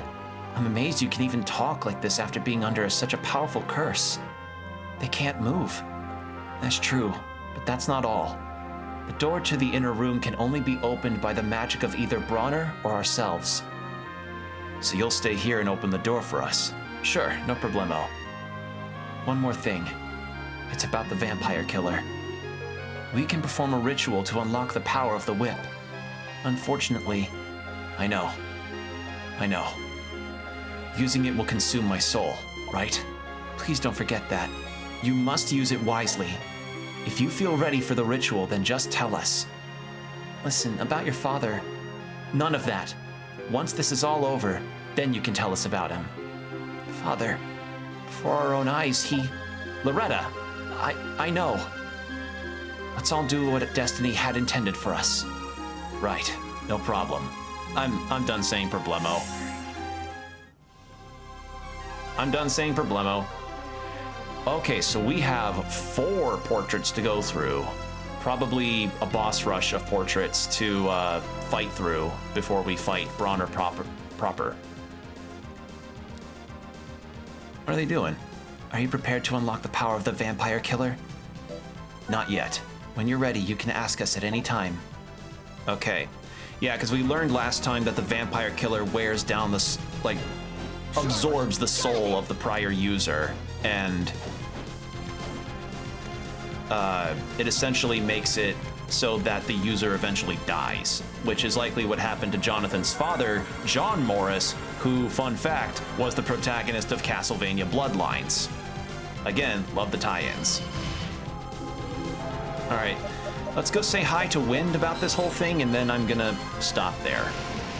I'm amazed you can even talk like this after being under such a powerful curse. They can't move. That's true, but that's not all. The door to the inner room can only be opened by the magic of either Bronner or ourselves. So you'll stay here and open the door for us. Sure, no problemo. One more thing. It's about the vampire killer. We can perform a ritual to unlock the power of the whip. Unfortunately, I know. Using it will consume my soul, right? Please don't forget that. You must use it wisely. If you feel ready for the ritual, then just tell us. Listen, about your father, none of that. Once this is all over, then you can tell us about him. Father, before our own eyes, Loretta, I know. Let's all do what destiny had intended for us. Right, no problem. I'm done saying problemo. Okay, so we have 4 portraits to go through. Probably a boss rush of portraits to fight through before we fight Bronner proper. What are they doing? Are you prepared to unlock the power of the vampire killer? Not yet. When you're ready, you can ask us at any time. Okay. Yeah, because we learned last time that the vampire killer wears down absorbs the soul of the prior user, and it essentially makes it so that the user eventually dies, which is likely what happened to Jonathan's father, John Morris, who, fun fact, was the protagonist of Castlevania Bloodlines. Again, love the tie-ins. All right, let's go say hi to Wind about this whole thing, and then I'm gonna stop there,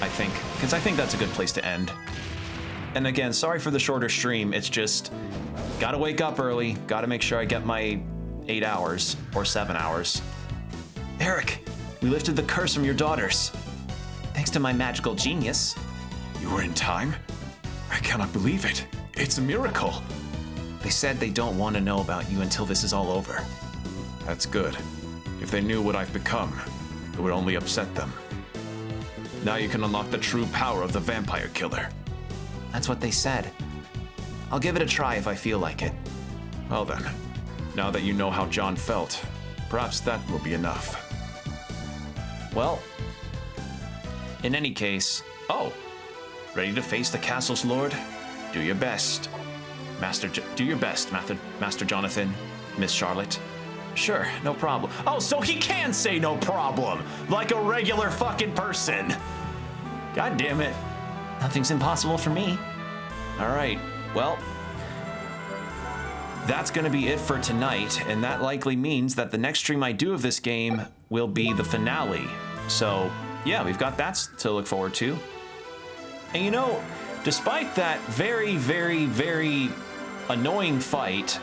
I think, because I think that's a good place to end. And again, sorry for the shorter stream, it's just, gotta wake up early, gotta make sure I get my 8 hours, or 7 hours. Eric, we lifted the curse from your daughters. Thanks to my magical genius.
You were in time? I cannot believe it. It's a miracle.
They said they don't want to know about you until this is all over.
That's good. If they knew what I've become, it would only upset them. Now you can unlock the true power of the vampire killer.
That's what they said. I'll give it a try if I feel like it.
Well then, now that you know how John felt, perhaps that will be enough.
Well, in any case, ready to face the castle's lord? Do your best. Do your best, Master Jonathan, Miss Charlotte. Sure, no problem. Oh, so he can say no problem, like a regular fucking person. God damn it. Nothing's impossible for me. All right, well, that's gonna be it for tonight, and that likely means that the next stream I do of this game will be the finale. So, yeah, we've got that to look forward to. And you know, despite that very, very, very annoying fight,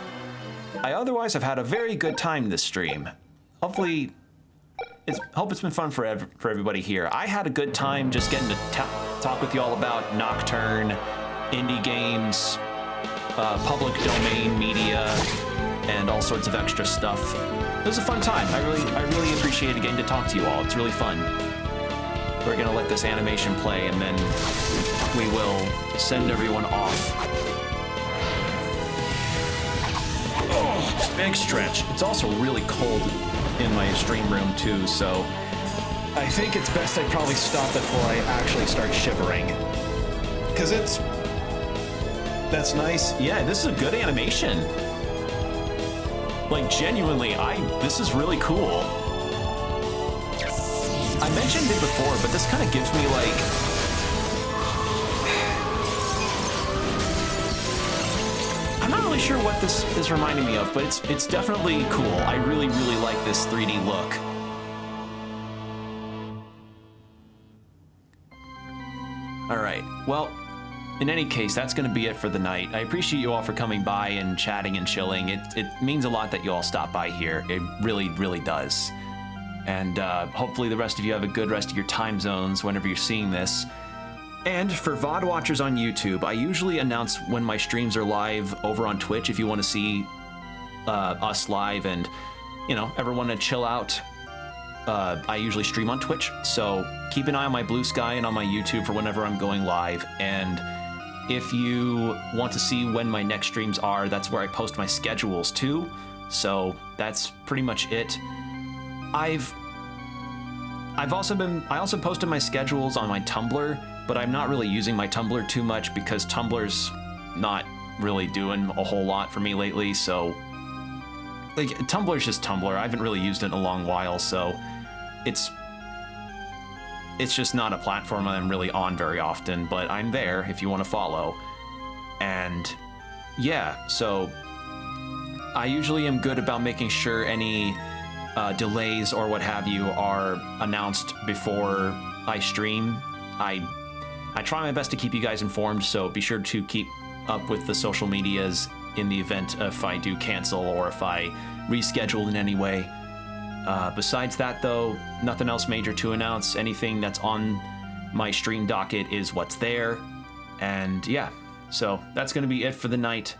I otherwise have had a very good time this stream. Hopefully, hope it's been fun for everybody here. I had a good time just getting to talk with you all about Nocturne, indie games, public domain media, and all sorts of extra stuff. It was a fun time. I really appreciated getting to talk to you all. It's really fun. We're gonna let this animation play, and then we will send everyone off. Oh, big stretch. It's also really cold in my stream room too, so I think it's best I probably stop before I actually start shivering. Cause that's nice. Yeah, this is a good animation. Like genuinely, this is really cool. I mentioned it before, but this kind of gives me like, I'm not really sure what this is reminding me of, but it's definitely cool. I really, really like this 3D look. All right, well, in any case, that's gonna be it for the night. I appreciate you all for coming by and chatting and chilling. It means a lot that you all stop by here. It really, really does. And hopefully the rest of you have a good rest of your time zones whenever you're seeing this. And for VOD watchers on YouTube, I usually announce when my streams are live over on Twitch if you want to see us live and, you know, ever want to chill out. I usually stream on Twitch, so keep an eye on my Blue Sky and on my YouTube for whenever I'm going live. And if you want to see when my next streams are, that's where I post my schedules too. So that's pretty much it. I also posted my schedules on my Tumblr, but I'm not really using my Tumblr too much because Tumblr's not really doing a whole lot for me lately. So like Tumblr's just Tumblr. I haven't really used it in a long while, so it's just not a platform I'm really on very often, but I'm there if you want to follow. And yeah, so I usually am good about making sure any delays or what have you are announced before I stream. I try my best to keep you guys informed, so be sure to keep up with the social medias in the event if I do cancel or if I reschedule in any way. Besides that, though, nothing else major to announce. Anything that's on my stream docket is what's there. And yeah, so that's going to be it for the night.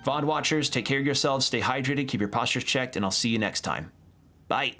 VOD watchers, take care of yourselves, stay hydrated, keep your postures checked, and I'll see you next time. Bye.